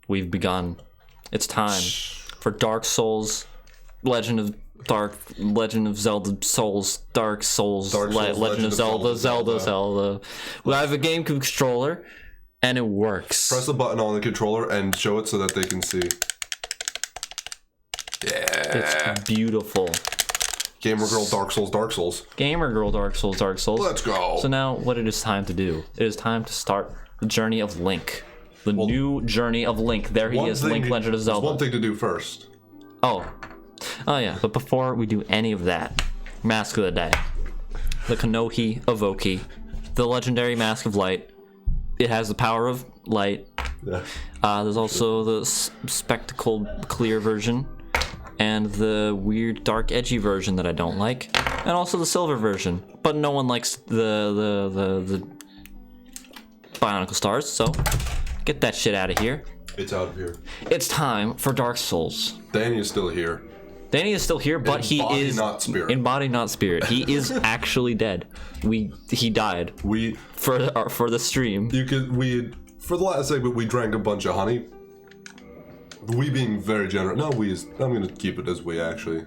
we've begun. It's time for Dark Souls, Legend of Zelda Souls, Dark Souls, Legend of Zelda. We have a GameCube controller, and it works. Press the button on the controller and show it so that they can see. Yeah. It's beautiful. Gamer Girl Dark Souls, Dark Souls. Gamer Girl Dark Souls, Dark Souls. Let's go. So now what it is time to do. It is time to start the journey of Link. The new journey of Link. There he is, Link Legend of Zelda. There's one thing to do first. Oh yeah, but before we do any of that, Mask of the Day. The Kanohi Avoki. The legendary Mask of Light. It has the power of light. Yeah. There's also the spectacled clear version. And the weird dark edgy version that I don't like. And also the silver version. But no one likes the Bionicle Stars, so get that shit out of here. It's out of here. It's time for Dark Souls. Danny is still here. Danny is still here, but he is not spirit. in body, not spirit. He is actually dead. He died. For the stream. For the last segment we drank a bunch of honey. We being very generous. No, I'm gonna keep it as we actually.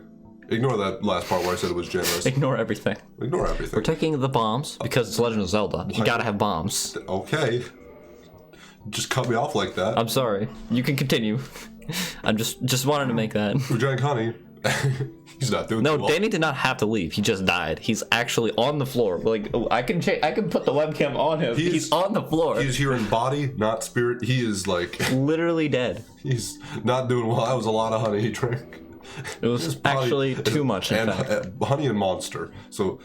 Ignore that last part where I said it was generous. Ignore everything. Ignore everything. We're taking the bombs because it's Legend of Zelda. You gotta have bombs. Okay. Just cut me off like that. I'm sorry. You can continue. I'm just wanted to make that. We drank honey. He's not doing No, well. Danny did not have to leave. He just died. He's actually on the floor. Like I can put the webcam on him. He's on the floor. He's here in body, not spirit. He is like literally dead. He's not doing well. That was a lot of honey he drank. It was actually too much. In fact. Honey and Monster. So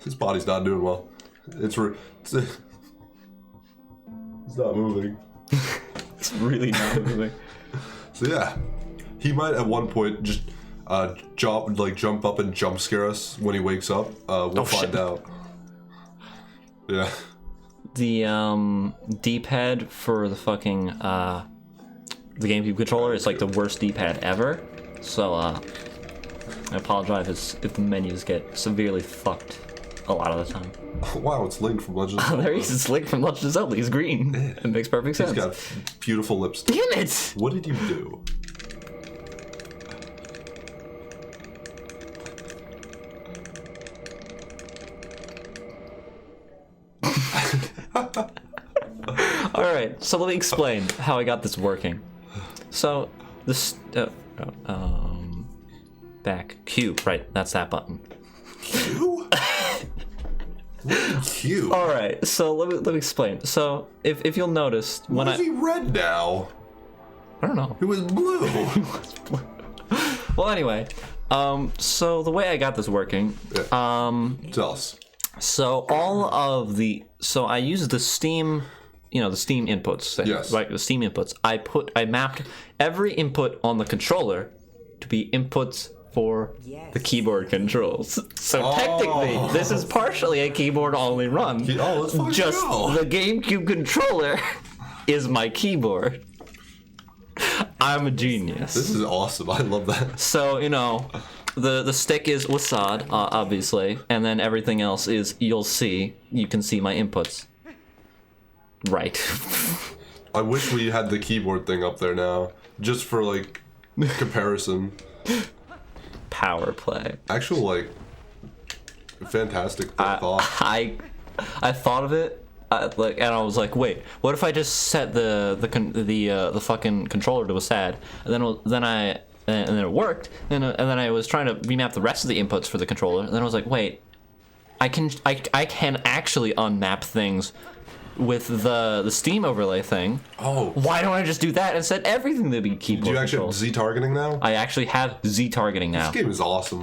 his body's not doing well. It's not moving. It's really not moving. So yeah, he might at one point just jump up and jump scare us when he wakes up. We'll find out. Yeah. The D-pad for the fucking the GameCube controller is like the worst D-pad ever. So I apologize if the menus get severely fucked a lot of the time. Wow, it's Link from Legend of Zelda. There he is. It's Link from Legend of Zelda. He's green. It makes perfect sense. He's got beautiful lipstick. Damn it! What did you do? Alright, so let me explain how I got this working. So, this... back. Q, right, that's that button. Q? Q? Alright, so let me explain. So, if you'll notice... Why is he red now? I don't know. He was blue. Well, anyway, so the way I got this working... Tell us. So, so I used the Steam... the Steam inputs. Yes. Right, the Steam inputs. I mapped every input on the controller to be inputs for the keyboard controls. So technically, this is partially a keyboard-only run. Let's fucking Just go. the GameCube controller is my keyboard. I'm a genius. This is awesome. I love that. So, the stick is Wasad, obviously, and then everything else is you can see my inputs. Right. I wish we had the keyboard thing up there now, just for like comparison. Power play. Actual fantastic thought. I thought of it, and I was like, wait, what if I just set the fucking controller to a SAD, and then it worked, and then I was trying to remap the rest of the inputs for the controller, and then I was like, wait, I can actually unmap things with the Steam overlay thing. Oh. Why don't I just do that and set everything to be keyboard Do you actually controls? have Z targeting now? I actually have Z targeting now. This game is awesome.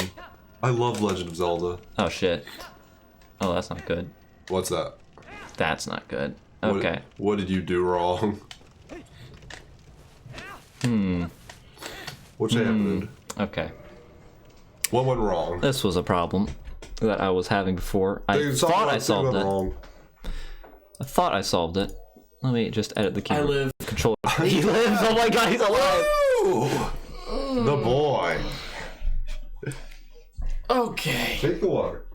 I love Legend of Zelda. Oh shit. Oh, that's not good. What's that? That's not good. Okay. What did you do wrong? What happened? Okay. What went wrong? This was a problem that I was having before. I thought I solved it. Wrong. I thought I solved it. Let me just edit the keyboard. I live. Controller. He lives! Oh my god, he's alive! Ooh, the boy. Okay. Take the water.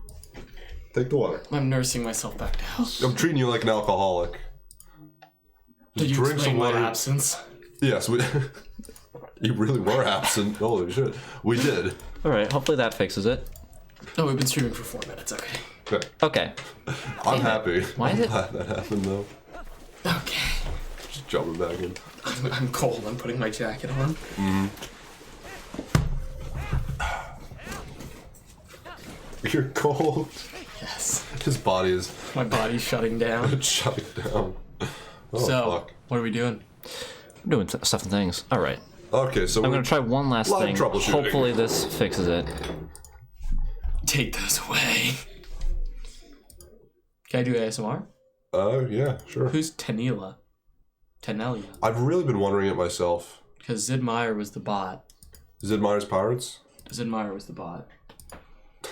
Take the water. I'm nursing myself back to health. I'm treating you like an alcoholic. Did you drink explain some my water. absence? Yes, we. You really were absent. Holy shit. We did. All right, hopefully that fixes it. Oh, we've been streaming for 4 minutes. Okay. Okay. Okay. I'm happy. Why is I'm it- glad that happened though. Okay. Just jumping back in. I'm cold. I'm putting my jacket on. You're cold. Yes. His body is My body's shutting down. shutting down. Oh, So, fuck. what are we doing? I'm doing stuff and things. All right. Okay, so I'm gonna try one last Live thing. troubleshooting. Hopefully this fixes it. Take those away. Can I do ASMR? yeah, sure. Who's Tanila? Tanelia. I've really been wondering it myself. Because Zid Meier was the bot. Zid Meier's Pirates? Zid Meier was the bot.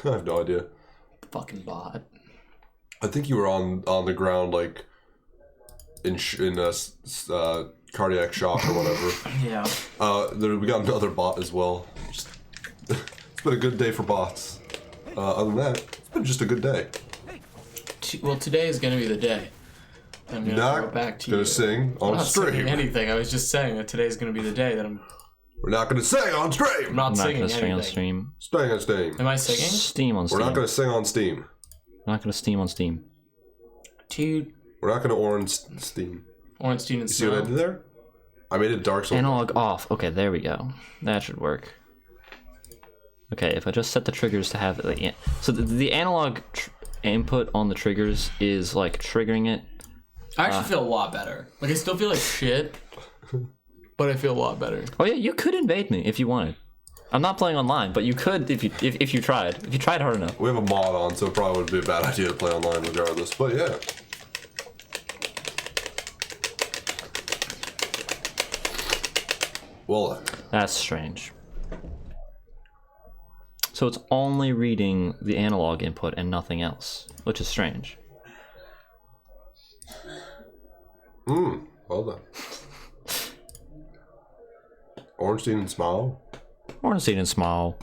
I have no idea. Fucking bot. I think you were on the ground, like, in cardiac shock or whatever. Yeah. We got another bot as well. Just, it's been a good day for bots. Other than that, it's been just a good day. Well, today is going to be the day. I'm going to throw it back to gonna you. sing I'm on not stream. singing anything. I was just saying that today's going to be the day that I'm We're not gonna sing on stream. not I'm not singing gonna sing on anything. stream. Staying on Steam. Am I singing? Steam on We're Steam. not gonna sing on Steam. I'm not gonna Steam on Steam. Dude. We're not gonna orange Steam. Ornstein and You see what I Snow. did there? I made it dark so Analog off. Okay, there we go. That should work. Okay, if I just set the triggers to have like, so the analog input on the triggers is like triggering it. I actually feel a lot better. Like, I still feel like shit, but I feel a lot better. Oh yeah, you could invade me if you wanted. I'm not playing online, but you could if you tried. If you tried hard enough. We have a mod on, so it probably would be a bad idea to play online regardless. But yeah. Well, That's strange. So it's only reading the analog input and nothing else, which is strange. well done. Ornstein and Smile. Ornstein and small.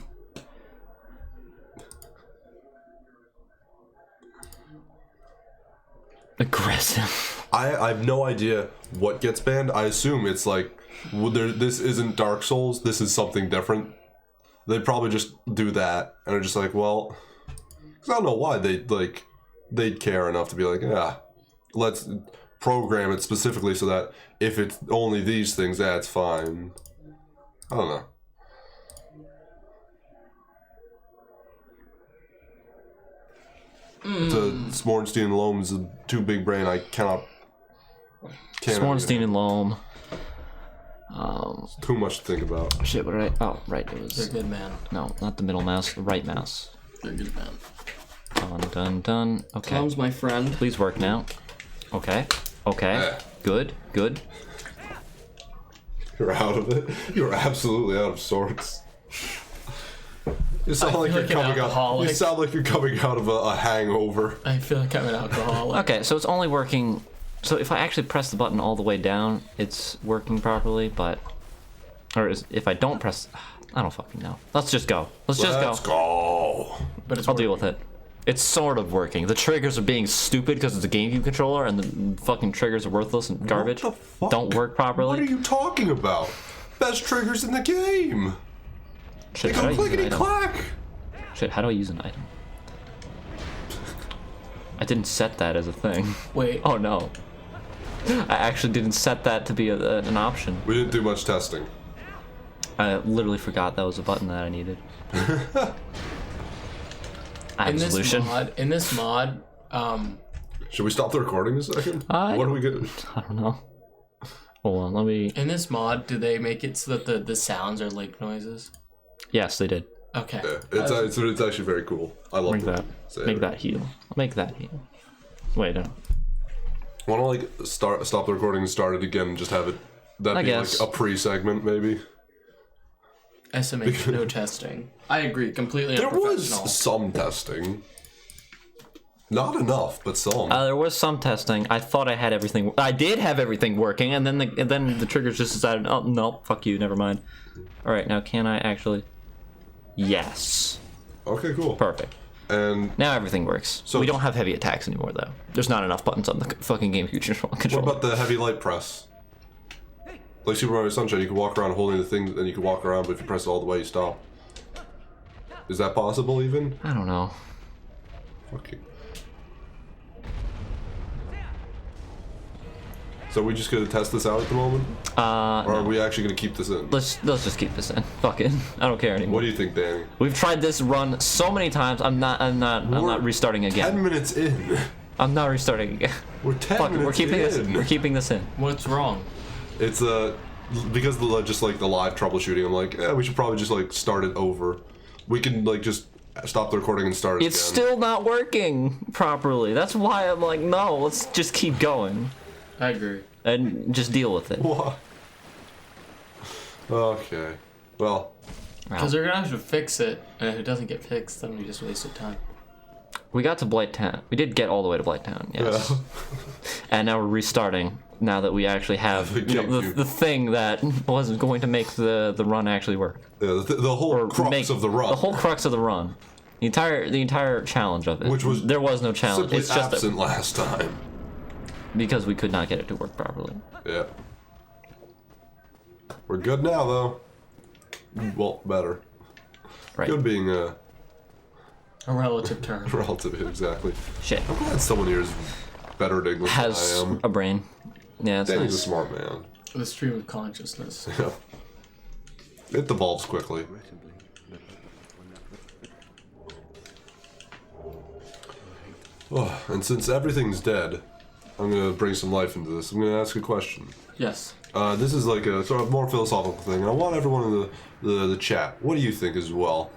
Aggressive. I have no idea what gets banned. I assume it's like, well, this isn't Dark Souls. This is something different. They probably just do that and are just like, well, 'cause I don't know why they'd care enough to be like, yeah, let's program it specifically so that if it's only these things, that's fine. I don't know. The Smornstein and Loam is a too big brain. I can't. Swornstein and Loam. Too much to think about. Shit, what did I? Oh, right, it They're was. good, man. No, not the middle mouse, the right mouse. They're good, man. Done. Okay. Tom's my friend. Please work now. Okay. Okay. Yeah. Good. You're out of it. You're absolutely out of sorts. You sound like feel you're like an coming out. alcoholic. You sound like you're coming out of a hangover. I feel like I'm an alcoholic. Okay, so it's only working. So if I actually press the button all the way down, it's working properly. But, if I don't press, I don't fucking know. Let's just go. Let's Let's go. But it's I'll deal with it. It's sort of working. The triggers are being stupid because it's a GameCube controller, and the fucking triggers are worthless and garbage. What the fuck? Don't work properly. What are you talking about? Best triggers in the game. They Shit, how go do I use an clickety item? clack. Shit, how do I use an item? I didn't set that as a thing. Wait. Oh no. I actually didn't set that to be an option. We didn't do much testing. I literally forgot that was a button that I needed. I have a solution. In this mod, Should we stop the recording a second? I What are we getting? I don't know. Hold on, let me. in this mod, do they make it so that the sounds are lake noises? Yes, they did. Okay. Yeah, it's actually very cool. I love Make it. that. Make that heal. I'll make that heal. Wait, no. Want to like stop the recording and start it again and just have it that I be guess. like a pre-segment maybe? SMH, no testing. I agree, completely There unprofessional. was some testing. Not enough, but some. There was some testing. I thought I had everything. I did have everything working, and then the triggers just decided, oh no, fuck you, never mind. All right, now can I actually? Yes. Okay, cool. Perfect. And Now everything works. So- We don't have heavy attacks anymore, though. There's not enough buttons on the fucking GameCube what controller. about the heavy light press? Like Super Mario Sunshine, you can walk around holding the thing, and you can walk around, but if you press it all the way, you stop. Is that possible, even? I don't know. Okay. So we just gonna test this out at the moment? Or are we actually gonna keep this in? Let's just keep this in. Fuck it. I don't care anymore. What do you think, Danny? We've tried this run so many times. I'm not restarting again. 10 minutes in. I'm not restarting again. We're 10 Fuck it. minutes We're keeping in. this. We're keeping this in. What's wrong? It's because the just like the live troubleshooting. I'm like, we should probably just like start it over. We can like just stop the recording and start it It's again. still not working properly. That's why I'm like, no. Let's just keep going I agree. and just deal with it. What? Okay. Well, Because they're gonna have to fix it, and if it doesn't get fixed, then we just wasted time. We got to Blight Town. We did get all the way to Blight Town, yes. yeah. And now we're restarting. Now that we actually have The GameCube. the thing that wasn't going to make the run actually work. Yeah, the whole crux Make of the run. The whole crux of the run. The entire challenge of it. Which was there was no challenge. simply It's just absent last time. because we could not get it to work properly. Yeah. We're good now, though. Well, better. Right. Good being A relative term. relative, exactly. Shit. I'm glad someone here is better at English Has than I am. a brain. Yeah, it's Danny's a nice. smart man. The stream of consciousness. Yeah. It devolves quickly. Oh, and since everything's dead, I'm gonna bring some life into this. I'm gonna ask a question. Yes. This is like a sort of more philosophical thing, and I want everyone in the chat. What do you think as well?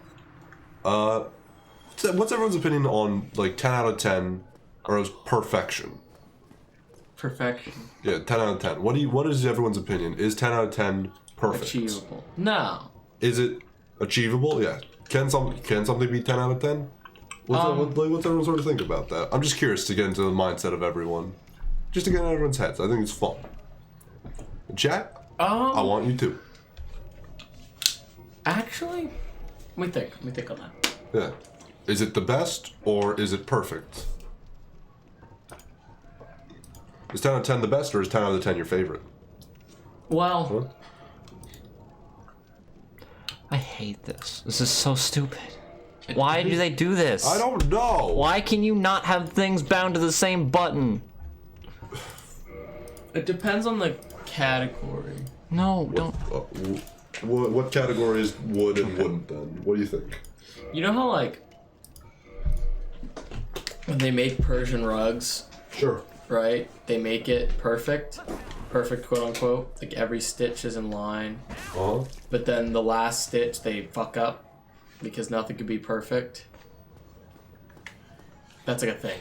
What's everyone's opinion on like 10 out of 10 or as perfection? Perfection. Yeah, 10 out of 10. What is everyone's opinion? Is 10 out of 10 perfect? Achievable. No. Is it achievable? Yeah. Can something be 10 out of 10? What's everyone sort of think about that? I'm just curious to get into the mindset of everyone. Just to get in everyone's heads. I think it's fun. Chat, I want you to. Actually, let me think on that. Yeah. Is it the best or is it perfect? Is 10 out of 10 the best or is 10 out of 10 your favorite? Well, I hate this. This is so stupid. Why do they do this? I don't know. Why can you not have things bound to the same button? it depends on the category. No, don't. What categories would and wouldn't then? What do you think? You know how like when they make Persian rugs, Sure. right? They make it perfect, quote unquote. Like every stitch is in line, Uh-huh. but then the last stitch they fuck up because nothing could be perfect. That's like a thing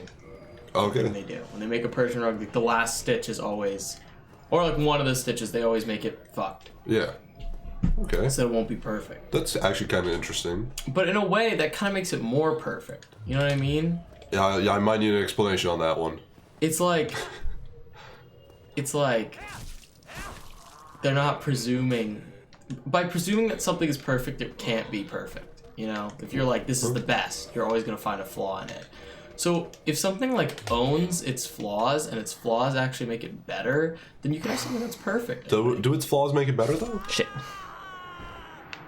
Okay. they do when they make a Persian rug. Like the last stitch is always, or like one of the stitches, they always make it fucked, Yeah. Okay. so it won't be perfect. That's actually kind of interesting. But in a way, that kind of makes it more perfect. You know what I mean? Yeah, I might need an explanation on that one. It's like they're not presuming. By presuming that something is perfect, it can't be perfect. You know, if you're like, this is the best, you're always gonna find a flaw in it. So if something like owns its flaws and its flaws actually make it better, then you can have something that's perfect. Do its flaws make it better though? Shit.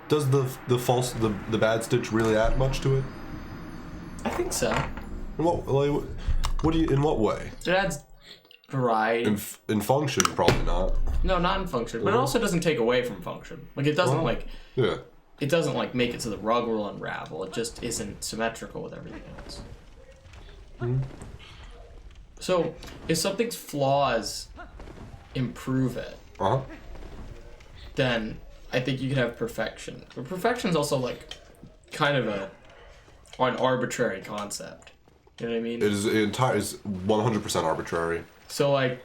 Does the bad stitch really add much to it? I think so. In what way? It adds variety. In function, probably not. No, not in function, but it also doesn't take away from function. Like it doesn't Yeah. it doesn't like make it so the rug will unravel. It just isn't symmetrical with everything else. So if something's flaws improve it, Uh-huh. then I think you can have perfection. But perfection's also like kind of an arbitrary concept. You know what I mean? It is 100% arbitrary. So like,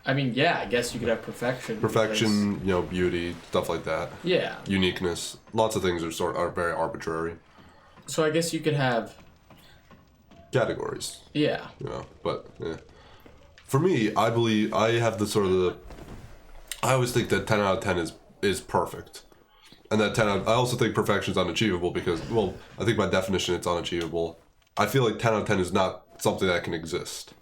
I mean, yeah, I guess you could have perfection. Perfection, beauty, stuff like that. because- yeah. Uniqueness. Lots of things are very arbitrary. So I guess you could have, Categories. yeah. But yeah. For me, I believe I have I always think that 10 out of 10 is perfect. And that I also think perfection is unachievable because, well, I think by definition it's unachievable. I feel like 10 out of 10 is not something that can exist.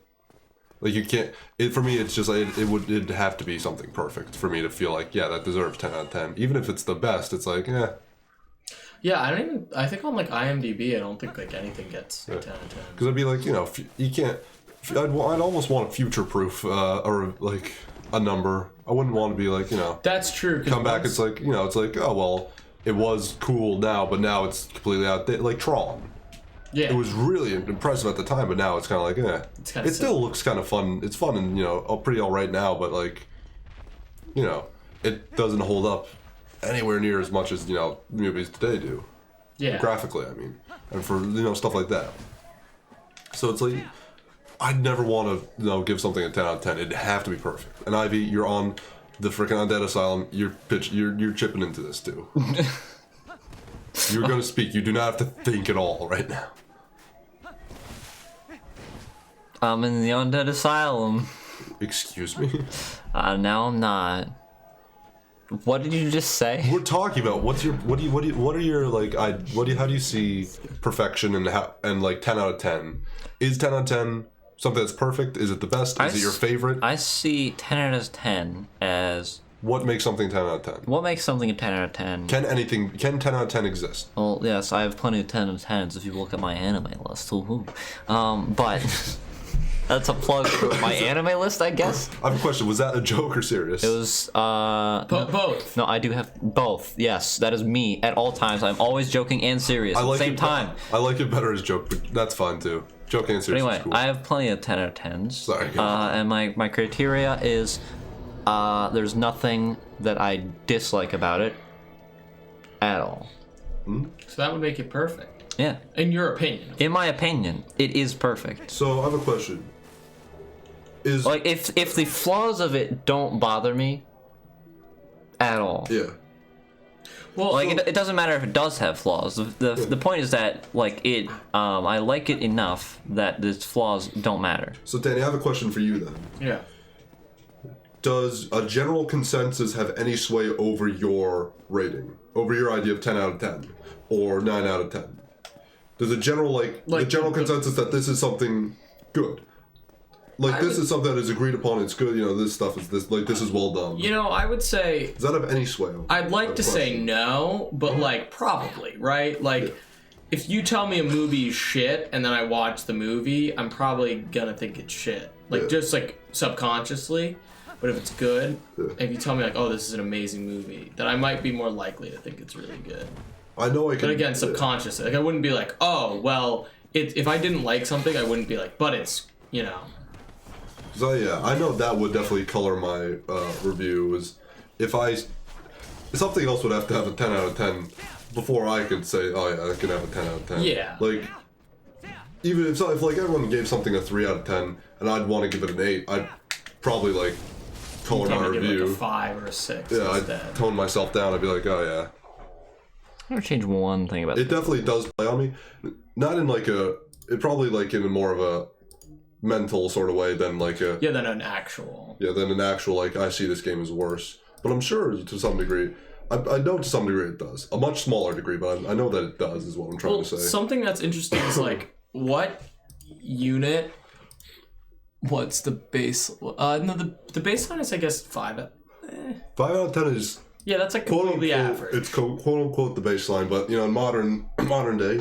Like you can't. For me, it's just like it'd have to be something perfect for me to feel like yeah, that deserves 10 out of 10. Even if it's the best, it's like yeah. Yeah, I think on like IMDb, I don't think like anything gets 10 out of 10. Because I'd be like, you can't. I'd almost want a future proof or like a number. I wouldn't want to be like That's true. Come back, it's like it's like oh well, it was cool now, but now it's completely outdated. Like Tron. Yeah. It was really impressive at the time, but now it's kind of like, It still looks kind of fun. It's fun and, pretty all right now, but, like, it doesn't hold up anywhere near as much as, movies today do. Yeah. Graphically, I mean. And for, stuff like that. So it's like, I'd never want to, give something a 10 out of 10. It'd have to be perfect. And Ivy, you're on the freaking Undead Asylum. You're chipping into this, too. You're going to speak. You do not have to think at all right now. I'm in the Undead Asylum. Excuse me? Now I'm not. What did you just say? We're talking about what are your like how do you see perfection and like 10 out of 10? Is 10 out of 10 something that's perfect? Is it the best? Is it your favorite? I see 10 out of 10 as what makes something 10 out of 10? What makes something a 10 out of 10? Can 10 out of 10 exist? Well, yes, I have plenty of 10 out of 10s if you look at my anime list. Woohoo. But that's a plug for my anime list, I guess. I have a question. Was that a joke or serious? It was, both. No, I do have both. Yes, that is me at all times. I'm always joking and serious at the same time. I like it better as joke, but that's fine too. Joking and serious But anyway, is cool. I have plenty of 10 out of 10s. Sorry. And my criteria is there's nothing that I dislike about it at all. So that would make it perfect. Yeah. In your opinion. In my opinion, it is perfect. So I have a question. Like if the flaws of it don't bother me at all. Yeah. Well, like it doesn't matter if it does have flaws. The point is that like it I like it enough that its flaws don't matter. So Danny, I have a question for you then. Yeah. Does a general consensus have any sway over your rating? Over your idea of 10 out of 10 or 9 out of 10? Does a general the general consensus that this is something good? Like this is something that is agreed upon. It's good. This stuff is this is well done. I would say. Does that have any sway? I'd like to say no, but like probably right. Like if you tell me a movie is shit and then I watch the movie, I'm probably gonna think it's shit. Like just like subconsciously. But if it's good, if you tell me like, oh, this is an amazing movie, then I might be more likely to think it's really good. I know I can. But again, subconsciously, like I wouldn't be like, oh, well, if I didn't like something, I wouldn't be like, but it's. So yeah, I know that would definitely color my review. Was if something else would have to have a 10 out of 10 before I could say, oh yeah, I can have a 10 out of 10. Yeah. Like even if like everyone gave something a 3 out of 10 and I'd want to give it an 8, I'd probably like color my review. Give like a 5 or a 6. Yeah, instead. I'd tone myself down. I'd be like, oh yeah. I'm gonna change one thing about it. Definitely does play on me. Not in like it probably like in more of a mental sort of way than like a than an actual like I see this game as worse, but I'm sure to some degree I know to some degree it does, a much smaller degree, but I know that it does is what I'm trying to say. Something that's interesting is like what's the base the baseline is I guess 5 5 out of 10 is that's like completely average. It's quote unquote the baseline, but in modern day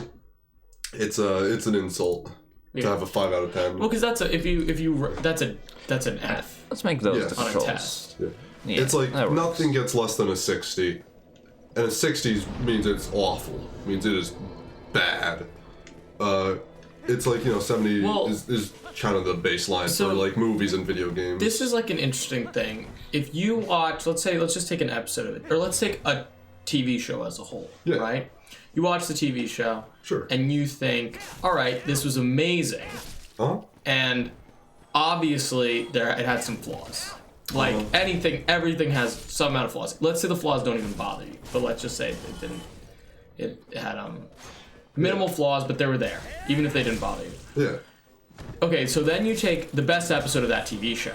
it's an insult to have a 5 out of 10. Well, because that's that's an F. Let's make those on a test. Yeah. Yeah, it's like nothing gets less than a 60, and a 60 means it's awful. It means it is bad. It's like 70 is kind of the baseline for like movies and video games. This is like an interesting thing. If you watch, let's just take an episode of it, or let's take a TV show as a whole, right? You watch the TV show, sure, and you think, all right, this was amazing, and obviously it had some flaws. Like everything has some amount of flaws. Let's say the flaws don't even bother you, but let's just say it didn't. It had minimal flaws, but they were there, even if they didn't bother you. Yeah. Okay, so then you take the best episode of that TV show,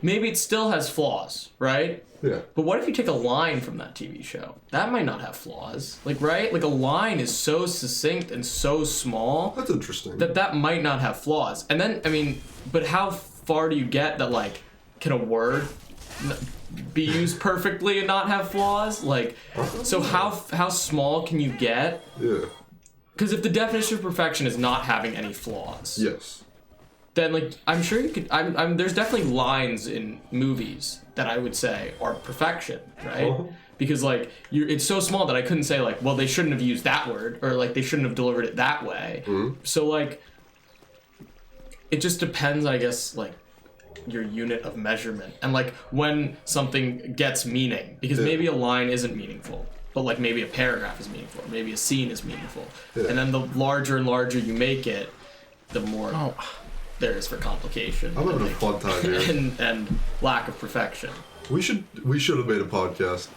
maybe it still has flaws, right? Yeah. But what if you take a line from that TV show? That might not have flaws. Like, right? Like, a line is so succinct and so small That's interesting. that might not have flaws. And then, I mean, but how far do you get that, like, can a word be used perfectly and not have flaws? Like, so how small can you get? Yeah. Because if the definition of perfection is not having any flaws, Yes. then, like, I'm sure you could. There's definitely lines in movies that I would say are perfection, right? Because, like, it's so small that I couldn't say, like, well, they shouldn't have used that word, or, like, they shouldn't have delivered it that way. So, like, it just depends, I guess, like, your unit of measurement and, like, when something gets meaning. Because maybe a line isn't meaningful, but, like, maybe a paragraph is meaningful, or maybe a scene is meaningful. And then the larger and larger you make it, the more there is for complication. I'm having a fun time here. and lack of perfection. We should have made a podcast.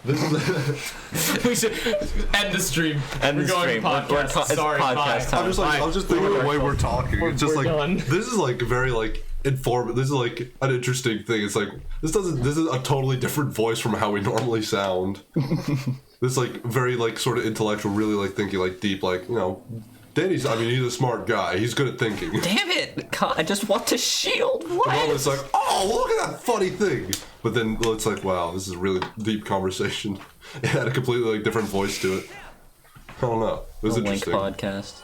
This is We should end the stream. End We're the going stream. podcast. It's Sorry, podcast bye. time. I was just thinking the way we're talking. It's just we're like done. this is like very like informative. This is like an interesting thing. It's like this is a totally different voice from how we normally sound. This like very like sort of intellectual, really like thinking like deep, like, you know, Danny's, I mean, he's a smart guy. He's good at thinking. Damn it! God, I just want to shield. What? Well, it's like, oh, look at that funny thing. But then it's like, wow, this is a really deep conversation. It had a completely like different voice to it. I don't know. It was A Link interesting. podcast.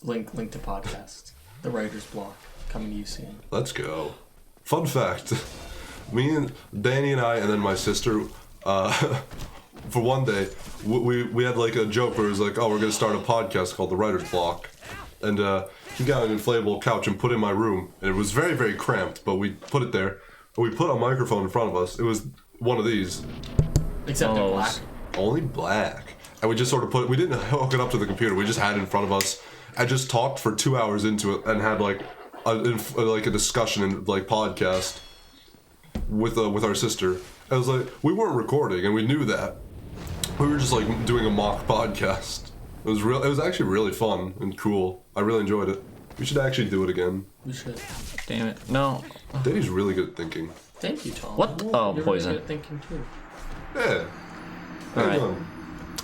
Link to podcast. The writer's block coming to you soon. Let's go. Fun fact: me and Danny and I, and then my sister, for one day, we had like a joke where it was like, oh, we're gonna start a podcast called The Writer's Block, and he got an inflatable couch and put it in my room, and it was very, very cramped, but we put it there, and we put a microphone in front of us. It was one of these, Except in black. only black, and we just sort of we didn't hook it up to the computer. We just had it in front of us. I just talked for 2 hours into it and had like a discussion and like podcast with our sister. I was like, we weren't recording, and we knew that. We were just like doing a mock podcast. It was actually really fun and cool. I really enjoyed it. We should actually do it again. We should. Damn it! No. Danny's really good at thinking. Thank you, Tom. What? Oh, You're poison. Really good at thinking too. Yeah. Alright. Hang on.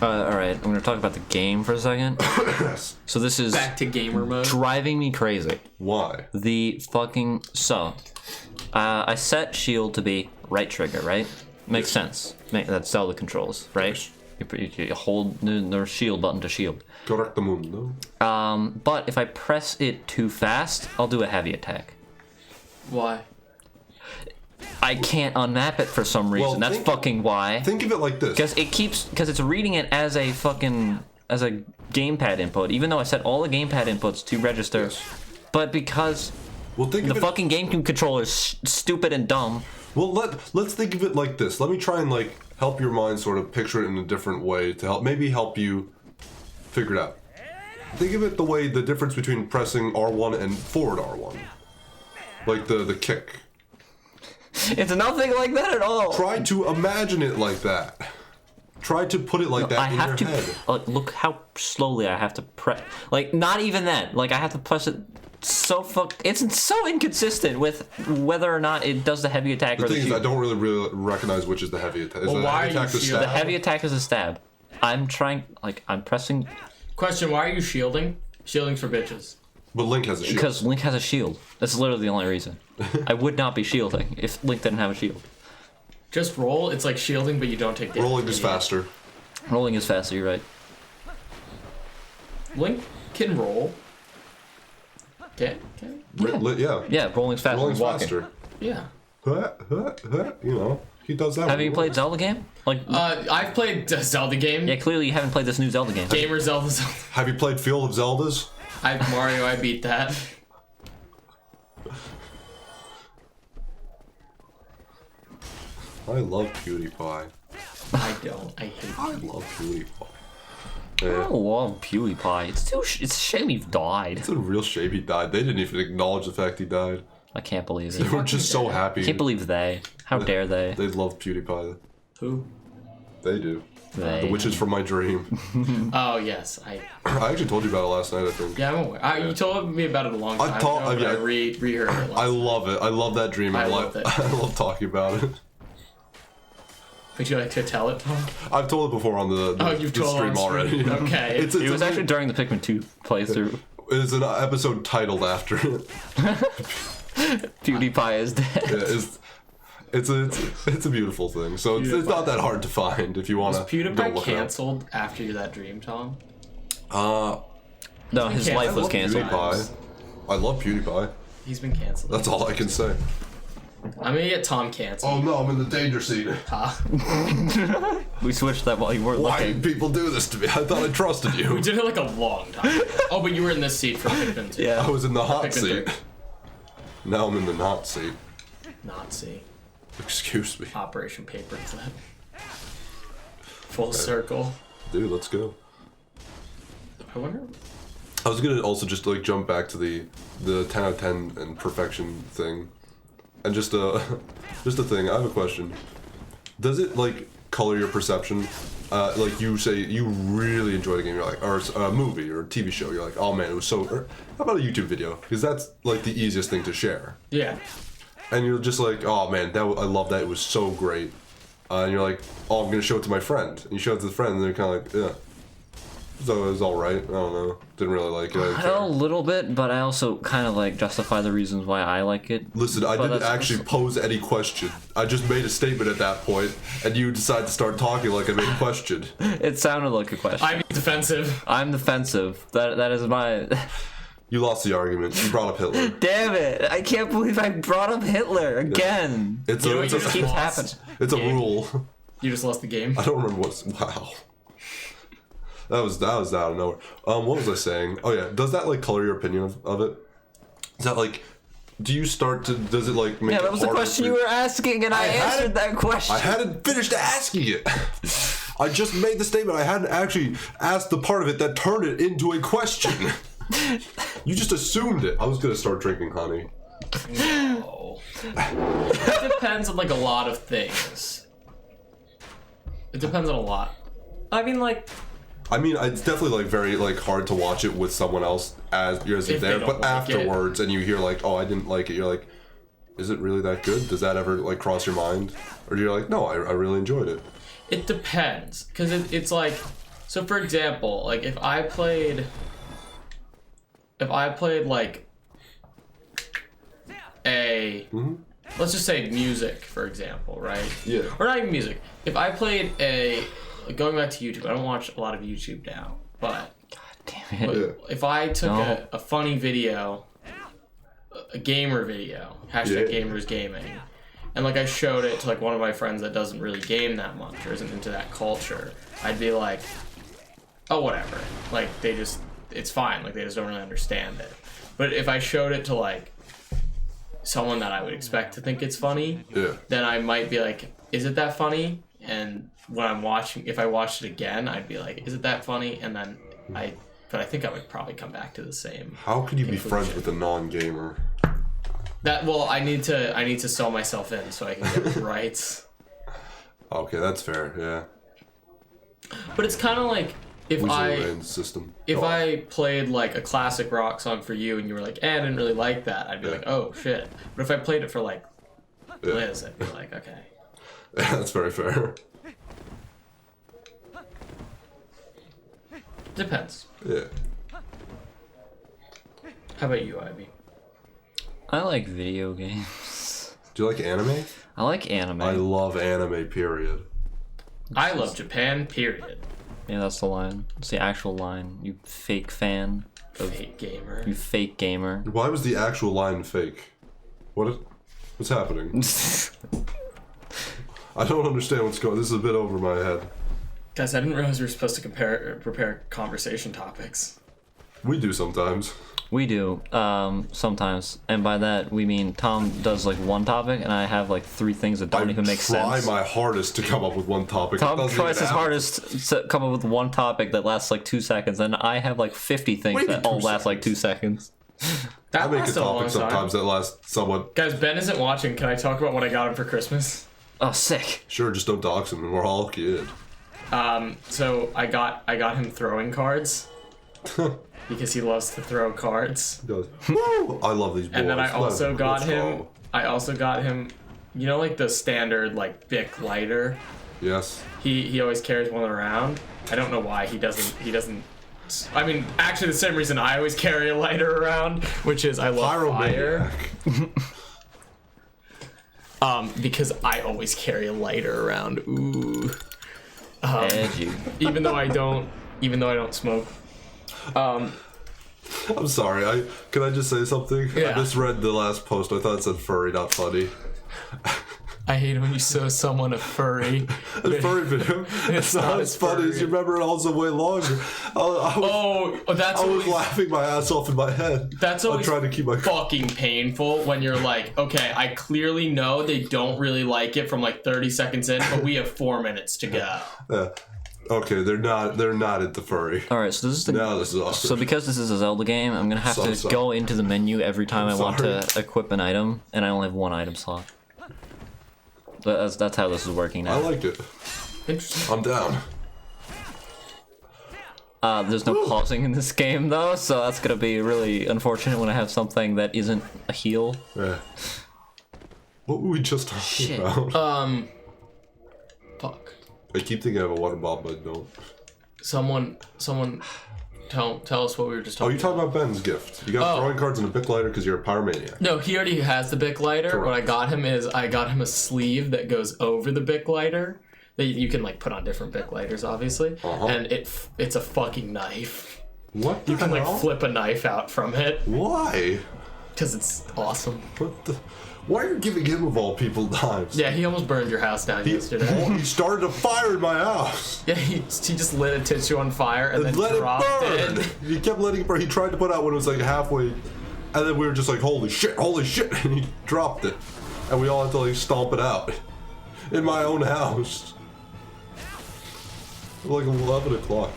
All right. I'm gonna talk about the game for a second. Yes. So this is Back to gamer mode. driving me crazy. Why? I set shield to be right trigger, right? Makes sense. That's Zelda controls, right? You hold the shield button to shield. Correct the mundo. But if I press it too fast, I'll do a heavy attack. Why? I can't unmap it for some reason. Well, That's fucking why. Think of it like this. Because it's reading it as a gamepad input, even though I set all the gamepad inputs to register. Yes. But because Well, think the of it. fucking GameCube controller is stupid and dumb. Well, let's think of it like this. Let me try and like help your mind sort of picture it in a different way to help you figure it out. Think of it the difference between pressing R1 and forward R1, like the kick. It's nothing like that at all. Try to imagine it like that. Try to put it like that I in have your to head. look how slowly I have to press. Like not even that. Like I have to press it so It's so inconsistent with whether or not it does the heavy attack The or the thing is, shield. I don't really recognize which is the heavy attack. Is Well, the why heavy are attack you the shielding? stab? The heavy attack is a stab. I'm pressing Question: why are you shielding? Shielding's for bitches. But Link has a shield. because Link has a shield. That's literally the only reason. I would not be shielding if Link didn't have a shield. Just roll. It's like shielding, but you don't take damage. Rolling is faster. Rolling is faster, you're right. Link can roll. Okay. Yeah. Yeah, rolling's faster Rolling's than walking. faster. Yeah. You know, he does that. Have when you he played wants. Zelda game? Like, I've played a Zelda game. yeah, clearly you haven't played this new Zelda game. Gamer Zelda. Have you played Field of Zeldas? Mario. I beat that. I love PewDiePie. I don't. I hate. I love PewDiePie. I Yeah. love PewDiePie. It's a shame he died. It's a real shame he died. They didn't even acknowledge the fact he died. I can't believe They it. were just so dead. happy. I can't believe they. How dare they? They love PewDiePie. Who? They do. The witches from my dream. Oh yes, I actually told you about it last night, I think. Yeah, I'm aware. You told me about it a long time ago, but I reheard it last I love it. I love that dream. I love it. I love talking about it. Would you like to tell it, Tom? I've told it before on the stream already. Okay. It was actually during the Pikmin 2 playthrough. It's an episode titled after it. PewDiePie is dead. Yeah, it's a beautiful thing. So it's not that hard to find if you want to. Was PewDiePie canceled after that dream, Tom? No, his life was canceled. I love PewDiePie. He's been canceled. That's all I can say. I'm gonna get Tom canceled. Oh no, I'm in the danger seat. We switched that while you weren't Why looking. did people do this to me? I thought I trusted you. We did it like a long time ago. Oh, but you were in this seat for Pikmin 2. Yeah. I was in the hot Pikmin seat. 3. Now I'm in the not seat. Nazi. Excuse me. Operation Paperclip. Full circle. Dude, let's go. I wonder. I was gonna also just like jump back to the 10 out of 10 and perfection thing. And just a thing, I have a question. Does it like color your perception? Like you say you really enjoyed a game, you're like, or a movie or a TV show, you're like, oh man, it was so. Or how about a YouTube video? Because that's like the easiest thing to share. Yeah. And you're just like, oh man, I love that. It was so great. And you're like, oh, I'm gonna show it to my friend. And you show it to the friend, and they're kind of like, yeah. So it was all right. I don't know. Didn't really like it. A little bit, but I also kind of like justify the reasons why I like it. Listen, I didn't actually pose any question. I just made a statement at that point, and you decide to start talking like I made a question. It sounded like a question. I'm defensive. I'm defensive. That is my. You lost the argument. You brought up Hitler. Damn it! I can't believe I brought up Hitler again. It's You know a, what it's you a, just lost? happened. it's a Game. rule. You just lost the game. I don't remember what's. Wow. That was out of nowhere. What was I saying? Oh yeah, does that like color your opinion of it? Is that like, do you start to? Does it like make? Yeah, that was the question you were asking, and I answered that question. I hadn't finished asking it. I just made the statement. I hadn't actually asked the part of it that turned it into a question. You just assumed it. I was gonna start drinking honey. No. It depends on like a lot of things. It depends on a lot. I mean, like. I mean, it's definitely like very like hard to watch it with someone else as you're there, but afterwards, and you hear like, "Oh, I didn't like it." You're like, "Is it really that good?" Does that ever like cross your mind, or you're like, "No, I really enjoyed it." It depends, because it's like, so for example, like if I played like a, let's just say music, for example, right? Yeah. Or not even music. If I played going back to YouTube, I don't watch a lot of YouTube now, but Damn it. if I took a funny video, a gamer video, hashtag gamers gaming, and like I showed it to like one of my friends that doesn't really game that much or isn't into that culture, I'd be like, oh, whatever. Like it's fine. Like they just don't really understand it. But if I showed it to like someone that I would expect to think it's funny, then I might be like, is it that funny? And when I'm watching, if I watched it again, I'd be like, is it that funny? And then but I think I would probably come back to the same. How could you be friends with a non-gamer? I need to sell myself in so I can get rights. Okay, that's fair. Yeah. But it's kind of like if I played like a classic rock song for you and you were like, I didn't really like that, I'd be like, oh shit. But if I played it for like Liz, I'd be like, okay. Yeah, that's very fair. Depends. Yeah. How about you, Ivy? I like video games. Do you like anime? I like anime. I love anime, period. I love Japan, period. Yeah, that's the line. It's the actual line. You fake fan. Fake gamer. You fake gamer. Why was the actual line fake? What's happening? I don't understand what's going on. This is a bit over my head. Guys, I didn't realize we were supposed to prepare conversation topics. We do sometimes. We do, sometimes. And by that, we mean Tom does like one topic, and I have like three things that don't even make sense. I try my hardest to come up with one topic. Tom tries his hardest to come up with one topic that lasts like 2 seconds, and I have like 50 things that all last like 2 seconds. I make a topic sometimes that lasts somewhat. Guys, Ben isn't watching. Can I talk about what I got him for Christmas? Oh, sick. Sure, just don't dox him. We're all good. So I got him throwing cards because he loves to throw cards. He does. Woo! I love these boys. And then I also got Let's him. go. I also got him. You know, like the standard like Bic lighter. Yes. He always carries one around. I don't know why he doesn't. I mean, actually, the same reason I always carry a lighter around, which is I love fire. Because I always carry a lighter around. Ooh. Edgy. Even though I don't smoke. I'm sorry. Can I just say something? Yeah. I just read the last post. I thought it said furry, not funny. I hate when you show someone a furry. A furry video. It's not as funny as you remember. It also way longer. I was laughing my ass off in my head. That's always trying to keep my fucking painful when you're like, okay, I clearly know they don't really like it from like 30 seconds in, but we have 4 minutes to go. Yeah. Okay, they're not at the furry. All right, so this is the. Now this is awkward. So because this is a Zelda game, I'm gonna have to go into the menu every time I want to equip an item, and I only have 1 item slot. But that's how this is working now. I like it. Interesting. I'm down. There's no pausing in this game though, so that's gonna be really unfortunate when I have something that isn't a heal. Yeah. What were we just talking about? Fuck. I keep thinking I have a water bomb, but I don't. Someone, tell us what we were just Oh, talking you talking about Ben's gift? You got throwing cards and a Bic lighter because you're a pyromaniac. No, he already has the Bic lighter. Correct. What I got him is I got him a sleeve that goes over the Bic lighter. That you can like put on different Bic lighters, obviously, and it's a fucking knife. What? You can like flip a knife out from it Why? because it's awesome. What the? Why are you giving him of all people knives? Yeah, he almost burned your house down yesterday. He started a fire in my house. Yeah, he just lit a tissue on fire and then Let it dropped burn. it. He kept letting it burn. He tried to put out when it was like halfway, and then we were just like, holy shit, and he dropped it, and we all had to like stomp it out in my own house. Like 11 o'clock.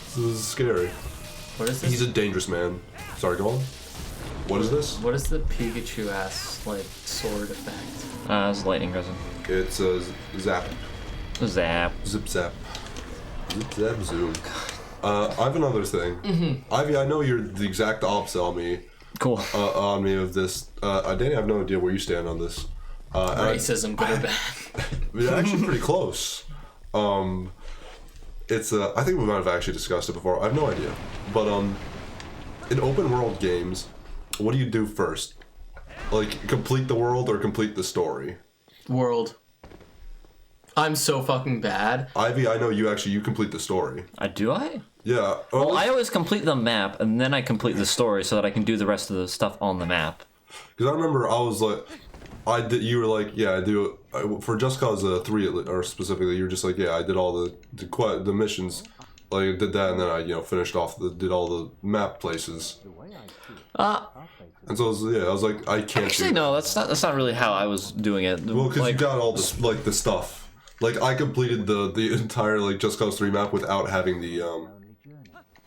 This is scary. What is this? He's a dangerous man. Sorry, go on. What is this? What is the Pikachu ass like sword effect? It's lightning resin. It's a zap. Zap. Zip zap. Zip zap zoom. I have another thing. Ivy, I know you're the exact opposite on me. Cool. On me of this. Danny, I have no idea where you stand on this. Racism, good or bad? It's actually pretty close. It's I think we might have actually discussed it before. I have no idea. But in open world games, what do you do first? Like complete the world or complete the story? World. I'm so fucking bad. Ivy, I know you complete the story. Do I? Yeah. Well, I always complete the map and then I complete the story so that I can do the rest of the stuff on the map. Because I remember I was like, you were like, yeah, I do. For Just Cause 3, or specifically, you were just like, yeah, I did all the missions. Like, I did that, and then I, finished off, did all the map places. And so, I was like, I can't Actually, no, that's not really how I was doing it. Well, because like, you got all this, like, the stuff. Like, I completed the entire, like, Just Cause 3 map without having the,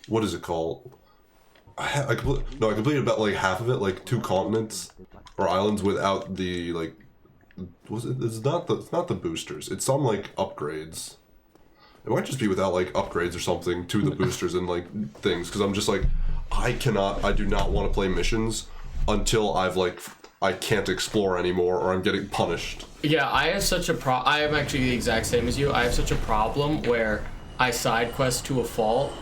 what is it called? I completed about, like, half of it, like, 2 continents, or islands without the, like, it's not the boosters, it's some, like, upgrades. It might just be without, like, upgrades or something to the boosters and, like, things, because I'm just like, I do not want to play missions until I can't explore anymore or I'm getting punished. Yeah, I have such a I am actually the exact same as you. I have such a problem where I side quest to a fault,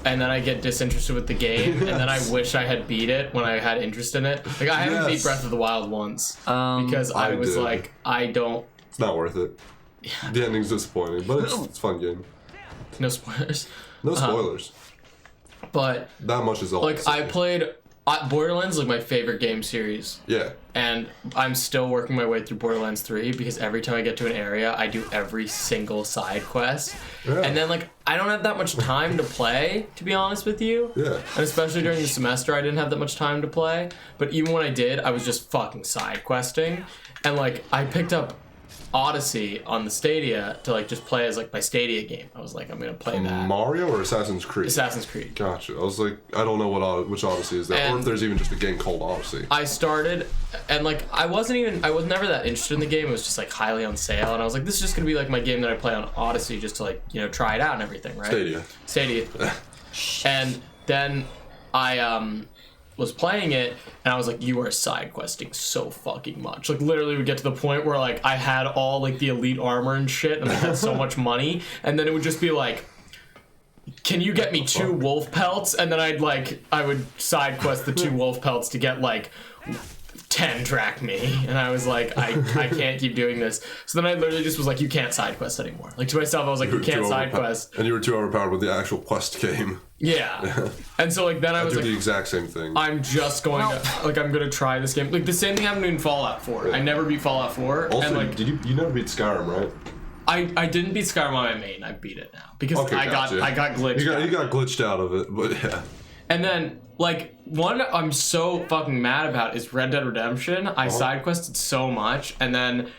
and then I get disinterested with the game, and then I wish I had beat it when I had interest in it. Like, I haven't beat Breath of the Wild once, because I was like, I don't... It's not worth it. Yeah. The ending's disappointing, but it's a fun game. No spoilers. No spoilers. But... That much is all. Like, I played... Borderlands is like my favorite game series. Yeah. And I'm still working my way through Borderlands 3 because every time I get to an area, I do every single side quest. Yeah. And then, like, I don't have that much time to play, to be honest with you. Yeah. And especially during the semester, I didn't have that much time to play. But even when I did, I was just fucking side questing. And, like, I picked up Odyssey on the Stadia to like just play as like my Stadia game. I was like, I'm gonna play that. Mario or Assassin's Creed? Assassin's Creed. Gotcha. I was like, I don't know which Odyssey is that, or if there's even just a game called Odyssey. I started, and like I was never that interested in the game. It was just like highly on sale, and I was like, this is just gonna be like my game that I play on Odyssey just to like try it out and everything, right? Stadia. And then I was playing it, and I was like, you are side questing so fucking much. Like literally would get to the point where like I had all like the elite armor and shit, and I had so much money, and then it would just be like, can you get me 2 wolf pelts? And then I would side quest the 2 wolf pelts to get like 10 drachmae, and I was like, I can't keep doing this. So then I literally just was like, you can't side quest anymore. Like to myself, I was like, you can't side quest. And you were too overpowered with the actual quest game. Yeah. And so like then I was do like, the exact same thing. I'm just going to like I'm gonna try this game. Like the same thing happened in Fallout 4. I never beat Fallout 4. Also, and like, did you never beat Skyrim, right? I didn't beat Skyrim on my main. I beat it now because I got glitched. You got glitched out of it, but yeah. And then like one I'm so fucking mad about is Red Dead Redemption. I side quested so much, and then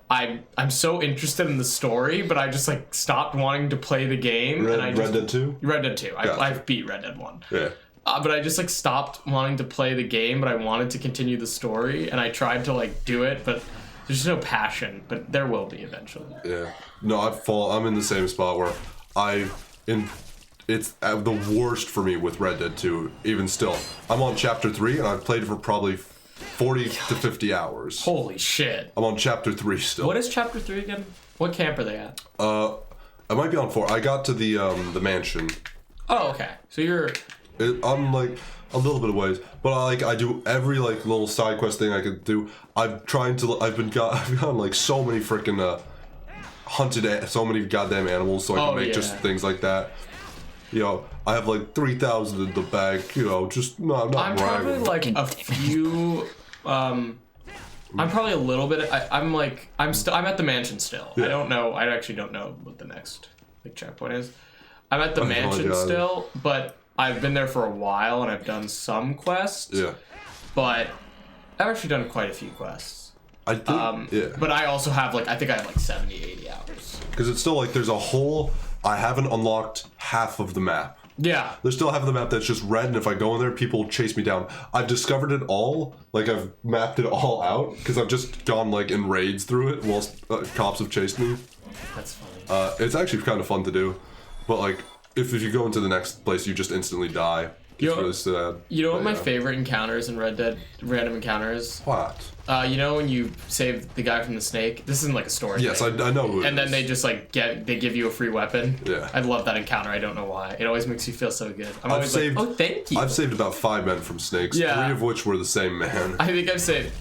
I'm so interested in the story, but I just like stopped wanting to play the game. Red Dead 2? Red Dead 2. Gotcha. I've beat Red Dead 1. Yeah. But I just like stopped wanting to play the game, but I wanted to continue the story, and I tried to like do it, but there's just no passion. But there will be eventually. Yeah. No, I'm in the same spot where it's the worst for me with Red Dead 2. Even still, I'm on chapter 3, and I've played for probably 40 to 50 hours. Holy shit! I'm on chapter 3 still. What is chapter 3 again? What camp are they at? I might be on 4. I got to the mansion. Oh, okay. So I'm like a little bit of ways, but I do every like little side quest thing I could do. I've gotten like so many freaking hunted so many goddamn animals, so I can make just things like that. I have like 3,000 in the bag. Just not I'm bragging. probably like a few. I'm probably a little bit. I'm at the mansion still. Yeah. I don't know. I actually don't know what the next like checkpoint is. I'm at the mansion still, but I've been there for a while and I've done some quests. Yeah. But I've actually done quite a few quests. I think. Yeah. But I also have I think I have like 70, 80 hours. Because it's still like there's a whole. I haven't unlocked half of the map. Yeah. There's still half of the map that's just red, and if I go in there, people chase me down. I've discovered it all. Like, I've mapped it all out, because I've just gone, like, in raids through it whilst cops have chased me. That's funny. It's actually kind of fun to do. But, like, if you go into the next place, you just instantly die. It's really sad. You know what my favorite encounters in Red Dead, random encounters? What? You know when you save the guy from the snake? This isn't like a story Yes, thing. I know who it And then is. they just like they give you a free weapon. Yeah. I love that encounter. I don't know why. It always makes you feel so good. I'm I've always saved, like, oh, thank you. I've saved about 5 men from snakes, Yeah. 3 of which were the same man. I think I've saved.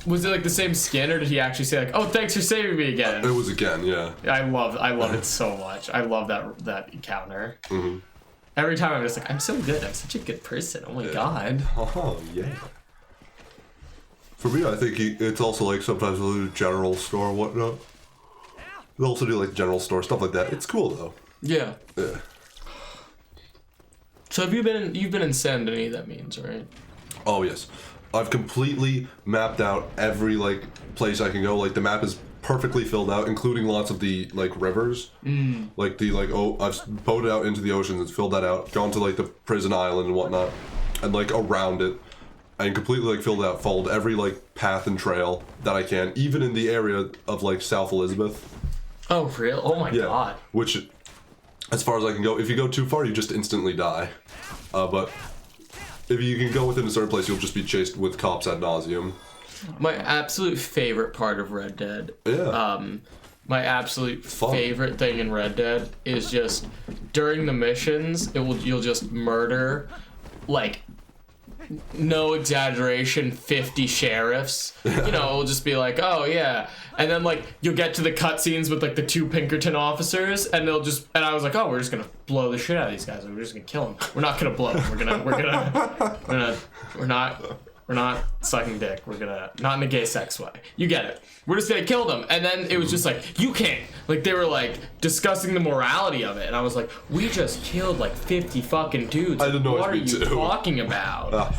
Was it like the same skin, or did he actually say like, "Oh, thanks for saving me again"? It was again, yeah. I love it so much. I love that encounter. Mm-hmm. Every time I'm just like, I'm so good. I'm such a good person. Oh my god. Oh, yeah. For me, I think it's also like sometimes we'll do general store and whatnot. We'll also do like general store, stuff like that. It's cool though. Yeah. Yeah. So you've been in Send, any of that means, right? Oh, yes. I've completely mapped out every like place I can go. Like the map is perfectly filled out, including lots of the like rivers. Like the I've boated out into the oceans and filled that out. Gone to like the prison island and whatnot, and like around it, and completely like filled out, followed every like path and trail that I can, even in the area of like South Elizabeth. Oh, real? Oh my god. Which, as far as I can go, if you go too far, you just instantly die. But if you can go within a certain place, you'll just be chased with cops ad nauseum. My absolute favorite part of Red Dead. Yeah. My absolute favorite thing in Red Dead is just during the missions, you'll just murder, like, no exaggeration, 50 sheriffs. It'll just be like, oh yeah. And then like you'll get to the cutscenes with like the 2 Pinkerton officers, and and I was like, oh, we're just gonna blow the shit out of these guys. We're just gonna kill them. We're not gonna blow them. We're not sucking dick. We're gonna, not in a gay sex way. You get it. We're just gonna kill them. And then it was just like, you can't. Like, they were like discussing the morality of it. And I was like, we just killed like 50 fucking dudes. I didn't know what are me you too. talking about?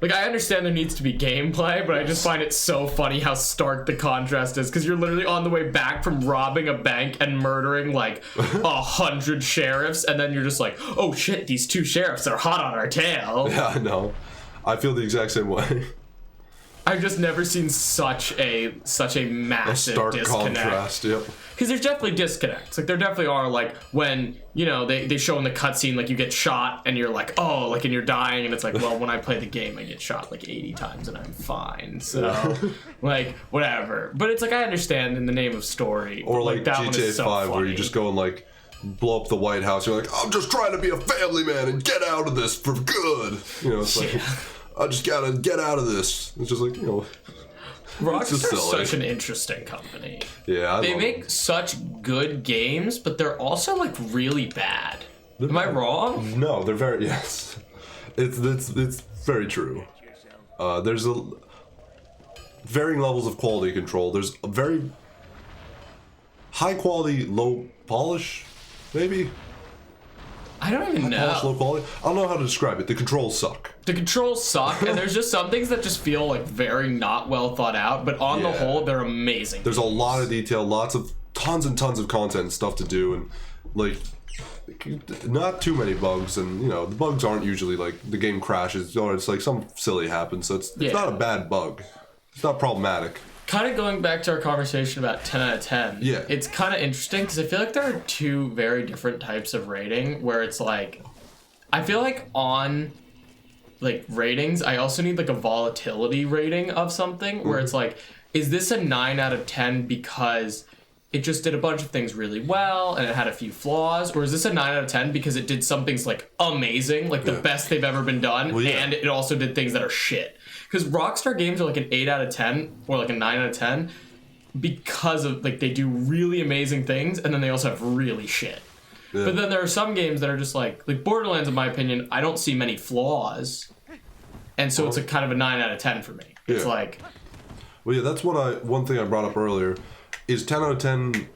Like, I understand there needs to be gameplay, but I just find it so funny how stark the contrast is, because you're literally on the way back from robbing a bank and murdering, like, 100 sheriffs, and then you're just like, oh shit, these 2 sheriffs are hot on our tail. Yeah, I know. I feel the exact same way. I've just never seen such a massive Stark disconnect. contrast, yep. Because there's definitely disconnects. Like, there definitely are, like, when, you know, they show in the cutscene, like, you get shot, and you're like, oh, like, and you're dying, and it's like, well, when I play the game, I get shot, like, 80 times, and I'm fine. So, like, whatever. But it's like, I understand in the name of story. Or, like, that one GTA is so 5, where funny. you just go and, like, blow up the White House. You're like, I'm just trying to be a family man and get out of this for good. You know, it's like, I just gotta get out of this. It's just like, you know... Rockstar's such an interesting company. Yeah, they make such good games, but they're also like really bad. Am I wrong? No, they're very yes. It's very true. There's a varying levels of quality control. There's a very high quality, low polish, maybe. I don't even know. Polish, low quality. I don't know how to describe it. The controls suck. The controls suck, and there's just some things that just feel like very not well thought out, but on the whole, they're amazing. There's a lot of detail, tons and tons of content and stuff to do, and like not too many bugs, and you know the bugs aren't usually like the game crashes or it's like some silly happens, so it's not a bad bug. It's not problematic. Kind of going back to our conversation about 10 out of 10. Yeah. It's kind of interesting because I feel like there are 2 very different types of rating where it's like, I feel like on like ratings, I also need like a volatility rating of something where it's like, is this a 9 out of 10 because it just did a bunch of things really well and it had a few flaws, or is this a 9 out of 10 because it did some things like amazing, like the best they've ever been done, and it also did things that are shit? Because Rockstar games are like an 8 out of 10 or like a 9 out of 10 because of like they do really amazing things and then they also have really shit. Yeah. But then there are some games that are just like Borderlands, in my opinion, I don't see many flaws, and so it's a kind of a 9 out of 10 for me. It's like, well, yeah, that's one thing I brought up earlier. Is 10 out of 10,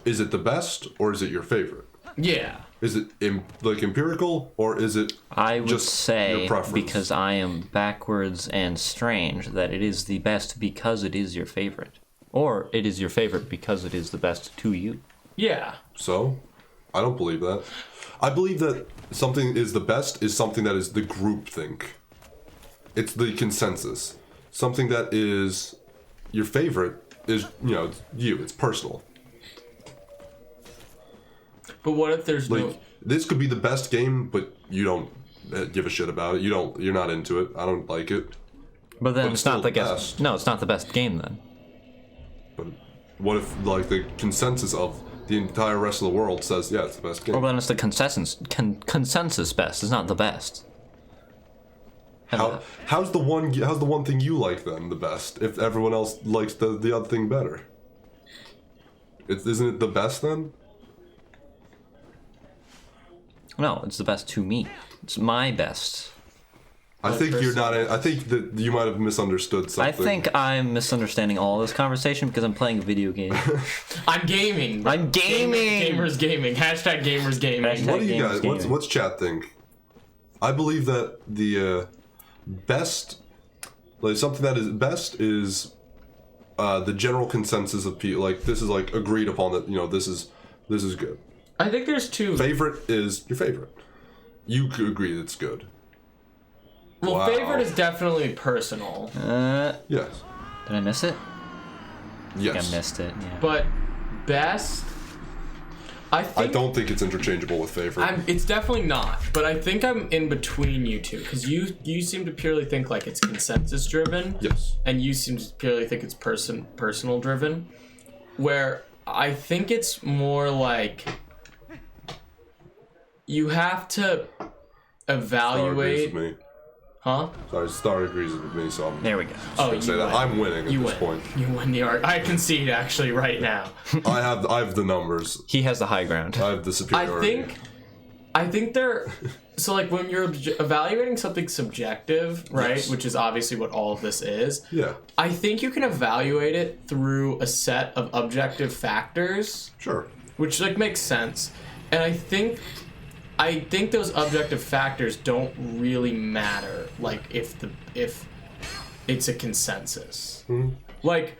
is it the best or is it your favorite? Yeah. Is it empirical or is it I would just say, your preference? Because I am backwards and strange, that it is the best because it is your favorite. Or it is your favorite because it is the best to you. Yeah. So, I don't believe that. I believe that something is the best is something that is the group think. It's the consensus. Something that is your favorite is, you know, it's personal. But what if there's like, this could be the best game, but you don't give a shit about it. You're not into it. I don't like it. But then But it's not still the the best. No, it's not the best game then. But what if, like, the consensus of the entire rest of the world says, yeah, it's the best game? Well, then it's the consensus best. It's not the best. How's the one thing you like then the best? If everyone else likes the other thing better, isn't it the best then? No, it's the best to me. It's my best. I think you're not. I think that you might have misunderstood something. I think I'm misunderstanding all this conversation because I'm playing a video game. I'm gaming. I'm gaming. Gamers gaming. Hashtag gamers gaming. Hashtag What do you gamers guys? gaming. What's chat think? I believe that the best, like something that is best, is the general consensus of people. Like this is like agreed upon that this is good. I think there's 2. Favorite is your favorite. You could agree that it's good. Well, Wow. favorite is definitely personal. Yes. Did I miss it? Yes. I think I missed it. Yeah. But best, I don't think it's interchangeable with favorite. It's definitely not. But I think I'm in between you two because you seem to purely think like it's consensus driven. Yes. And you seem to purely think it's personal driven. Where I think it's more like you have to evaluate. Star agrees with me. Huh? Sorry, Star agrees with me, so I'm There we go. Oh, you say that win. I'm winning at You this win. point. You win the art. I concede actually right now. I have the numbers. He has the high ground. I have the superiority. I think they're so like when you're evaluating something subjective, right? Yes. Which is obviously what all of this is. Yeah. I think you can evaluate it through a set of objective factors, Sure. which like makes sense. And I think I think those objective factors don't really matter. Like if it's a consensus. Like,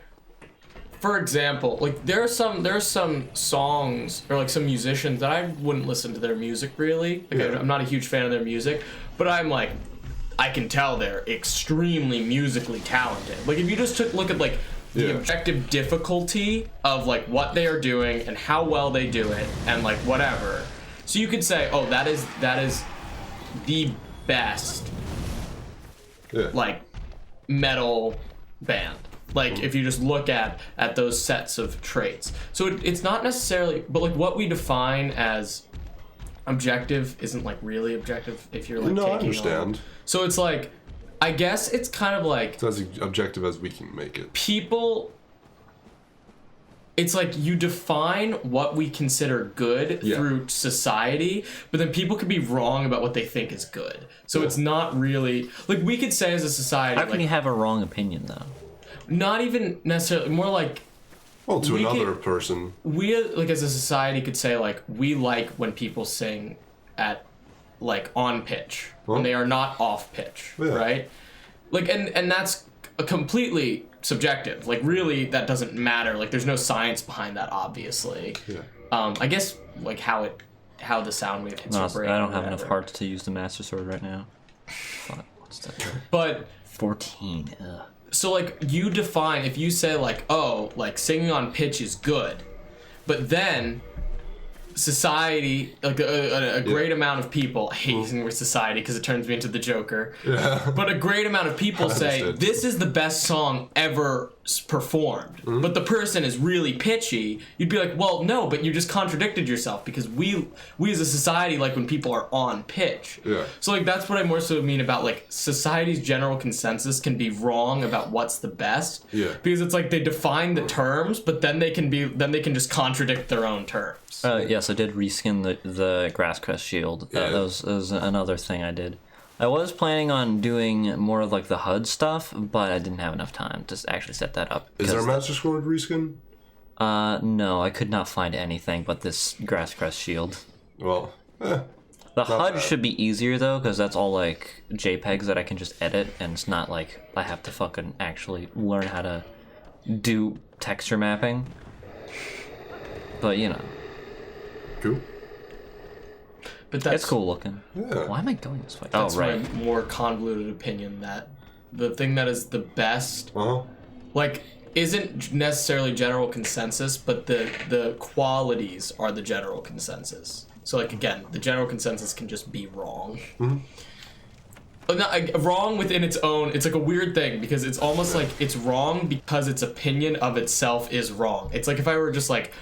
for example, like there are some songs or like some musicians that I wouldn't listen to their music really. Like I'm not a huge fan of their music, but I'm like, I can tell they're extremely musically talented. Like if you just look at like the objective difficulty of like what they are doing and how well they do it and like whatever. So you could say, oh, that is the best like metal band. Like if you just look at those sets of traits. So it's not necessarily, but like what we define as objective isn't like really objective if you're like I understand. So it's like, I guess it's kind of like... It's as objective as we can make it. People... It's like you define what we consider good through society, but then people could be wrong about what they think is good. So it's not really... Like, we could say as a society... How can you have a wrong opinion, though? Not even necessarily... More like... Well, to another person. We, like, as a society could say, like, we like when people sing at... like on pitch when they are not off pitch, right? Like and that's a completely subjective. Like really that doesn't matter. Like there's no science behind that obviously. I guess like how the sound wave hits your brain. I don't have enough hearts to use the Master Sword right now. Fuck, what's that? But 14. Ugh. So like you define, if you say like, oh, like singing on pitch is good, but then society, like a great amount of people, I hate using the word society because it turns me into the Joker, but a great amount of people say this is the best song ever performed, but the person is really pitchy, you'd be like, well, no, but you just contradicted yourself because we as a society like when people are on pitch. So like that's what I more so mean about like society's general consensus can be wrong about what's the best, because it's like they define the terms, but then they can just contradict their own terms. Yes, I did reskin the Grasscrest shield. That was another thing I did. I was planning on doing more of like the HUD stuff, but I didn't have enough time to actually set that up. Is there a Master Sword reskin? No, I could not find anything but this Grasscrest shield. Well, the HUD should be easier though, because that's all like JPEGs that I can just edit, and it's not like I have to fucking actually learn how to do texture mapping. But you know. Cool. But that's it's cool looking. Yeah. Why am I going this way? That's my more convoluted opinion that the thing that is the best, like, isn't necessarily general consensus, but the qualities are the general consensus. So, like, again, the general consensus can just be wrong. Wrong within its own, it's like a weird thing because it's almost like it's wrong because its opinion of itself is wrong. It's like if I were just like,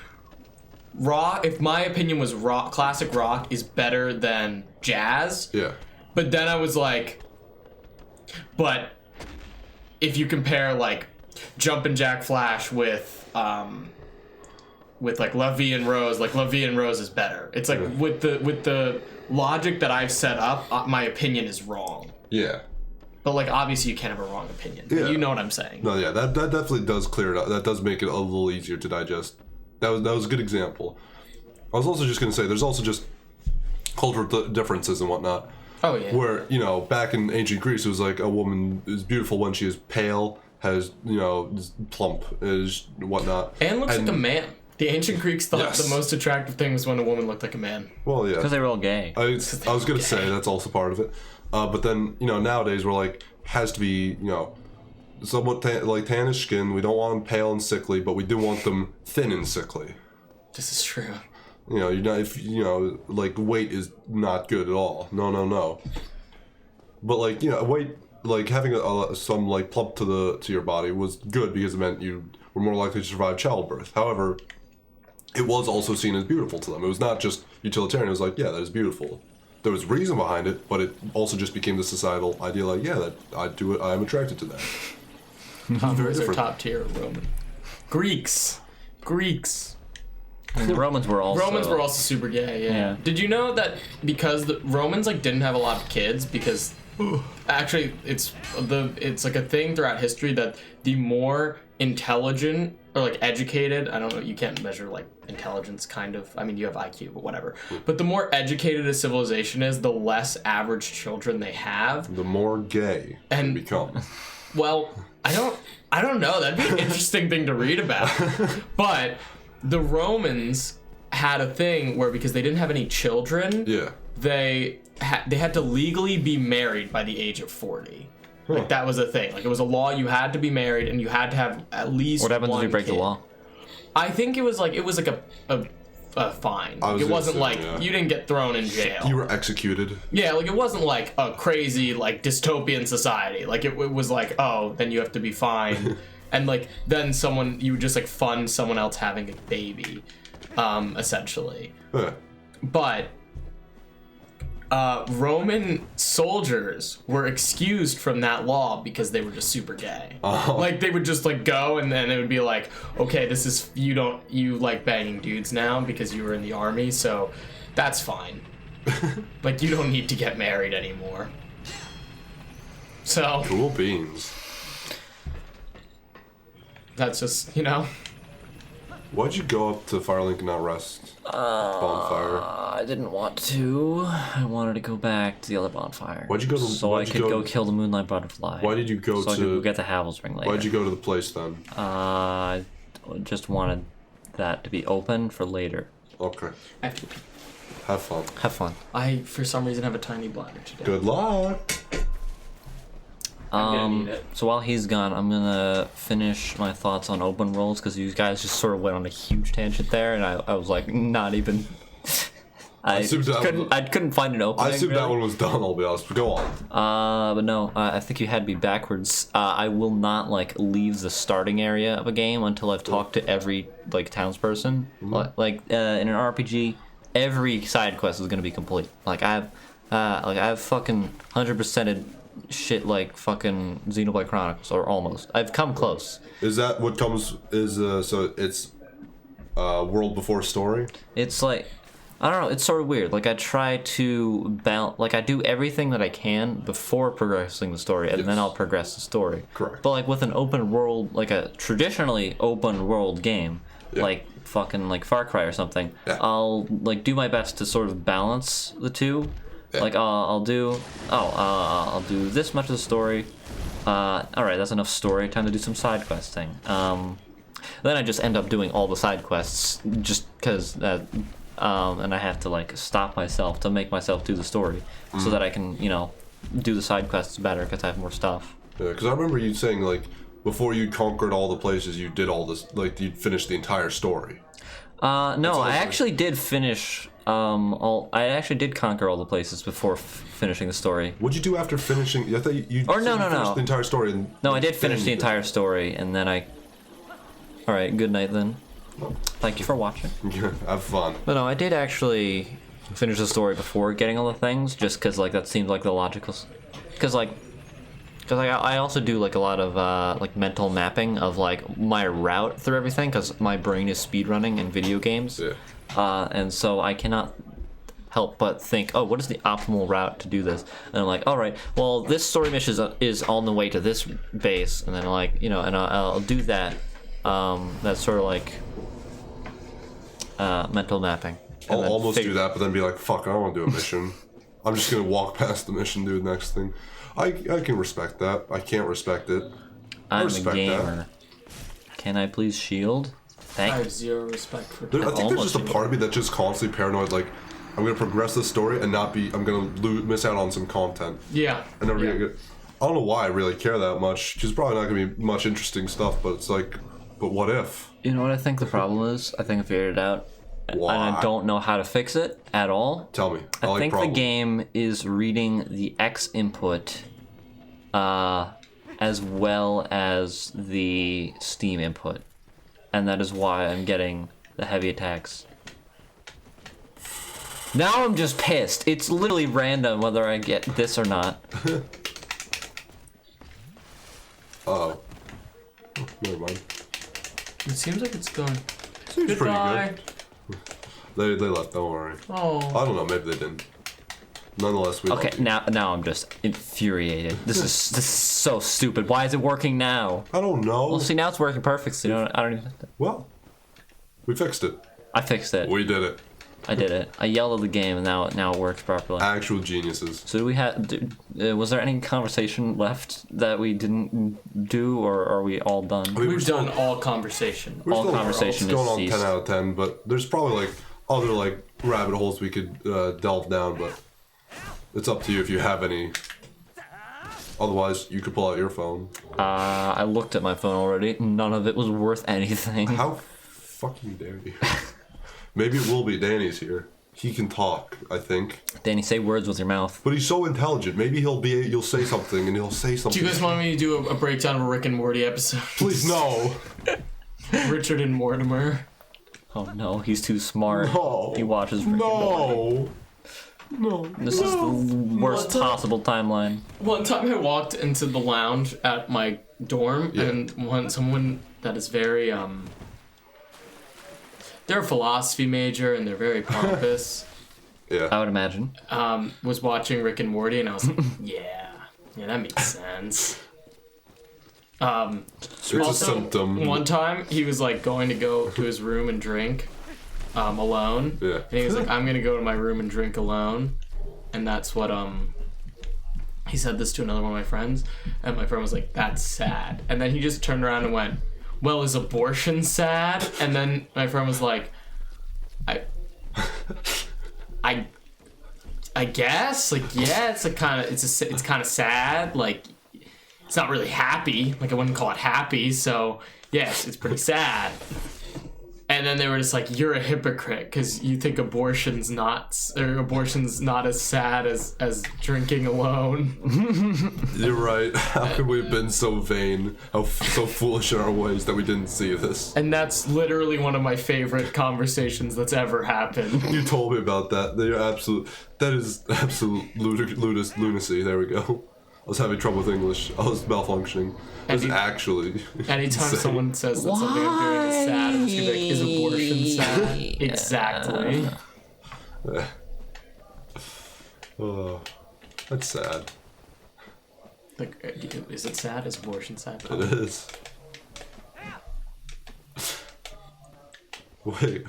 rock, if my opinion was classic rock is better than jazz. But then I was like, but if you compare like Jumpin' Jack Flash with like La Vie en Rose, like La Vie en Rose is better. It's like with the logic that I've set up, my opinion is wrong. But like obviously you can't have a wrong opinion. You know what I'm saying? No, that definitely does clear it up. That does make it a little easier to digest. That was a good example. I was also just going to say, there's also just cultural differences and whatnot. Oh, yeah. Where, you know, back in ancient Greece, it was like a woman is beautiful when she is pale, has, you know, is plump, is whatnot. And looks like a man. The ancient Greeks thought the most attractive thing was when a woman looked like a man. Well, yeah. Because they were all gay. I was going to say, that's also part of it. But then, you know, nowadays we're like, has to be, you know, somewhat like tannish skin. We don't want them pale and sickly, but we do want them thin and sickly. This is true. You know, you're not, if you know, like weight is not good at all. No. But like, you know, weight, like having some like plump to your body was good because it meant you were more likely to survive childbirth. However, it was also seen as beautiful to them. It was not just utilitarian. It was like, yeah, that is beautiful. There was reason behind it, but it also just became the societal idea. Like, yeah, that I do it. I am attracted to that. Very different. Top tier Roman. Greeks. And the Romans were also super gay. Yeah. Did you know that because the Romans like didn't have a lot of kids because actually it's like a thing throughout history that the more intelligent or like educated, I don't know, you can't measure like intelligence kind of. I mean, you have IQ, but whatever. But the more educated a civilization is, the less average children they have. The more gay they become. Well, I don't know. That'd be an interesting thing to read about. But the Romans had a thing where because they didn't have any children, they had to legally be married by the age of 40. Like that was a thing. Like it was a law. You had to be married, and you had to have at least. What happens one if you break kid. the law? I think it was like a fine. It wasn't like you didn't get thrown in jail. You were executed. Yeah, like it wasn't like a crazy like dystopian society. Like it was like, oh, then you have to be fined, and like then you would just like fund someone else having a baby, essentially. But Roman soldiers were excused from that law because they were just super gay. Like they would just like go, and then it would be like, okay, this is you like banging dudes now because you were in the army, so that's fine. Like you don't need to get married anymore. So cool beans. That's just Why'd you go up to Firelink and not rest? Bonfire. I didn't want to. I wanted to go back to the other bonfire. Why'd you go to? So I could go kill the Moonlight Butterfly. Why did you go so to? I could go get the Havel's Ring later. Why'd you go to the place then? I just wanted that to be open for later. Okay. Have fun. Have fun. I for some reason have a tiny bladder today. Good luck. I'm gonna need it. So while he's gone, I'm gonna finish my thoughts on open worlds because you guys just sort of went on a huge tangent there, and I was like, not even. I couldn't find an opening. I assumed that one was done. I'll be honest. But go on. But no, I think you had me backwards. I will not like leave the starting area of a game until I've talked to every like townsperson. Like in an RPG, every side quest is gonna be complete. Like I've fucking 100%ed shit like fucking Xenoblade Chronicles, or almost. I've come close. Is that what comes? So it's world before story? It's like, I don't know, it's sort of weird. Like I try to balance, like I do everything that I can before progressing the story, and then I'll progress the story. Correct. But like with an open world, like a traditionally open world game, like fucking like Far Cry or something, I'll like do my best to sort of balance the two. Like I'll do this much of the story. All right, that's enough story. Time to do some side questing. Then I just end up doing all the side quests just because and I have to like stop myself to make myself do the story so that I can do the side quests better because I have more stuff. Yeah, because I remember you saying like before you conquered all the places, you did all this, like you finished the entire story. No, I actually did finish. I actually did conquer all the places before finishing the story. What'd you do after finishing? I thought you. Or no. finished the entire story. And no, I did finish the entire story, and then I. All right, good night then. Thank you for watching. Have fun. But no, I did actually finish the story before getting all the things, just because like that seems like the logical. Because I also do like a lot of like mental mapping of like my route through everything, because my brain is speedrunning in video games. Yeah. And so I cannot help but think, oh, what is the optimal route to do this? And I'm like, all right, well, this story mission is on the way to this base, and then like, and I'll do that. That's sort of like mental mapping. I'll almost do that, but then be like, fuck, I don't want to do a mission. I'm just gonna walk past the mission, do the next thing. I can respect that. I can't respect it. I'm a gamer. That. Can I please shield? I have zero respect for. I think there's just a part of me that's just constantly paranoid. Like, I'm gonna progress the story and not be. I'm gonna miss out on some content. Yeah. And never gonna get. I don't know why I really care that much. Because probably not gonna be much interesting stuff. But it's like, but what if? You know what I think the problem is? I think I figured it out. Why? And I don't know how to fix it at all. Tell me. I think the game is reading the X input as well as the Steam input. And that is why I'm getting the heavy attacks. Now I'm just pissed. It's literally random whether I get this or not. Oh, never mind. It seems like it's going. Seems Goodbye. pretty good. They left, don't worry. Oh. I don't know, maybe they didn't. Nonetheless, we love Okay, you. now I'm just infuriated. This is so stupid. Why is it working now? I don't know. Well, see, now it's working perfect. So I don't even. Well, we fixed it. I fixed it. We did it. I did it. I yelled at the game, and now it works properly. Actual geniuses. So do we have? Was there any conversation left that we didn't do, or are we all done? I mean, We've done all conversation. We're all still, conversation it's is going on ceased. 10 out of 10, but there's probably like other like rabbit holes we could delve down, but it's up to you if you have any. Otherwise, you could pull out your phone. I looked at my phone already. None of it was worth anything. How fucking dare you? Maybe it will be. Danny's here. He can talk, I think. Danny, say words with your mouth. But he's so intelligent. Maybe you'll say something and he'll say something. Do you guys want me to do a breakdown of a Rick and Morty episode? Please, no. Richard and Mortimer. Oh no, he's too smart. No. He watches Rick and Morty. No. This is the worst possible timeline. One time I walked into the lounge at my dorm, Yeah. and someone that is very they're a philosophy major and they're very pompous. Yeah. I would imagine. Was watching Rick and Morty, and I was like, yeah, that makes sense. It's a Also, symptom. one time he was like going to go to his room and drink alone. Yeah. And he was like, I'm gonna go to my room and drink alone. And that's what he said this to another one of my friends, and my friend was like, that's sad. And then he just turned around and went, well, is abortion sad? And then my friend was like, I guess, like, yeah, it's kind of sad, like, it's not really happy, like, I wouldn't call it happy, so yes, it's pretty sad. And then they were just like, you're a hypocrite because you think abortion's not as sad as drinking alone. You're right. How could we have been so vain, so foolish in our ways that we didn't see this? And that's literally one of my favorite conversations that's ever happened. You told me about that. That is absolute lunacy. There we go. I was having trouble with English. I was malfunctioning. It was actually. Anytime insane. someone says that something I'm doing is sad, I'm just gonna be like, is abortion sad? Exactly. Oh, that's sad. Like, is it sad? Is abortion sad? It is. Wait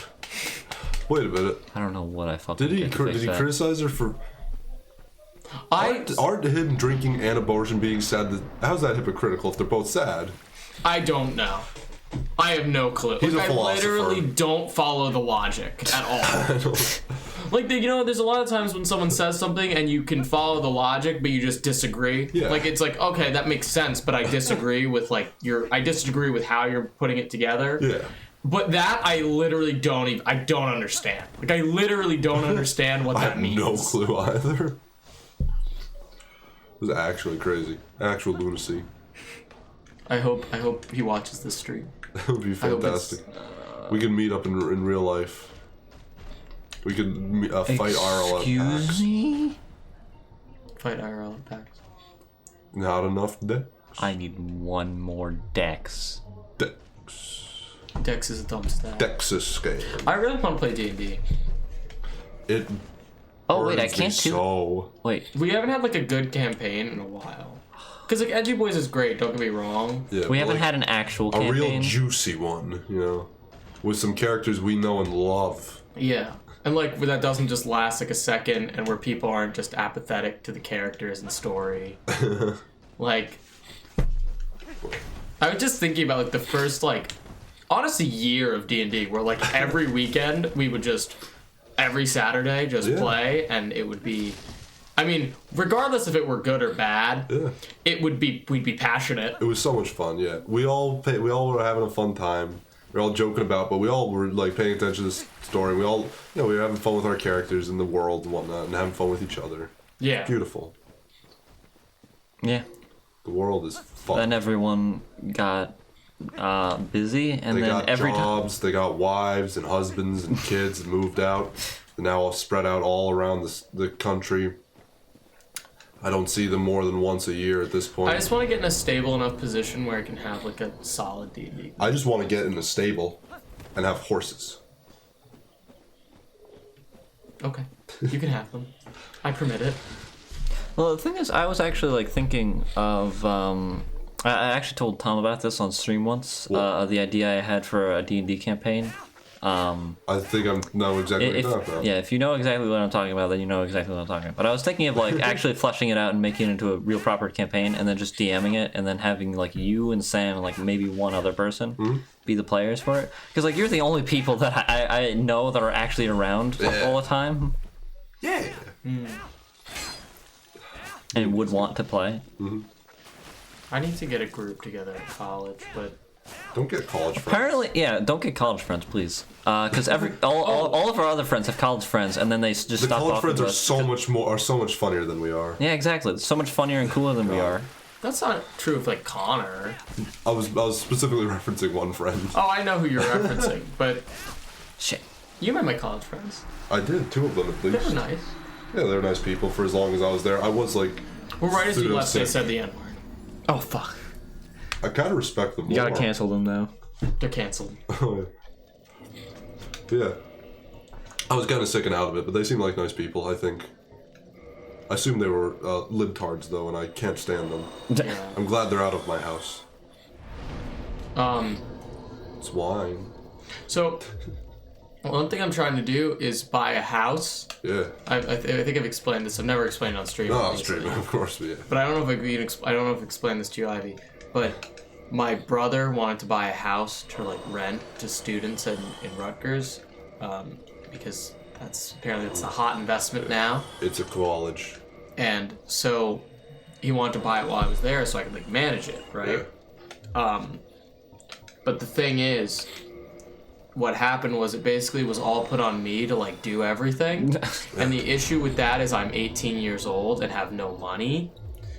a minute. I don't know what I fucking Did he did to fix that. criticize her for? Aren't him drinking and abortion being sad? How's that hypocritical if they're both sad? I don't know. I have no clue. He's a I philosopher. literally don't follow the logic at all. Like, there's a lot of times when someone says something and you can follow the logic, but you just disagree. Yeah. Like, it's like, okay, that makes sense, but I disagree with, I disagree with how you're putting it together. Yeah. But that, I literally I don't understand. Like, I literally don't understand what I that have means. no clue either. It was actually crazy. Actual lunacy. I hope he watches this stream. That would be hope it's, fantastic. We could meet up in real life. We could fight IRL at PAX. Excuse me? Fight IRL at PAX. Not enough Dex. I need one more Dex. Dex is a dumb stat. Dexus game. I really want to play D&D. It. Oh wait, I burdens me can't do. So. Wait, We haven't had like a good campaign in a while. Cause like Edgy Boys is great, don't get me wrong. Yeah, we but, haven't like, had an actual a real campaign. juicy one, you know, with some characters we know and love. Yeah. And like where that doesn't just last like a second and where people aren't just apathetic to the characters and story. Like I was just thinking about like the first honestly year of D&D where like every weekend we would just every Saturday just play and it would be I mean, regardless if it were good or bad, we'd be passionate. It was so much fun, yeah. We all were having a fun time. We were all joking about, but we all were like paying attention to the story. We all, we were having fun with our characters in the world and whatnot, and having fun with each other. Yeah. Beautiful. Yeah. The world is fun. Then everyone got busy, and They then got every time. jobs, they got wives and husbands and kids and moved out. They're now all spread out all around the country. I don't see them more than once a year at this point. I just want to get in a stable enough position where I can have like a solid D&D. I just want to get in a stable and have horses. Okay, you can have them. I permit it. Well, the thing is, I was actually like thinking of. I actually told Tom about this on stream once. The idea I had for a D&D campaign. I think I know exactly what you're talking about. Yeah, if you know exactly what I'm talking about, then you know exactly what I'm talking about. But I was thinking of like actually fleshing it out and making it into a real proper campaign, and then just DMing it, and then having like you and Sam and like maybe one other person be the players for it. Because like you're the only people that I know that are actually around all the time. Yeah. And would want to play. I need to get a group together at college, but Don't get college friends. Apparently, yeah, don't get college friends, please. Because all of our other friends have college friends, and then they just The stop college talking friends to are us. so much funnier than we are. Yeah, exactly. So much funnier and cooler than we are. that's not true of like Connor. I was specifically referencing one friend. Oh, I know who you're referencing, but Shit. you met my college friends. I did, 2 of them at They least. were nice. Yeah, they're nice people for as long as I was there. I was like, Well, right as you pseudo left, they sick. said the N-word. Oh fuck. I kind of respect them You more. gotta cancel them now. They're canceled. Yeah. I was kind of sick and out of it, but they seem like nice people, I think. I assume they were libtards, though, and I can't stand them. Yeah. I'm glad they're out of my house. Um. It's wine. So, one thing I'm trying to do is buy a house. Yeah. I think I've explained this. I've never explained it on stream. No, I'm obviously. streaming, of course, but yeah. But I don't know if I don't know if I explained this to you, Ivy. But my brother wanted to buy a house to like rent to students in Rutgers, because apparently it's a hot investment now. It's a college. And so he wanted to buy it while I was there, so I could like manage it, right? Yeah. But the thing is, what happened was it basically was all put on me to like do everything. And the issue with that is I'm 18 years old and have no money.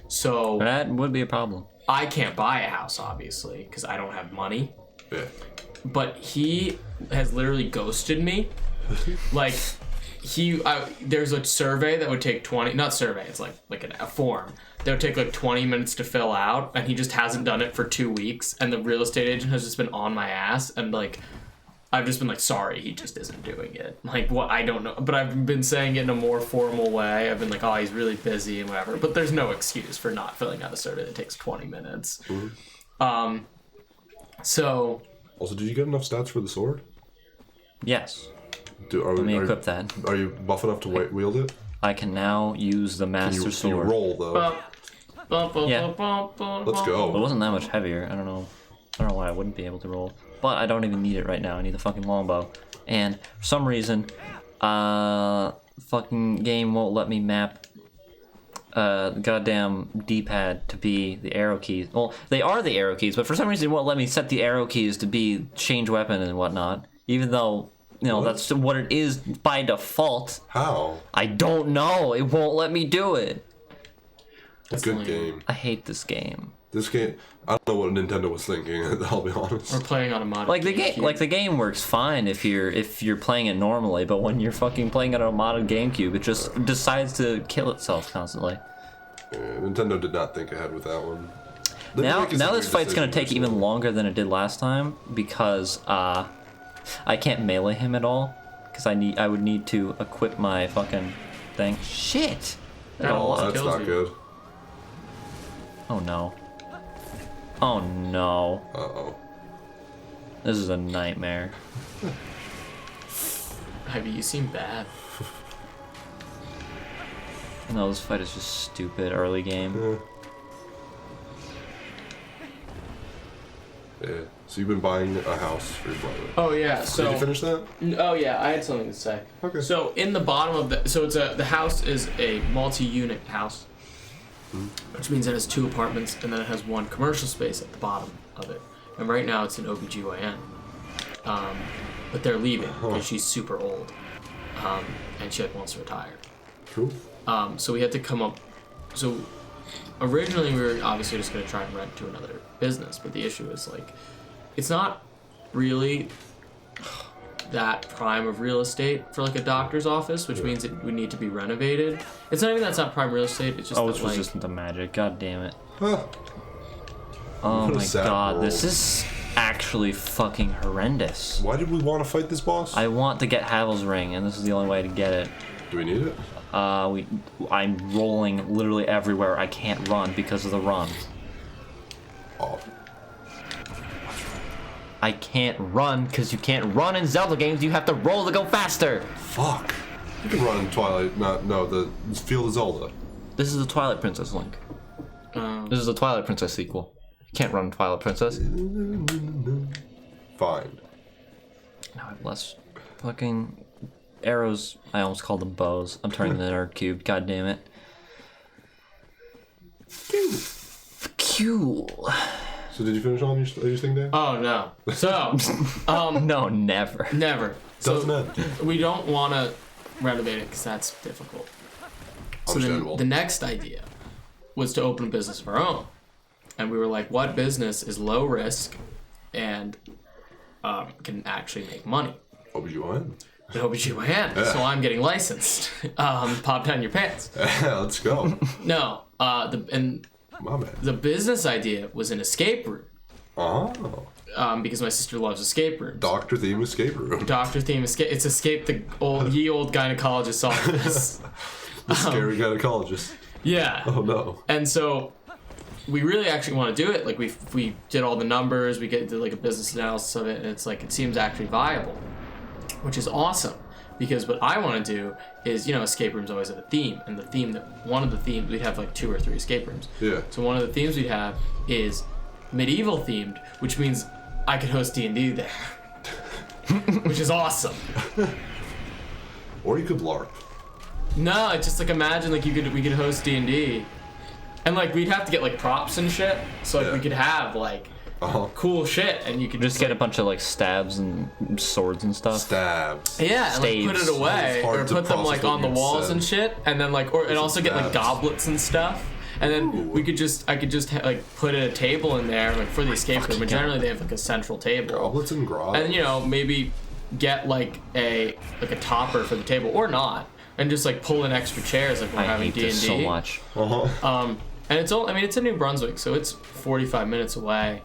So That would be a problem. I can't buy a house, obviously, because I don't have money. Yeah. But he has literally ghosted me. Like, there's a survey that would take 20, not survey, it's like a form that would take like 20 minutes to fill out, and he just hasn't done it for 2 weeks, and the real estate agent has just been on my ass, and like, I've just been like, sorry, he just isn't doing it. Like, what, I don't know, but I've been saying it in a more formal way. I've been like, oh, he's really busy and whatever, but there's no excuse for not filling out a survey that takes 20 minutes. Mm-hmm. So... Also, did you get enough stats for the sword? Yes. Let Let me equip that. Are you buff enough to wield it? I can now use the Master Can you Sword. roll, though? Yeah. Let's go. It wasn't that much heavier. I don't know why I wouldn't be able to roll. But I don't even need it right now. I need the fucking longbow. And for some reason, fucking game won't let me map the goddamn D-pad to be the arrow keys. Well, they are the arrow keys, but for some reason it won't let me set the arrow keys to be change weapon and whatnot. Even though, that's what it is by default. How? I don't know. It won't let me do it. Good lame. game. I hate this game. This game, I don't know what Nintendo was thinking, I'll be honest. We're playing on a mod. Like the game works fine if you're playing it normally, but when you're fucking playing it on a modded GameCube, it just decides to kill itself constantly. Yeah, Nintendo did not think ahead with that one. Now this fight's gonna take even longer than it did last time because I can't melee him at all because I would need to equip my fucking thing. Shit! That also That's kills not you. good. Oh no. Oh no. Uh-oh. This is a nightmare. Ivy, you seem bad. No, this fight is just stupid early game. Yeah. So you've been buying a house for your brother. Oh yeah, so Did you finish that? Oh yeah, I had something to say. Okay. So in the bottom of the house is a multi-unit house, which means it has 2 apartments and then it has 1 commercial space at the bottom of it. And right now it's an OBGYN, but they're leaving because she's super old, and she wants to retire. Cool. So we had to come up. So originally we were obviously just going to try and rent to another business, but the issue is like, it's not really that prime of real estate for like a doctor's office, which means it would need to be renovated. It's not even that's not prime real estate. It's just Oh, that, it's like, resistant to magic. God damn it. Huh. Oh What a my sad god, world. this is actually fucking horrendous. Why did we want to fight this boss? I want to get Havel's ring, and this is the only way to get it. Do we need it? I'm rolling literally everywhere. I can't run because of the run. Oh. I can't run because you can't run in Zelda games. You have to roll to go faster. Fuck. You can run in Twilight. No, the Field of Zelda. This is the Twilight Princess Link. This is the Twilight Princess sequel. You can't run in Twilight Princess. Fine. Now I have less fucking arrows. I almost called them bows. I'm turning the nerd cube. God damn it. Cool. So did you finish all your thing, Dan? Oh no. So, No, never. never. Doesn't So it? we don't want to renovate it because that's difficult. So then Understandable. the next idea was to open a business of our own, and we were like, what business is low risk and can actually make money? OBGYN. An OBGYN. So I'm getting licensed. Pop down your pants. Yeah, let's go. No. My bad. The business idea was an escape room. Oh. Because my sister loves escape rooms. Doctor Theme Escape Room. Doctor theme escape. It's escape the old gynecologist's office. The scary gynecologist. Yeah. Oh no. And so we really actually want to do it. Like we did all the numbers. We did like a business analysis of it, and it's like it seems actually viable, which is awesome. Because what I want to do is, escape rooms always have a theme, and one of the themes we'd have like 2 or 3 escape rooms. Yeah. So one of the themes we'd have is medieval themed, which means I could host D&D there, which is awesome. Or you could LARP. No, it's just like imagine like we could host D&D, and like we'd have to get like props and shit. So like we could have like cool shit, and you could Just get a bunch of like stabs and swords and stuff. Stabs. yeah, and like put staves. it away It's hard or to put them process like what on the you walls said. and shit, and then like and also get like stabs. goblets and stuff. And then I could just like put a table in there like for the escape room. And generally they have like a central table. Goblets and grog. And maybe get like a topper for the table or not, and just like pull in extra chairs like we're I having hate D&D. this so much. And it's in New Brunswick, so it's 45 minutes away,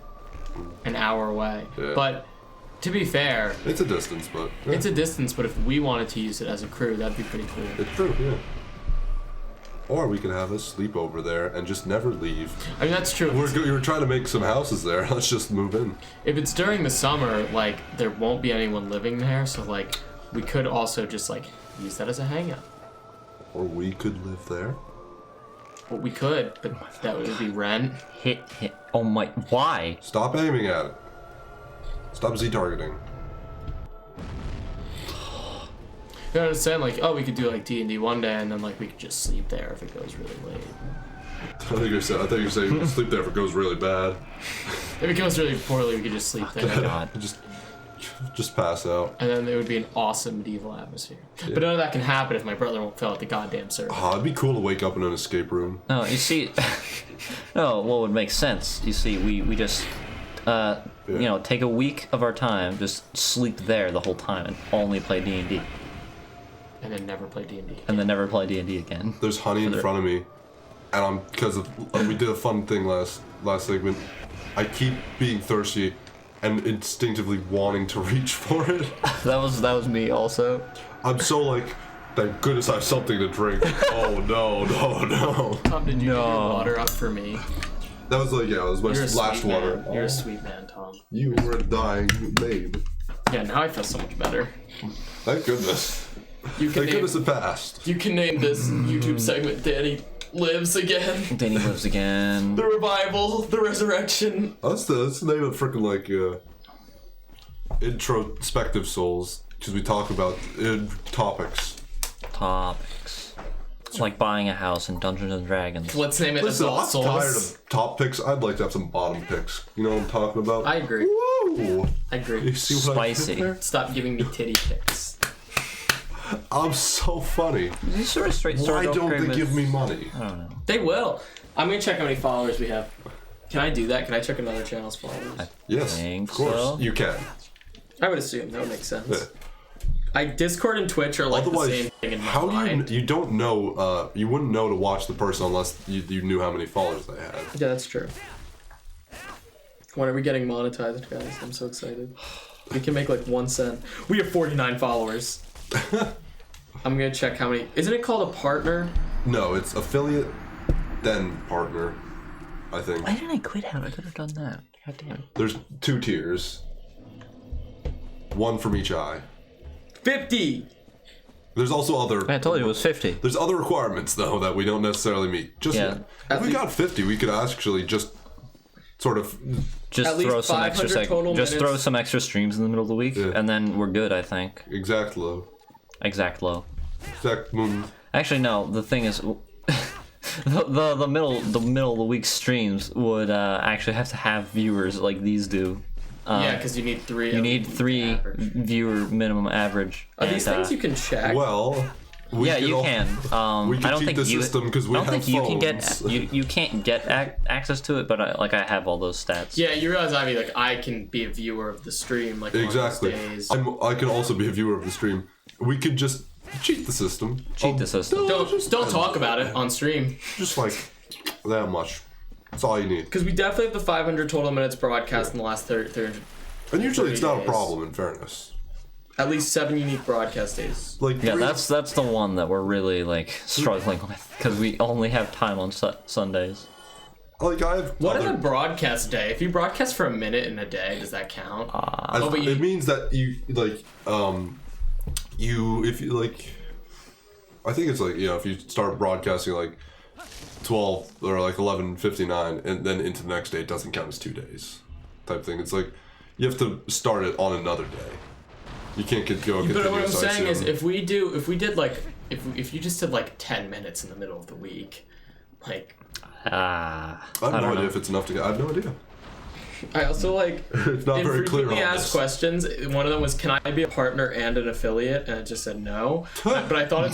an hour away. Yeah. But to be fair, It's a distance, but yeah. it's a distance. But if we wanted to use it as a crew, that'd be pretty cool. It's true, yeah. Or we could have a sleep over there and just never leave. I mean, that's true. You were trying to make some houses there. Let's just move in. If it's during the summer, like there won't be anyone living there, so like we could also just like use that as a hangout. Or we could live there. Well, we could, but that would be rent. Hit. Oh my. Why? Stop aiming at it. Stop Z-targeting. You know what I'm saying? Like, we could do like D&D one day, and then like we could just sleep there if it goes really late. I thought you were saying sleep there if it goes really bad. If it goes really poorly, we could just sleep there. God. Just pass out. And then it would be an awesome medieval atmosphere. Yeah. But none of that can happen if my brother won't fill out the goddamn server. Oh, it'd be cool to wake up in an escape room. No, you see. No, what would make sense? You see, we just take a week of our time, just sleep there the whole time, and only play D&D, And then never play D&D. and then never play D&D again. There's honey in front of me, and we did a fun thing last segment. I keep being thirsty and instinctively wanting to reach for it. That was me also. I'm so like, thank goodness I have something to drink. Oh no. Tom, did you give your No. water up for me? That was it was my You're a last sweet water. man. You're a sweet man, Tom. You were a dying babe. Yeah, now I feel so much better. Thank goodness. You can Thank goodness it passed. You can name this YouTube segment Danny Lives Again. Danny lives again. The revival, the resurrection. That's the name of freaking introspective souls, because we talk about topics. Topics. It's like buying a house in Dungeons and Dragons. Let's name it Listen, Adult I'm Souls. tired of top picks. I'd like to have some bottom picks. You know what I'm talking about? I agree. Woo! I agree. You see what I Spicy. did there? Stop giving me titty pics. I'm so funny. You sort of straight Why started don't off they with- give me money? I don't know. They will. I'm gonna check how many followers we have. Can I do that? Can I check another channel's followers? Yes, think of course. so. You can. I would assume that would make sense. Yeah. Discord and Twitch are like the Otherwise, same thing in my how do mind. you don't know? You wouldn't know to watch the person unless you knew how many followers they had. Yeah, that's true. When are we getting monetized, guys? I'm so excited. We can make like 1 cent. We have 49 followers. I'm gonna check how many. Isn't it called a partner? No, it's affiliate, then partner, I think. Why didn't I quit out? I could have done that. God damn. There's 2 tiers. One from each eye. 50. There's also other. I told you it was 50. There's other requirements though that we don't necessarily meet. Just Yeah. if we got 50, we could actually just sort of. Just At least throw some extra 500 total just throw minutes. some extra streams in the middle of the week, Yeah. and then we're good. I think. Exact low. Exact low. Exact moon. Actually, no. The thing is, the middle of the week streams would actually have to have viewers like these do. Yeah, because you need 3. You need 3 viewer minimum average. Are these things you can check? Well. Yeah, you can. We can I don't cheat think the you. system because we I don't have think you can phones. get you can't get access to it, but I have all those stats. Yeah, you realize I can be a viewer of the stream like Exactly. on those days. I can also be a viewer of the stream. We could just cheat the system. Cheat the system. Don't talk about it on stream. Just like that much. That's all you need. Because we definitely have the 500 total minutes broadcast in the last 300. And usually it's not a days. problem, in fairness. At least 7 unique broadcast days. Like Yeah, 3 that's the one that we're really like struggling with because we only have time on Sundays. like I have. What is other, a broadcast day? If you broadcast for a minute in a day, does that count? but you- it means that you like if you like. I think it's like if you start broadcasting like 12 or like 11:59 and then into the next day, it doesn't count as 2 days, type thing. It's like you have to start it on another day. You can't go. But what I'm saying is, if if you just did like 10 minutes in the middle of the week, like. I have no idea if it's enough to get. I have no idea. I also like. It's not very clear on frequently asked this. questions. One of them was, "Can I be a partner and an affiliate?" And it just said no. But I thought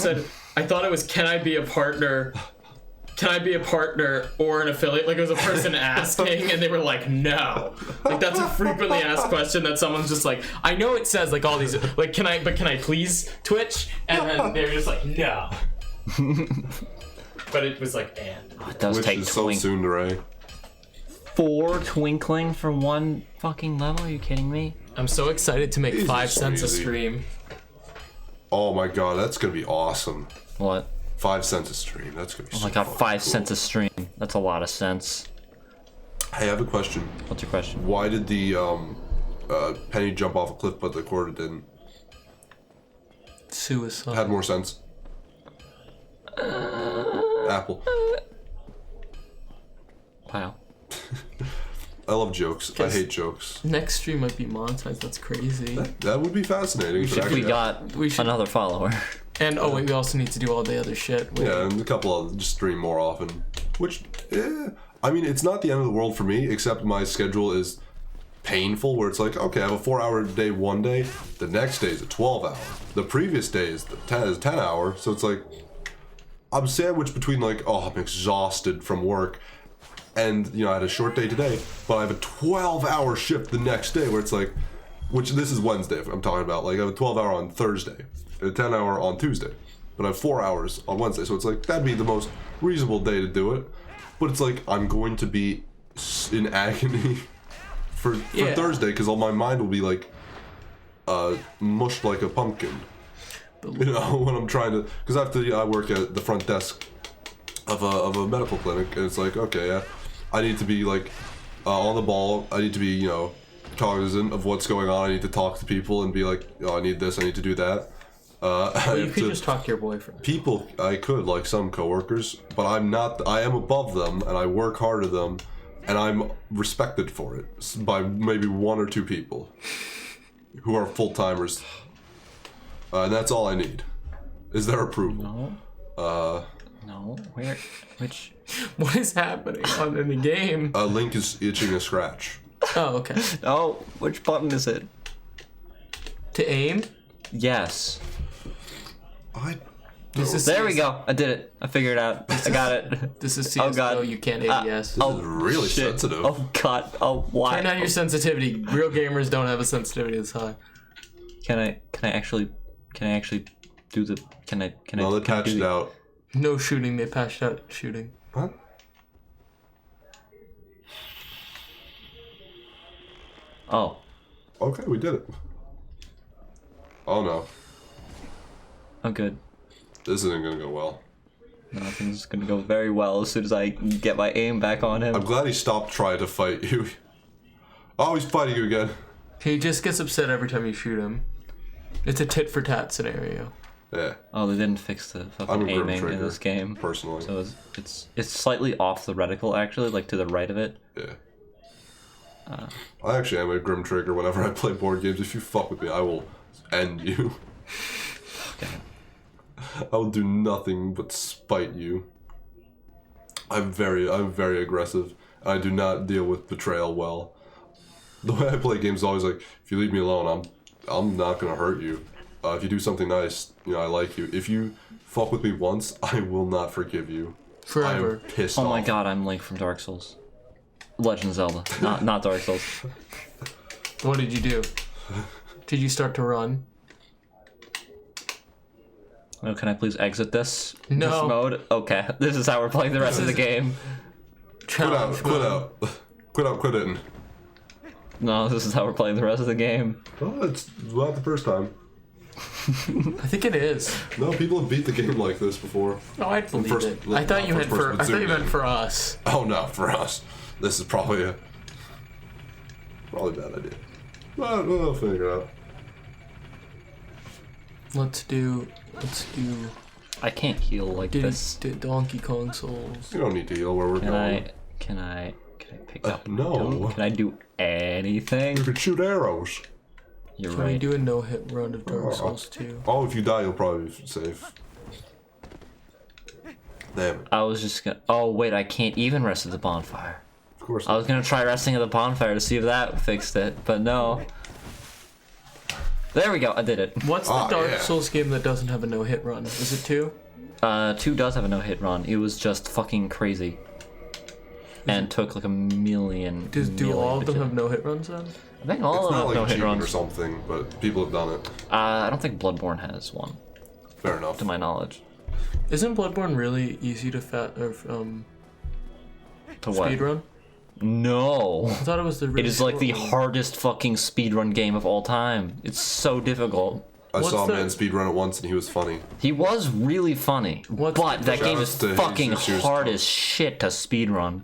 it was, "Can I be a partner? Can I be a partner or an affiliate?" Like it was a person asking, and they were like, "No." Like that's a frequently asked question that someone's just like, I know it says like all these like, "Can I please Twitch?" And then they were just like, "No." But it was like, and. It does Which take is so soon, Ray. 4 twinkling for one fucking level. Are you kidding me? I'm so excited to make These are 5 so cents a easy. stream. Oh my god, that's gonna be awesome. What? 5 cents a stream. That's gonna be. Oh so my god, fucking 5 cool. cents a stream. That's a lot of cents. Hey, I have a question. What's your question? Why did the penny jump off a cliff but the quarter didn't? Suicide. Had more sense. Apple. Wow. I love jokes. I hate jokes. Next stream might be monetized. That's crazy. That would be fascinating. if it If we actually got We should- another follower. And oh wait, we also need to do all the other shit. Wait. Yeah, and a couple of just stream more often. Which, I mean, it's not the end of the world for me, except my schedule is painful, where it's like, okay, I have a 4-hour day one day, the next day is a 12-hour. The previous day is 10 hour, so it's like, I'm sandwiched between like, oh, I'm exhausted from work, and, I had a short day today, but I have a 12-hour shift the next day, where it's like, which this is Wednesday, I'm talking about, like, I have a 12-hour on Thursday, a 10-hour on Tuesday, but I have 4 hours on Wednesday, so it's like, that'd be the most reasonable day to do it, but it's like, I'm going to be in agony for Yeah. Thursday, because all my mind will be like, mushed like a pumpkin. When I'm trying to, because I work at the front desk of a medical clinic, and it's like, okay, yeah, I need to be like on the ball. I need to be cognizant of what's going on. I need to talk to people and be like, oh, I need this, I need to do that. Well, you could just talk to your boyfriend. People, I could, like some coworkers, but I'm not. I am above them, and I work harder than them, and I'm respected for it by maybe 1 or 2 people who are full timers. And that's all I need. Is their approval? No. No. Where? Which? What is happening in the game? Link is itching a scratch. Oh, okay. Oh, which button is it? To aim? Yes. There we go. I did it. I figured it out. I got it. This is Oh, CSGO. God. You can't ADS. Oh, Really shit. sensitive. Oh god. Oh why? Turn down your sensitivity. Real gamers don't have a sensitivity this high. Can I actually do the? Can I? No, they can I patched do it the- out. No shooting. They patched out shooting. What? Oh. Okay, we did it. Oh no. I'm good. This isn't gonna go well. Nothing's gonna go very well as soon as I get my aim back on him. I'm glad he stopped trying to fight you. Oh, he's fighting you again. He just gets upset every time you shoot him. It's a tit for tat scenario. Yeah. Oh, they didn't fix the fucking aiming in this game. Personally. So it's slightly off the reticle, actually, like to the right of it. Yeah. I actually am a grim trigger whenever I play board games. If you fuck with me, I will end you. Okay. I will do nothing but spite you. I'm very aggressive. I do not deal with betrayal well. The way I play games is always like, if you leave me alone, I'm not gonna hurt you. If you do something nice, you know, I like you. If you fuck with me once, I will not forgive you. Forever. I am pissed off. Oh my god, I'm Link from Dark Souls. Legend of Zelda, not Dark Souls. What did you do? Did you start to run? Oh, can I please exit this No. mode? Okay, this is how we're playing the rest of the game. Quit it. No, this is how we're playing the rest of the game. Oh, it's not the first time. I think it is. No, people have beat the game like this before. No, I believe First- it. I thought you first meant for. person I thought you zoom meant in. for us. Oh no, for us. This is probably a bad idea. But we'll figure it out. Let's do. I can't heal like this. Donkey Kong Souls. You don't need to heal where we're going. Can I pick up? No. Can I do anything? You could shoot arrows. You're Can we right. do a no-hit run of Dark Souls 2? Oh, if you die, you'll probably be safe. Damn it. I was just gonna. Oh wait, I can't even rest at the bonfire. Of course. I was gonna try resting at the bonfire to see if that fixed it, but no. There we go. I did it. What's the Dark yeah. Souls game that doesn't have a no-hit run? Is it 2? 2 does have a no-hit run. It was just fucking crazy. And took like a million. Do all of them have no-hit runs then? I think all It's of them not have like no-hit cheating or runs. something, but people have done it. I don't think Bloodborne has one, Fair enough. to my knowledge. Isn't Bloodborne really easy to To what? speedrun? No. I thought it was the really It is like the short one. hardest fucking speedrun game of all time. It's so difficult. I What's saw a the- man speedrun it once and he was funny. He was really funny, What's but the- that game is Shout out to fucking Jesus, hard yours. as shit to speedrun.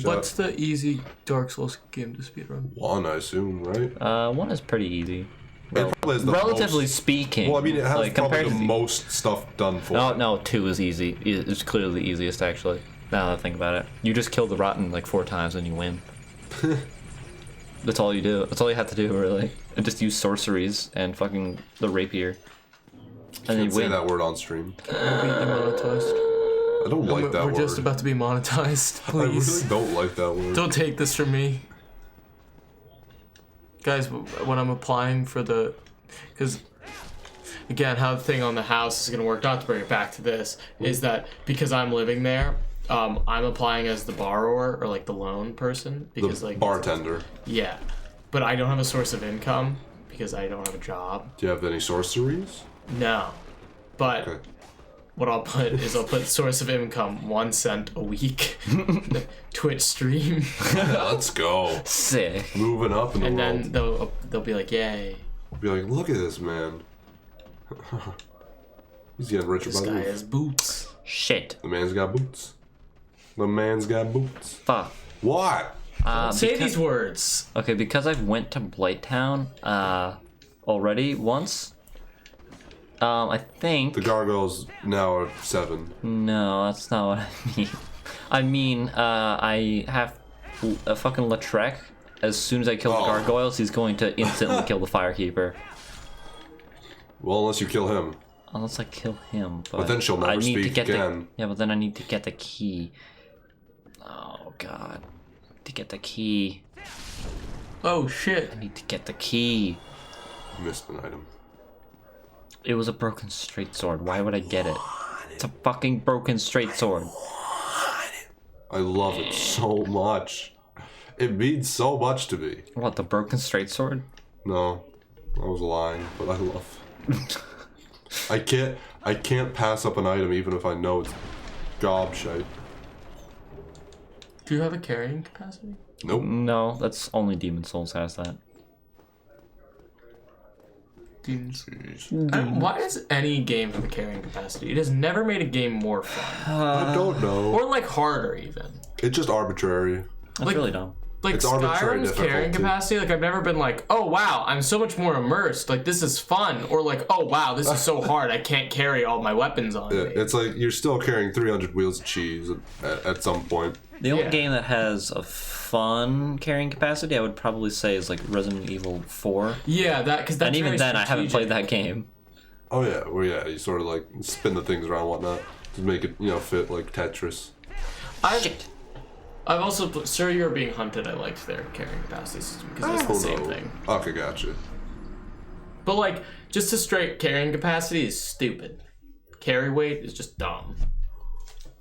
What's the easy Dark Souls game to speedrun? One, I assume, right? One is pretty easy. It probably has the Relatively most, speaking. well, I mean, it has like, probably compared the to most stuff done for it. No, 2 is easy. It's clearly the easiest, actually. Now that I think about it. You just kill the rotten like 4 times and you win. That's all you do. That's all you have to do, really. And just use sorceries and fucking the rapier. And then Can't you say win. that word on stream. We'll be demonetized. I don't like that We're word. just about to be monetized. I really Please. don't like that word. Don't take this from me. Guys, when I'm applying for the... Because, again, how the thing on the house is going to work, not to bring it back to this, is that because I'm living there, I'm applying as the borrower, or like the loan person. Because The like bartender. Yeah. But I don't have a source of income, because I don't have a job. Do you have any sorceries? No. But... Okay. What I'll put is I'll put source of income 1 cent a week. Twitch stream. Let's go. Sick. Moving up in the And world. then they'll be like, yay, Be like, look at this man. He's getting richer this by the guy week. has boots. Shit. The man's got boots. The man's got boots. Fuck. What? Say these words. Okay, because I've went to Blighttown already once. I think. The gargoyles now are 7. No, that's not what I mean. I mean, I have a fucking Lautrec. As soon as I kill the Oh. gargoyles, he's going to instantly kill the Firekeeper. Well, unless you kill him. Unless I kill him, but then she'll never I need to speak get again. Yeah, but then I need to get the key. Oh god, to get the key, Oh shit. I need to get the key. Missed an item. It was a broken straight sword. Why would I get it? It's a fucking broken straight sword. I love it so much. It means so much to me. What, the broken straight sword? No, I was lying, but I love. I can't pass up an item even if I know it's gobshite. Do you have a carrying capacity? Nope. No, that's only Demon Souls has that. Why does any game have a carrying capacity? It has never made a game more fun. I don't know. Or like harder even. It's just arbitrary. That's really dumb. Like It's arbitrary Skyrim's carrying difficulty. capacity, like I've never been like, oh wow, I'm so much more immersed. Like this is fun. Or like, oh wow, this is so hard. I can't carry all my weapons on Yeah, me. it's like you're still carrying 300 wheels of cheese at some point. The only Yeah. game that has a fun carrying capacity, I would probably say, is like Resident Evil 4. Yeah, that's And even very then, I haven't played strategic. that game. Oh yeah, where you sort of like spin the things around and whatnot to make it fit like Tetris. I've also Sir, You're Being Hunted. I liked their carrying capacity system because it's the same thing. Okay, gotcha. But like, just a straight carrying capacity is stupid. Carry weight is just dumb.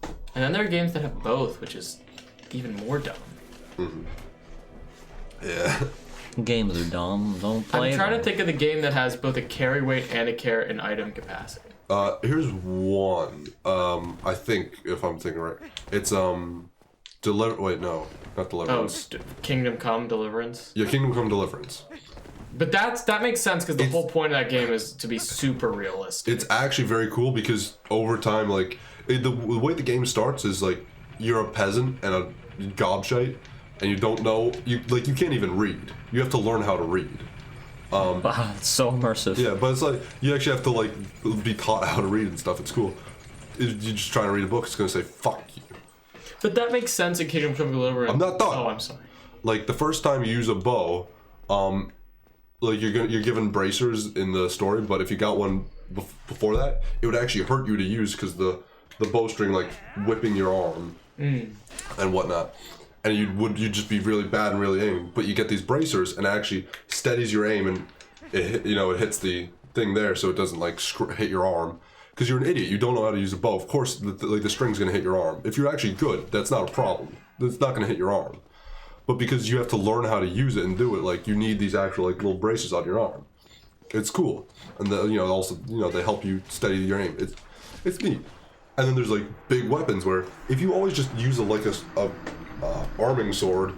And then there are games that have both, which is even more dumb. Yeah. Games are dumb. Don't play I'm trying them. to think of the game that has both a carry weight and an item capacity. Here's one. I think if I'm thinking right, it's Wait, no, not Oh, Deliverance. Kingdom Come Deliverance. Yeah, Kingdom Come Deliverance. But that makes sense because the whole point of that game is to be super realistic. It's actually very cool because over time, like the way the game starts is like you're a peasant and a gobshite, and you don't know you can't even read. You have to learn how to read. Wow, it's so immersive. Yeah, but it's like you actually have to like be taught how to read and stuff. It's cool. You're just trying to read a book. It's gonna say "fuck you." But that makes sense in Kingdom Come Deliverance. I'm not done. Oh, I'm sorry. Like the first time you use a bow, like you're given bracers in the story, but if you got one before that, it would actually hurt you to use because the bowstring like whipping your arm and whatnot, and you'd just be really bad and really aiming. But you get these bracers and it actually steadies your aim and it hits the thing there so it doesn't like hit your arm. Because you're an idiot, you don't know how to use a bow. Of course, the string's gonna hit your arm. If you're actually good, that's not a problem. It's not gonna hit your arm. But because you have to learn how to use it and do it, like you need these actual like little braces on your arm. It's cool, and also they help you steady your aim. It's neat. And then there's like big weapons where if you always just use a arming sword,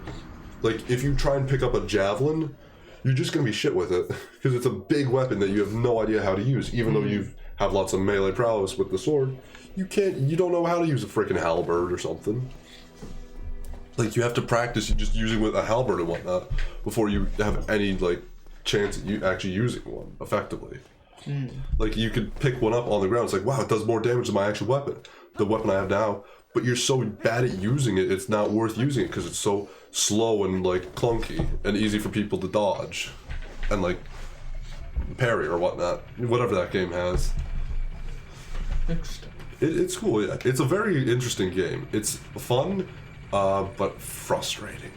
like if you try and pick up a javelin, you're just gonna be shit with it because it's a big weapon that you have no idea how to use, even though you have lots of melee prowess with the sword. You don't know how to use a freaking halberd or something. Like you have to practice just using with a halberd and whatnot before you have any like chance at you actually using one effectively. Like you could pick one up on the ground. It's like, wow, it does more damage than my actual weapon, the weapon I have now. But you're so bad at using it, it's not worth using it because it's so slow and like clunky and easy for people to dodge and like parry or whatnot, whatever that game has. Interesting. It's cool, yeah. It's a very interesting game. It's fun, but frustrating.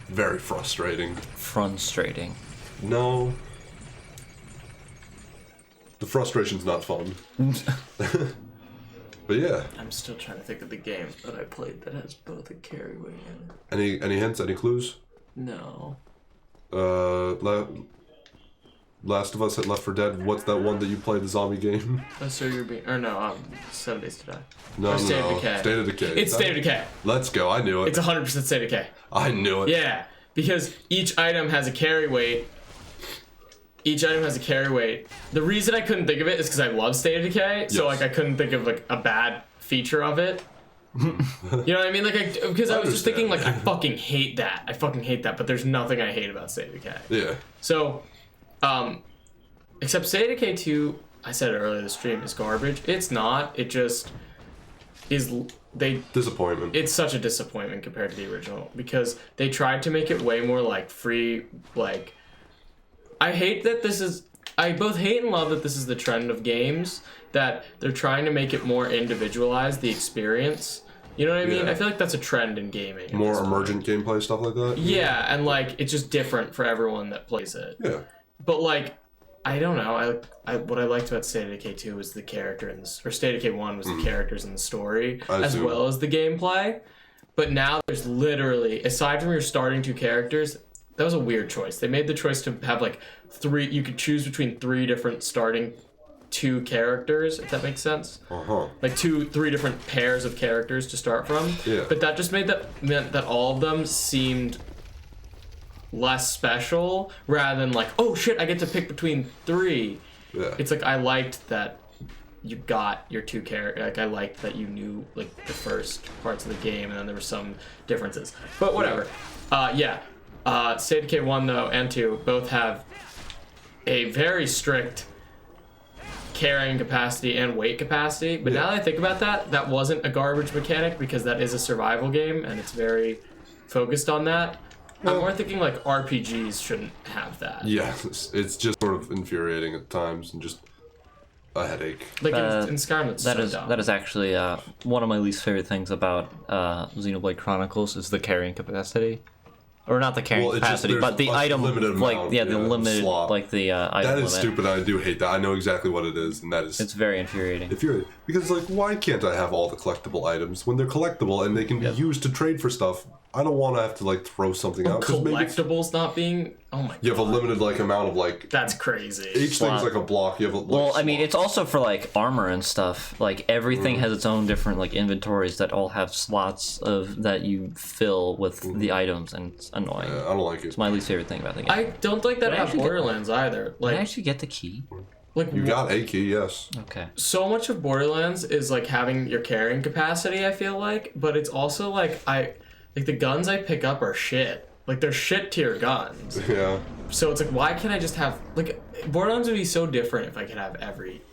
Very frustrating. Frustrating. No. The frustration's not fun. But yeah. I'm still trying to think of the game that I played that has both a carry weight and Any hints? Any clues? no. Last of Us at Left 4 Dead. What's that one that you played, the zombie game? So you're being 7 Days to Die. No, Or State of no. Decay. State of Decay. It's State of Decay. Let's go. I knew it. It's 100% State of Decay. I knew it. Yeah, because each item has a carry weight. Each item has a carry weight. The reason I couldn't think of it is because I love State of Decay, so Yes. like I couldn't think of like a bad feature of it. You know what I mean? Like, because I was just thinking like I fucking hate that. But there's nothing I hate about State of Decay. Yeah. So, except State of Decay 2, I said it earlier in the stream, is garbage. It's not. It just is. Disappointment. It's such a disappointment compared to the original because they tried to make it way more like free. Like, I hate that this is. I both hate and love that this is the trend of games, that they're trying to make it more individualized, the experience. You know what I mean? Yeah. I feel like that's a trend in gaming. at More this point. emergent gameplay, stuff like that? Yeah, and like it's just different for everyone that plays it. Yeah. But like, I don't know. I what I liked about State of Decay 2 was the character and or State of Decay 1 was the characters and the story as assume. well as the gameplay. But now there's literally, aside from your starting two characters, that was a weird choice. They made the choice to have like you could choose between 3 different starting 2 characters, if that makes sense. Like 3 different pairs of characters to start from. Yeah. But that just meant that all of them seemed less special rather than like, oh shit, I get to pick between 3. Yeah. It's like I liked that you got your 2 characters. Like I liked that you knew like the first parts of the game, and then there were some differences. But whatever. State of Decay 1 though and 2 both have a very strict carrying capacity and weight capacity. But now that I think about that, that wasn't a garbage mechanic because that is a survival game and it's very focused on that. I'm more thinking like RPGs shouldn't have that. Yeah, it's just sort of infuriating at times and just a headache. Like in Skyrim, it's so dumb. That is actually one of my least favorite things about Xenoblade Chronicles is the carrying capacity. Or not the carrying capacity, but the item, like the limited, slot. Like the item That is limit. stupid. I do hate that. I know exactly what it is, and that is. It's very infuriating. Because like, why can't I have all the collectible items when they're collectible and they can be used to trade for stuff? I don't want to have to like throw something out. Collectibles not being. Oh my god. You have a limited like amount of like. That's crazy. Each thing's like a block. You have a. Well, I mean, it's also for like armor and stuff. Like everything has its own different like inventories that all have slots of that you fill with the items, and it's annoying. Yeah, I don't like it. It's my least favorite thing about the game. I don't like that about Borderlands either. Like, Did I actually get the key? Like you got a key, yes. Okay. So much of Borderlands is like having your carrying capacity. I feel like, but it's also like the guns I pick up are shit. Like they're shit tier guns. Yeah. So it's like, why can't I just have like Borderlands would be so different if I could have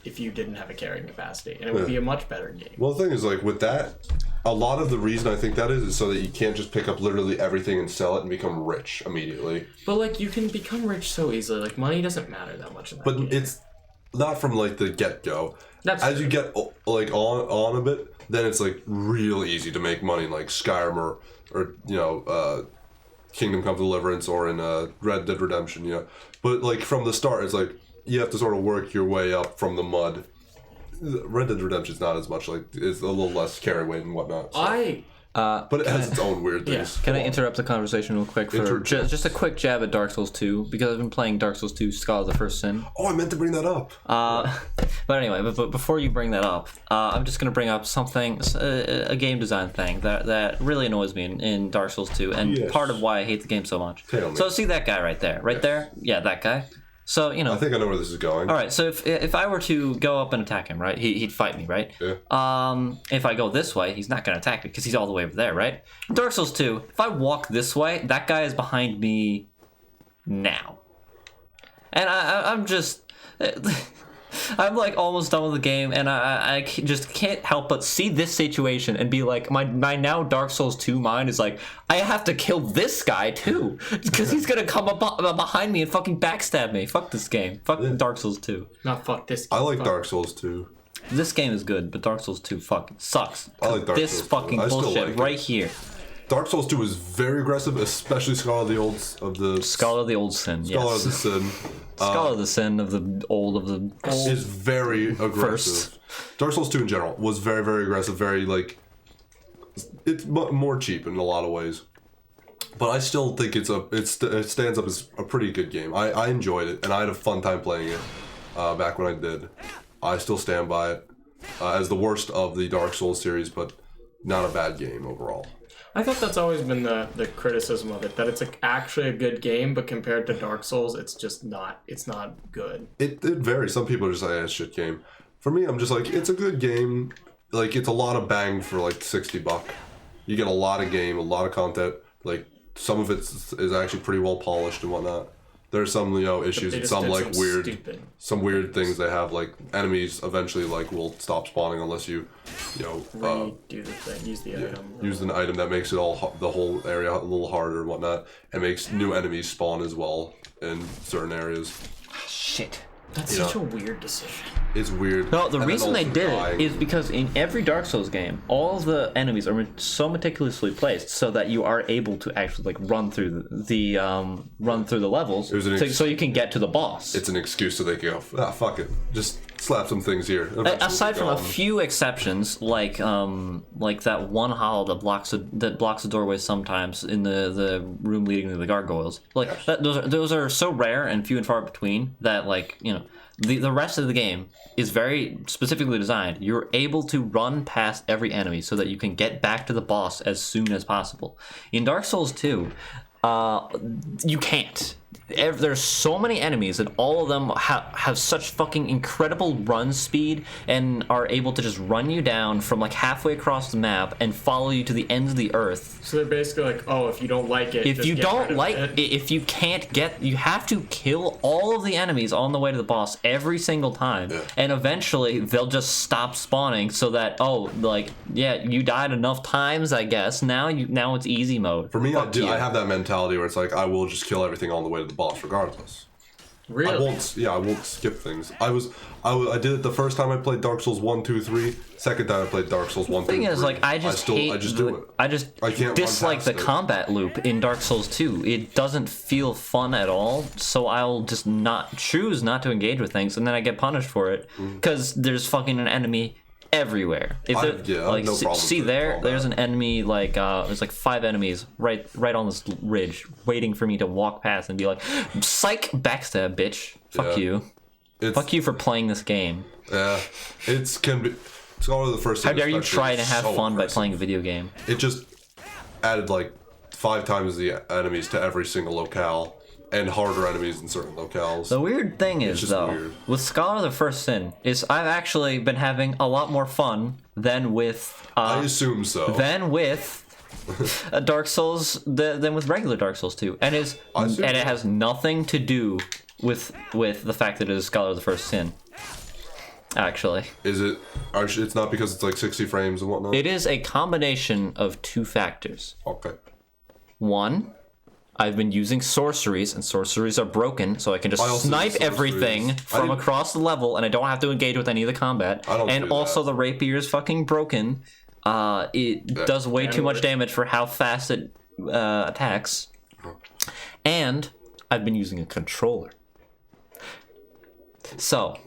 if you didn't have a carrying capacity, and it would be a much better game. Well, the thing is, like with that, a lot of the reason I think that is so that you can't just pick up literally everything and sell it and become rich immediately. But like you can become rich so easily. Like money doesn't matter that much in that game. It's not from like the get go. That's as true. you get like on a bit, then it's like real easy to make money, like Skyrim or Kingdom Come Deliverance or in Red Dead Redemption, But like from the start, it's like you have to sort of work your way up from the mud. Red Dead Redemption's not as much, like it's a little less carry weight and whatnot. So. But it has its own weird things. Can I interrupt the conversation real quick for just a quick jab at Dark Souls 2 because I've been playing Dark Souls 2 Scholar of the First Sin. Oh, I meant to bring that up. But anyway, but before you bring that up, I'm just gonna bring up something, a game design thing that really annoys me in Dark Souls 2, and part of why I hate the game so much. So see that guy right there, there, yeah, that guy. So I think I know where this is going. All right, so if I were to go up and attack him, right, he'd fight me, right? Yeah. If I go this way, he's not gonna attack me because he's all the way over there, right? Dark Souls 2, if I walk this way, that guy is behind me now, and I'm just. I'm like almost done with the game, and I just can't help but see this situation and be like, my now Dark Souls 2 mind is like, I have to kill this guy too because he's gonna come up behind me and fucking backstab me. Fuck this game. Fuck Dark Souls 2. Not fuck this game. I like Dark Souls 2. This game is good, but Dark Souls 2 fucking sucks. I like Dark this Souls fucking 2. bullshit right here. Dark Souls 2 is very aggressive, especially Scholar of the Old Sin. Scholar of the Sin of the old is very aggressive. Dark Souls 2 in general was very, very aggressive, very it's more cheap in a lot of ways. But I still think it stands up as a pretty good game. I enjoyed it, and I had a fun time playing it back when I did. I still stand by it as the worst of the Dark Souls series, but not a bad game overall. I thought that's always been the criticism of it, that it's actually a good game, but compared to Dark Souls, it's not good. It varies. Some people are just like, it's a shit game. For me, I'm just like, it's a good game. Like, it's a lot of bang for like $60. You get a lot of game, a lot of content. Like, some of it is actually pretty well polished and whatnot. There's some issues and some like some weird things they have, like enemies eventually like will stop spawning unless you redo the thing, use the item. Use an item that makes it the whole area a little harder and whatnot, and makes new enemies spawn as well in certain areas. Shit. That's such a weird decision. It's weird. No, the reason they did it is because in every Dark Souls game, all of the enemies are so meticulously placed so that you are able to actually like run through the levels, so you can get to the boss. It's an excuse so they can go, fuck it, just slap some things here. Aside from a few exceptions, like that one hollow that blocks the doorway sometimes in the room leading to the gargoyles, those are so rare and few and far between that the rest of the game is very specifically designed. You're able to run past every enemy so that you can get back to the boss as soon as possible. In Dark Souls 2, you can't. There's so many enemies and all of them have such fucking incredible run speed and are able to just run you down from like halfway across the map and follow you to the ends of the earth. So they're basically like, oh, if you don't like it, If just you get don't rid of like it. if you can't get, you have to kill all of the enemies on the way to the boss every single time, and eventually they'll just stop spawning so that you died enough times, I guess. Now it's easy mode. For me, Fuck you. I have that mentality where it's like I will just kill everything on the way to the boss regardless. Really? I won't skip things. I did it the first time I played Dark Souls 1, 2, 3. Second time I played Dark Souls 1, 2, 3. The thing is, like, I just do it. I can't dislike the run past it. combat loop in Dark Souls 2. It doesn't feel fun at all, so I'll just choose not to engage with things, and then I get punished for it because there's fucking an enemy everywhere. If I have no problem see with there, combat. there's an enemy there's like 5 enemies right on this ridge, waiting for me to walk past and be like, "Psych, backstab, bitch! Fuck you! Fuck you for playing this game! Yeah, it's all the first. How dare you try to have so fun by impressive. playing a video game?" It just added like 5 times the enemies to every single locale, and harder enemies in certain locales. The weird thing is, just though, weird. with Scholar of the First Sin, is I've actually been having a lot more fun than with I assume so. Dark Souls than with regular Dark Souls 2, and it has nothing to do with the fact that it is Scholar of the First Sin. Actually, Is it? It's not because it's like 60 frames and whatnot. it is a combination of 2 factors. Okay. One, I've been using sorceries, and sorceries are broken, so I can just I also snipe use everything sorceries. from across the level, and I don't have to engage with any of the combat. I don't and do also, that. the rapier is fucking broken. It does way too much damage for how fast it attacks. And I've been using a controller. So,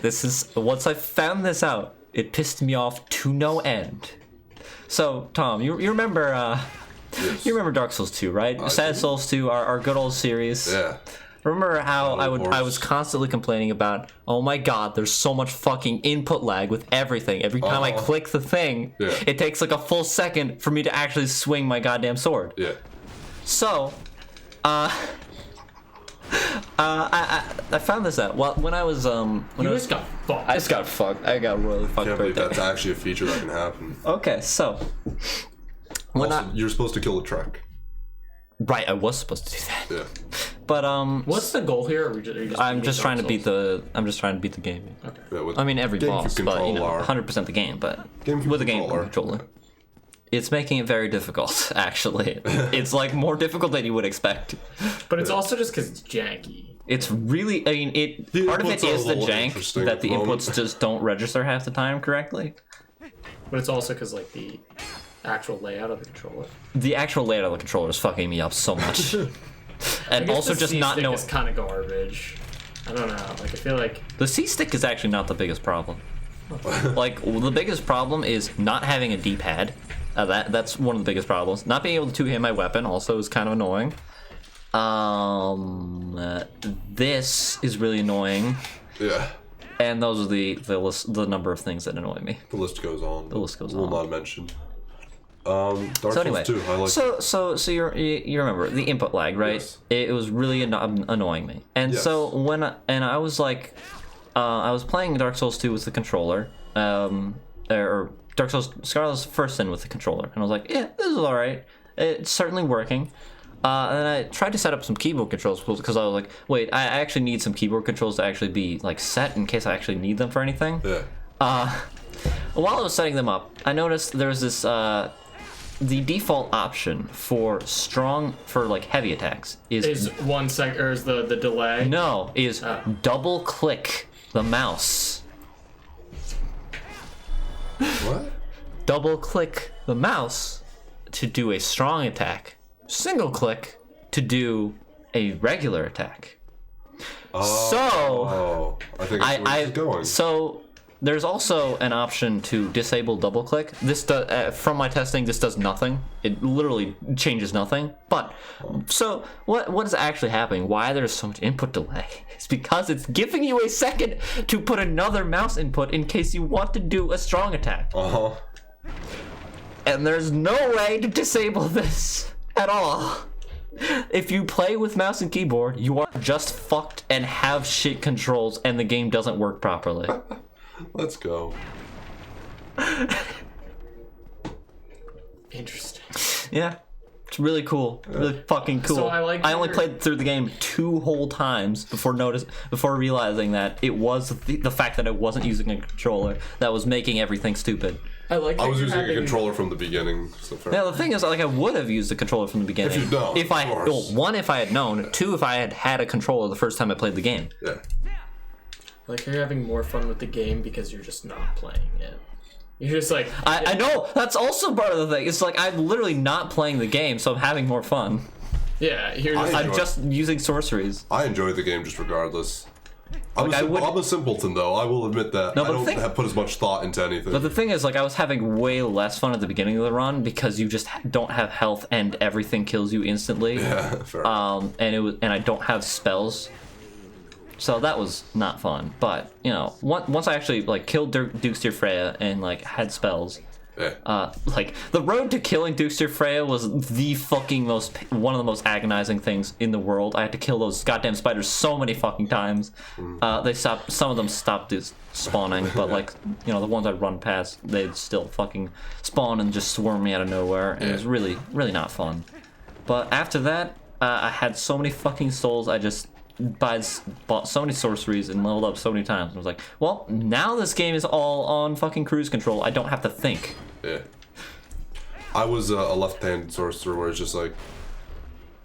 this is, once I found this out, it pissed me off to no end. So, Tom, you remember... Yes. You remember Dark Souls 2, right? Sad Souls 2, our good old series. Yeah. Remember how I horse. was constantly complaining about, oh my god, there's so much fucking input lag with everything. Every time I click the thing, it takes like a full second for me to actually swing my goddamn sword. Yeah. So, I found this out. Well, when I was You just got fucked. I just got fucked. I got really fucked Can't right believe there. that's actually a feature that can happen. Okay, so Also, you're supposed to kill the Trek. right, I was supposed to do that. Yeah. But What's the goal here? Are you just I'm beating just trying to Dark beat Souls? I'm just trying to beat the game. Okay. Yeah, with I mean every GameCube boss, but you know, controller. 100% the game, but GameCube with a game controller. controller. It's making it very difficult, actually. It's like more difficult than you would expect. But it's also just because it's janky. It's really, I mean, The part of it inputs are is a the little jank interesting that at the the moment. inputs just don't register half the time correctly. But it's also because like the actual layout of the controller. The actual layout of the controller is fucking me up so much. And also just not knowing. It's kind of garbage. I don't know. Like I feel like The C-stick is actually not the biggest problem. Like, the biggest problem is not having a D-pad. That's one of the biggest problems. Not being able to two-hit my weapon also is kind of annoying. This is really annoying. Yeah. And those are the number of things that annoy me. The list goes on. The list goes Will on. not mention. Dark So anyway, Souls 2. I like. so you remember the input lag, right? Yes. It was really annoying me, and Yes. so I was like, I was playing Dark Souls 2 with the controller, or Dark Souls Scarlet's First Sin with the controller, and I was like, yeah, this is all right. It's certainly working. And then I tried to set up some keyboard controls because I was like, wait, I actually need some keyboard controls to actually be like set in case I actually need them for anything. Yeah. While I was setting them up, I noticed there was this the default option for like heavy attacks is 1 sec or is the delay. is double click the mouse. What? Double click the mouse to do a strong attack. Single click to do a regular attack. Oh, I think it's where this is going. So there's also an option to disable double click. This from my testing, this does nothing. It literally changes nothing. But so what is actually happening? Why there's so much input delay? It's because it's giving you a second to put another mouse input in case you want to do a strong attack. Uh-huh. And there's no way to disable this. at all. If you play with mouse and keyboard, you are just fucked and have shit controls, and the game doesn't work properly. Let's go. Interesting. Yeah. It's really cool. Really fucking cool. So I only your- played through the game 2 whole times before realizing that it was the fact that I wasn't using a controller that was making everything stupid. I like. I that was you're using a having- controller from the beginning. So fair. Yeah, the thing is, like, I would have used the controller from the beginning. If you'd known, If I, of course. well, 1, if I had known. 2, if I had had a controller the first time I played the game. Yeah. Like you're having more fun with the game because you're just not playing it. You're just like I know, that's also part of the thing. It's like, I'm literally not playing the game, so I'm having more fun. yeah. You're just I I'm enjoy- just using sorceries. I enjoyed the game just regardless. I'm, Like, I'm a simpleton though. I will admit that. No, I but don't the thing- have put as much thought into anything. But the thing is, like, I was having way less fun at the beginning of the run because you just don't have health and everything kills you instantly. yeah, fair. And I don't have spells, so that was not fun. But you know, once I actually like killed Dukes Freya and like had spells, yeah. like the road to killing Dukes Freya was the fucking one of the most agonizing things in the world. I had to kill those goddamn spiders so many fucking times. Some of them stopped spawning, but like, you know, the ones I'd run past, they'd still fucking spawn and just swarm me out of nowhere, and it was really, really not fun. But after that, I had so many fucking souls, I just bought so many sorceries and leveled up so many times. I was like, well, now this game is all on fucking cruise control. I don't have to think. Yeah. I was a left-handed sorcerer where it's just like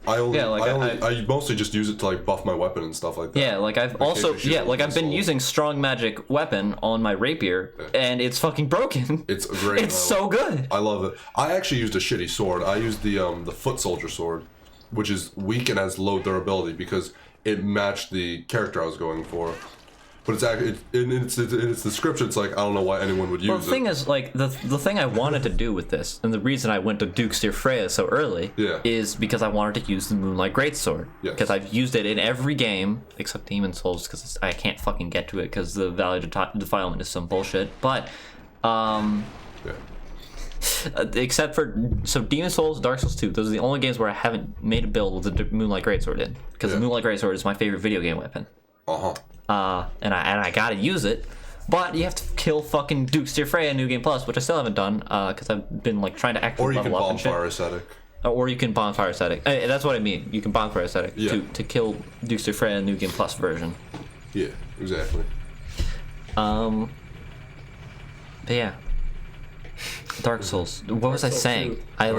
I mostly just use it to like buff my weapon and stuff like that. Yeah, like I've also I've been using strong magic weapon on my rapier, and it's fucking broken. It's great. It's so good. I love it. I actually used a shitty sword. I used the foot soldier sword, which is weak and has low durability because it matched the character I was going for. But it's actually in its description. It's like I don't know why anyone would use it. Well, the thing is, like the thing I wanted to do with this, and the reason I went to Dukes Freya so early, is because I wanted to use the Moonlight Greatsword. Yes. Because I've used it in every game except Demon Souls, because I can't fucking get to it because the Valley Defilement is some bullshit. But except for Demon Souls, Dark Souls 2, those are the only games where I haven't made a build with the Moonlight Greatsword in, because the Moonlight Greatsword is my favorite video game weapon. And I gotta use it, but you have to kill fucking Dukes Freya in New Game Plus, which I still haven't done, because I've been like trying to actively level up and shit. Or you can bonfire ascetic. Or you can bonfire ascetic. That's what I mean. You can bonfire ascetic to kill Dukes Freya in New Game Plus version. Yeah, exactly. But yeah. Dark Souls. What was I saying? 2. I had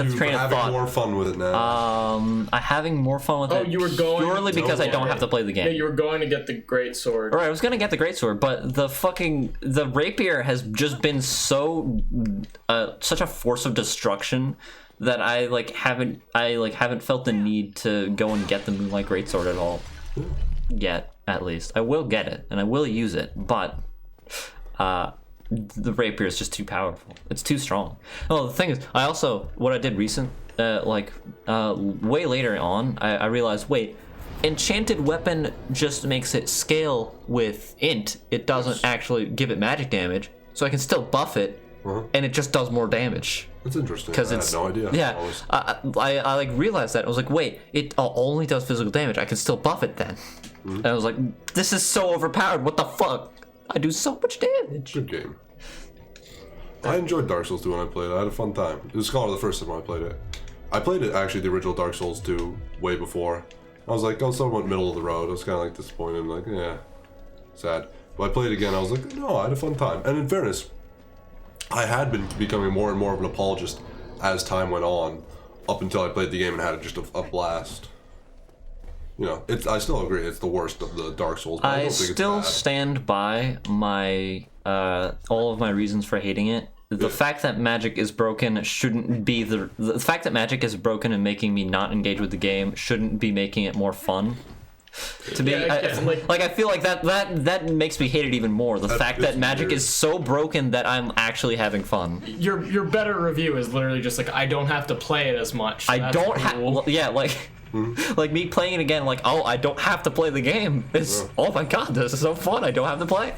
a train of thought. Having more fun with it now. I'm having more fun with it. you were going purely because I don't have to play the game. Yeah, you were going to get the great sword. Alright, I was gonna get the greatsword, but the rapier has just been so such a force of destruction that I haven't felt the need to go and get the Moonlight Greatsword at all. Yet, at least. I will get it, and I will use it, but the rapier is just too powerful. It's too strong. Oh, the thing is, what I did way later on, I realized, wait, enchanted weapon just makes it scale with int. It doesn't actually give it magic damage, so I can still buff it, and it just does more damage. That's interesting. Because I had no idea. Yeah, I like realized that. I was like, wait, it only does physical damage. I can still buff it then. And I was like, this is so overpowered. What the fuck? I do so much damage. Good game. I enjoyed Dark Souls 2 when I played it. I had a fun time. It was Scholar the first time I played it. I played it, actually, the original Dark Souls 2 way before. I was like, somewhat middle of the road. I was kind of like disappointed. Like, yeah, sad. But I played it again. I was like, no, I had a fun time. And in fairness, I had been becoming more and more of an apologist as time went on, up until I played the game and had just a blast. You know, I still agree it's the worst of the Dark Souls. But I don't think still it's bad. stand by my all of my reasons for hating it. The fact that magic is broken shouldn't be the fact that magic is broken and making me not engage with the game shouldn't be making it more fun. To be I feel like that makes me hate it even more. The fact that magic is so broken that I'm actually having fun. Your better review is literally just like, I don't have to play it as much. I don't have. Well, yeah, like Like me playing it again, like, oh, I don't have to play the game. It's oh my god, this is so fun. I don't have to play.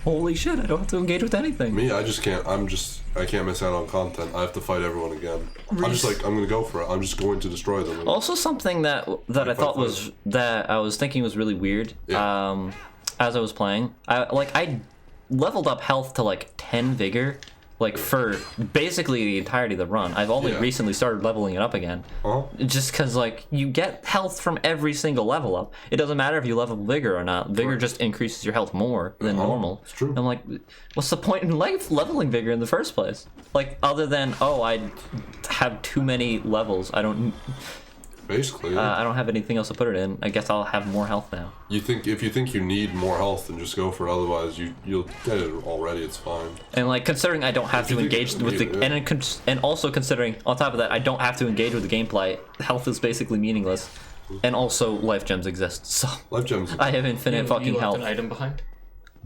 Holy shit, I don't have to engage with anything. Me, I just can't. I can't miss out on content. I have to fight everyone again. I'm just like, I'm gonna go for it. I'm just going to destroy them. Also, something that I thought was that I was thinking was really weird. Yeah. As I was playing, I leveled up health to like 10 vigor. Like, for basically the entirety of the run. I've only recently started leveling it up again. Just because, like, you get health from every single level up. It doesn't matter if you level Vigor or not. Vigor just increases your health more than normal. It's true. I'm like, what's the point in leveling Vigor in the first place? Like, other than, oh, I have too many levels. I don't... Basically, I don't have anything else to put it in. I guess I'll have more health now. If you think you need more health, then just go for it. Otherwise, you'll get it already. It's fine. And like considering I don't have to engage with the and also considering on top of that I don't have to engage with the gameplay. Health is basically meaningless, and also life gems exist. So Life gems. I have infinite fucking you left health. an item behind?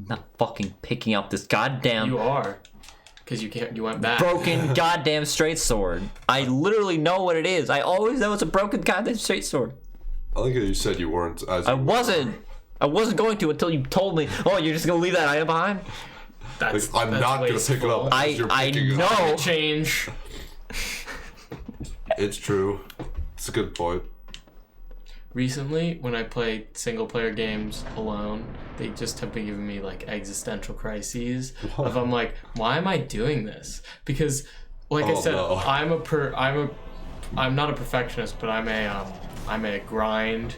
Not fucking picking up this goddamn You are. Because you went back. broken goddamn straight sword. I literally know what it is. I always know it's a broken goddamn straight sword. I think you said you weren't. I wasn't going to until you told me. Oh, you're just gonna leave that item behind? That's I'm not gonna pick it up. I know. Change. It's true. It's a good point. Recently, when I played single-player games alone, they just have been giving me like existential crises. Of I'm like, why am I doing this? Because, like I said, no. I'm not a perfectionist, but I'm a grind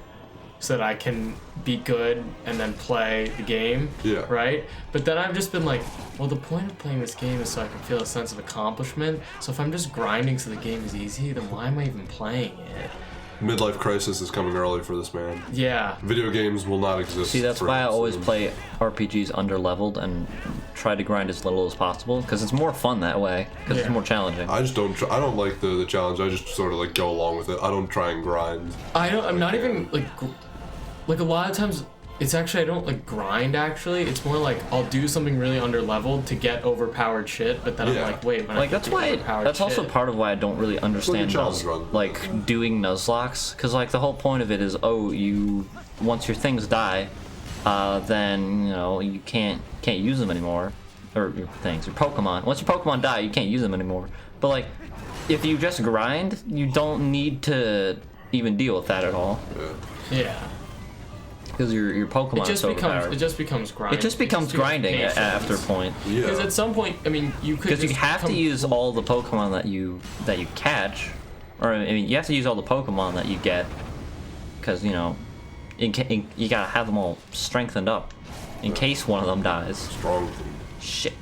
so that I can be good and then play the game. Yeah. Right? But then I've just been like, well, the point of playing this game is so I can feel a sense of accomplishment. So if I'm just grinding so the game is easy, then why am I even playing it? Midlife crisis is coming early for this man. Yeah. Video games will not exist. See, that's for why I him always soon. play RPGs under-leveled and try to grind as little as possible, because it's more fun that way, because it's more challenging. I just don't. I don't like the challenge. I just sort of like go along with it. I don't try and grind. I'm not even like a lot of times. It's actually I don't like grind. Actually, it's more like I'll do something really under-leveled to get overpowered shit. But then I'm like, wait, when Like I that's why. That's also part of why I don't really understand challenge run. like doing nuzlocks, because like the whole point of it is, oh, you once your things die, then you know you can't use them anymore, or your things, your Pokemon. Once your Pokemon die, you can't use them anymore. But like, if you just grind, you don't need to even deal with that at all. Yeah. Because your Pokemon is so overpowered. It just becomes grinding. It just becomes grinding after a point. Yeah. Because at some point, I mean, you could. Because you just have to become- use all the Pokemon that you catch, or I mean, you have to use all the Pokemon that you get, because you know, you gotta have them all strengthened up, in case one of them dies. Strong. Shit.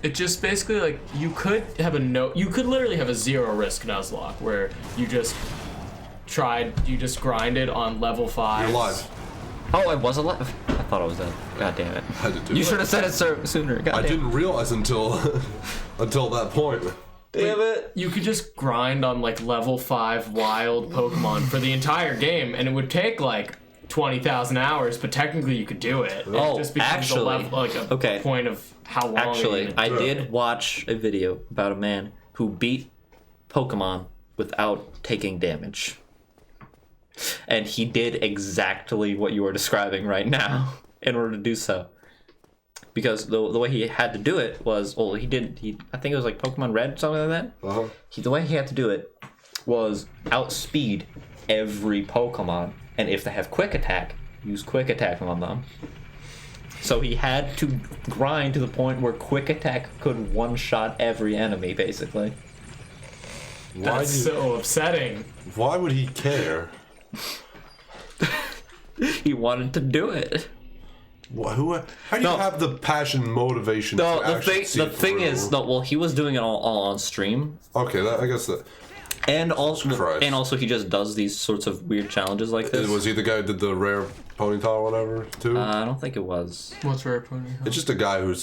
It just basically like you could have you could literally have a zero risk Nuzlocke where you just grinded on level 5. You're alive. Oh, I was alive. I thought I was dead. God damn it. I did too. You should have said it sooner. God I damn. didn't realize until that point. Damn it. You could just grind on like level 5 wild Pokemon for the entire game, and it would take like 20,000 hours, but technically you could do it. Oh, It just becomes actually, a level, like a okay. point of how long. Actually, I it did watch a video about a man who beat Pokemon without taking damage. And he did exactly what you are describing right now in order to do so. Because the way he had to do it was, well, I think it was like Pokemon Red, something like that. Uh-huh. The way he had to do it was outspeed every Pokemon. And if they have Quick Attack, use Quick Attack on them. So he had to grind to the point where Quick Attack could one-shot every enemy, basically. That's so upsetting. Why would he care? He wanted to do it. How do you No. have the passion, motivation? No, to the actually thing, see the it thing through? is, no. Well, he was doing it all on stream, Okay, I guess that. and Christ. also he just does these sorts of weird challenges like this. Was he the guy who did the rare ponytail or whatever too? I don't think it was. What's Rare Pony? It's just a guy who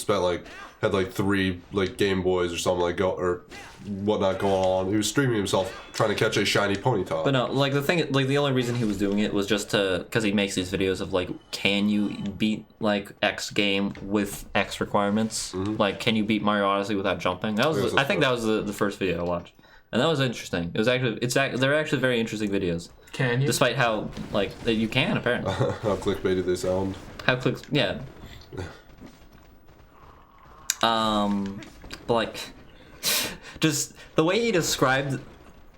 had 3 Game Boys or something or whatnot going on. He was streaming himself trying to catch a shiny ponytail. But no, like the thing, like the only reason he was doing it was just because he makes these videos of like, can you beat like X game with X requirements? Like, can you beat Mario Odyssey without jumping? I think that was the first video I watched. and that was interesting. They're actually very interesting videos. Can you? Despite how like you can apparently. How clickbaity they sound. How clicks? Yeah. But like, just the way he described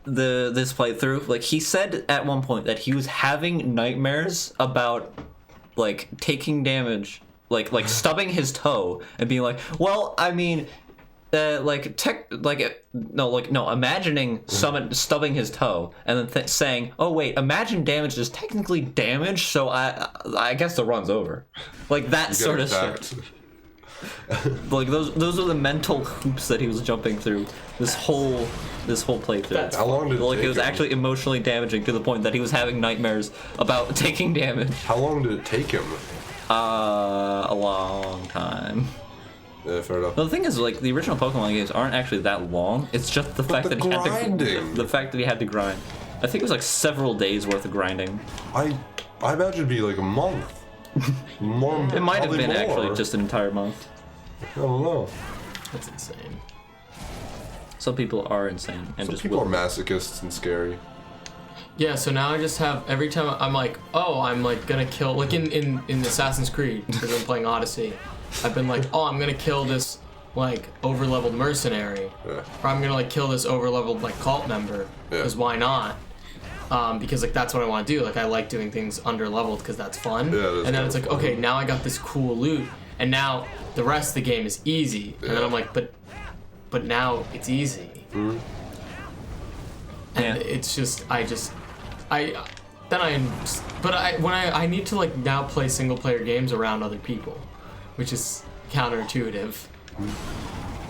this playthrough, like he said at one point that he was having nightmares about like taking damage, like stubbing his toe and being like, well, I mean, imagining someone stubbing his toe and then saying, oh wait, imagine damage is technically damage, so I guess the run's over, like that sort of shit. Like those are the mental hoops that he was jumping through this whole playthrough. How long did it take it was him? actually emotionally damaging to the point that he was having nightmares about taking damage. How long did it take him? A long time. Yeah, fair enough. Well, the thing is, like, the original Pokemon games aren't actually that long. It's just the fact that he had to the fact that he had to grind. I think it was like several days worth of grinding. I imagine it'd be like a month. More. It might have been more. actually just an entire month. I don't know. That's insane. Some people are insane and Some just people will. are masochists and scary. Yeah, so now I just have, every time I'm like, oh, I'm like gonna kill, like in Assassin's Creed, because I'm playing Odyssey, I've been like, oh, I'm gonna kill this like over-leveled mercenary, Yeah. or I'm gonna like kill this over-leveled like cult member, because why not? Because like that's what I want to do. Like I like doing things under-leveled because that's fun. Yeah, that's and then it's like, fun. okay, now I got this cool loot, and now the rest of the game is easy. And then I'm like, but now it's easy. Mm-hmm. And Yeah. it's just, I need to like now play single player games around other people, which is counterintuitive.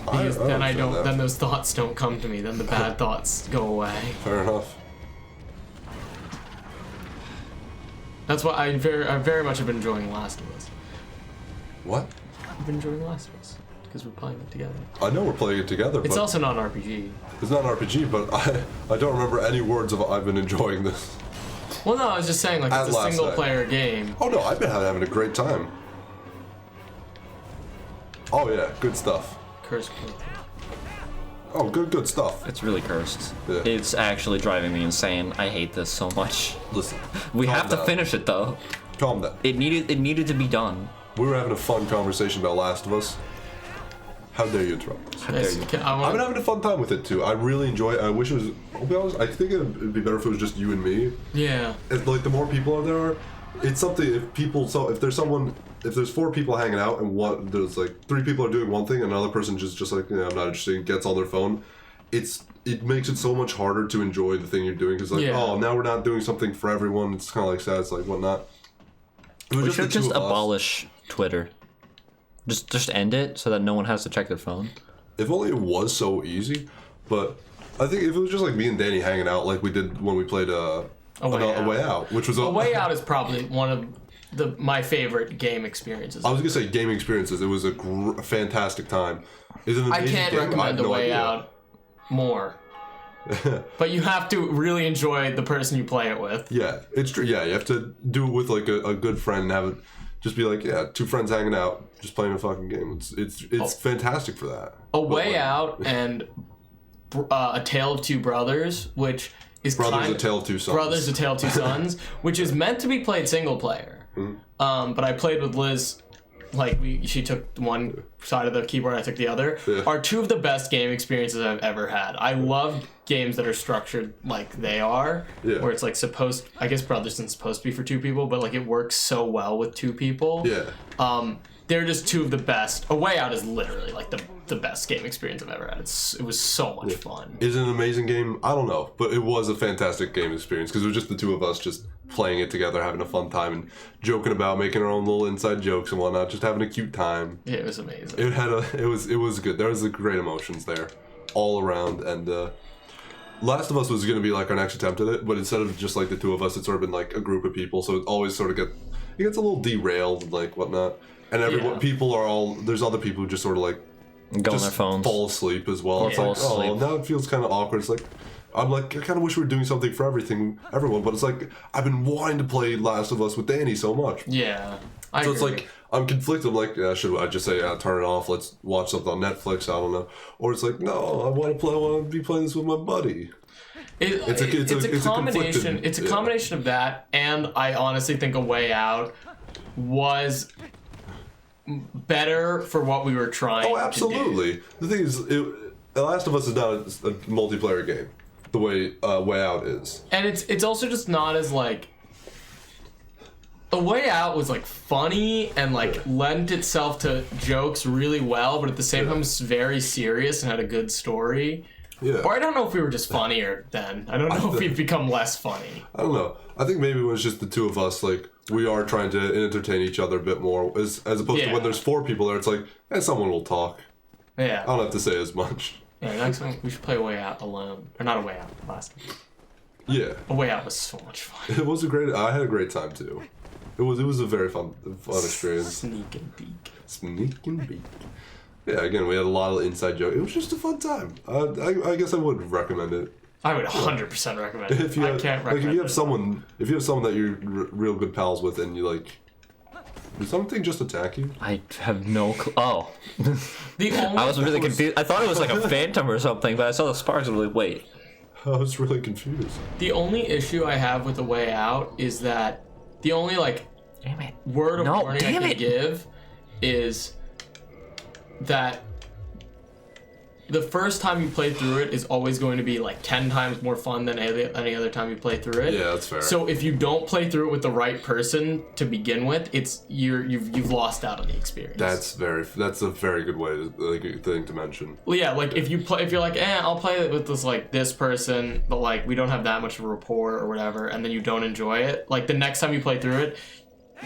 Because then I don't, then those thoughts don't come to me. Then the bad thoughts go away. Fair enough. That's why I very much have been enjoying Last of Us. What? I've been enjoying Last of Us because we're playing it together. I know we're playing it together, It's but also not an RPG. it's not an RPG, but I don't remember any words of I've been enjoying this. Well, no, I was just saying like At it's a last single night. player game. Oh no, I've been having a great time. Oh yeah, good stuff. Curse. Oh, good stuff. It's really cursed. Yeah. It's actually driving me insane. I hate this so much. Listen, We calm have to down. finish it though. Calm down. It needed to be done. We were having a fun conversation about Last of Us. How dare you interrupt us? How dare you? I I've want. been having a fun time with it too. I really enjoy it. I wish it was. I'll be honest. I think it'd be better if it was just you and me. Yeah. If, like the more people there are, it's something. If there's 4 people hanging out and there's like 3 people are doing one thing, and another person just like, I'm not interested, and gets on their phone. It makes it so much harder to enjoy the thing you're doing because like, Yeah. oh, now we're not doing something for everyone. It's kind of like sad. It's like whatnot. It was We the should two just of us. abolish Twitter. Just end it so that no one has to check their phone. If only it was so easy, but I think if it was just like me and Danny hanging out like we did when we played A Way Out, which was A Way Out is probably one of my favorite game experiences. I was gonna say gaming experiences. It was a fantastic time. It's an I amazing can't game. I have recommend A no Way idea. Out more. But you have to really enjoy the person you play it with. Yeah, it's true. Yeah, you have to do it with like a good friend and have it just be like, yeah, 2 friends hanging out, just playing a fucking game. It's fantastic for that. A Way Out and A Tale of Two Brothers, which is Brothers: A Tale of Two Sons. Brothers: A Tale of Two Sons, which is meant to be played single player. But I played with Liz. Like she took one side of the keyboard, I took the other. Yeah. Are 2 of the best game experiences I've ever had. I love games that are structured like they are, Yeah. where it's like I guess Brothers isn't supposed to be for 2 people, but like it works so well with 2 people. Yeah. They're just 2 of the best. A Way Out is literally like the best game experience I've ever had. It was so much fun. Is it an amazing game? I don't know, but it was a fantastic game experience because it was just the 2 of us just playing it together, having a fun time, and joking about, making our own little inside jokes and whatnot, just having a cute time. Yeah, it was amazing. It was good. There was great emotions there, all around, and Last of Us was gonna be like our next attempt at it, but instead of just like the 2 of us, it's sort of been like a group of people, so it always sort of gets a little derailed and like whatnot. And there's other people who just sort of like Go on just their phones. fall asleep as well. It's fall like, oh, asleep. now it feels kind of awkward. It's like, I'm like, I kind of wish we were doing something for everyone, but it's like, I've been wanting to play Last of Us with Danny so much. Yeah. So it's like, I'm conflicted. I'm like, yeah, should I just say, turn it off, let's watch something on Netflix, I don't know. Or it's like, no, I want to be playing this with my buddy. It's a combination. It's a combination of that, and I honestly think A Way Out was better for what we were trying Oh, absolutely. to do. The thing is, The Last of Us is not a multiplayer game the way Way Out is. And it's also just not as like... A Way Out was like funny and like lent itself to jokes really well, but at the same time was very serious and had a good story. Yeah. Or I don't know if we were just funnier then. I don't know if we've become less funny. I don't know. I think maybe it was just the two of us, like, we are trying to entertain each other a bit more, as opposed to when there's 4 people there, it's like, someone will talk. Yeah. I don't have to say as much. Yeah, next time we should play A Way Out alone. Or not A Way Out, last time. Yeah. A Way Out was so much fun. It was I had a great time too. It was a very fun experience. Sneak and peek. Sneak and peek. Yeah, again, we had a lot of inside jokes. It was just a fun time. I guess I would recommend it. I would 100% recommend it. I can't recommend like, if you have it. someone that you're real good pals with, and you like, did something just attack you? I have no clue. Oh. I was really confused. I thought it was like a phantom or something, but I saw the sparks and I was like, wait. I was really confused. The only issue I have with A Way Out is that the only Damn it. word of warning I damn can it. give is that the first time you play through it is always going to be like 10 times more fun than any other time you play through it. Yeah, that's fair. So if you don't play through it with the right person to begin with, you've lost out on the experience. That's a very good way thing to mention. Well, yeah, like if you're like, I'll play it with this person, but like we don't have that much of a rapport or whatever, and then you don't enjoy it. Like the next time you play through it,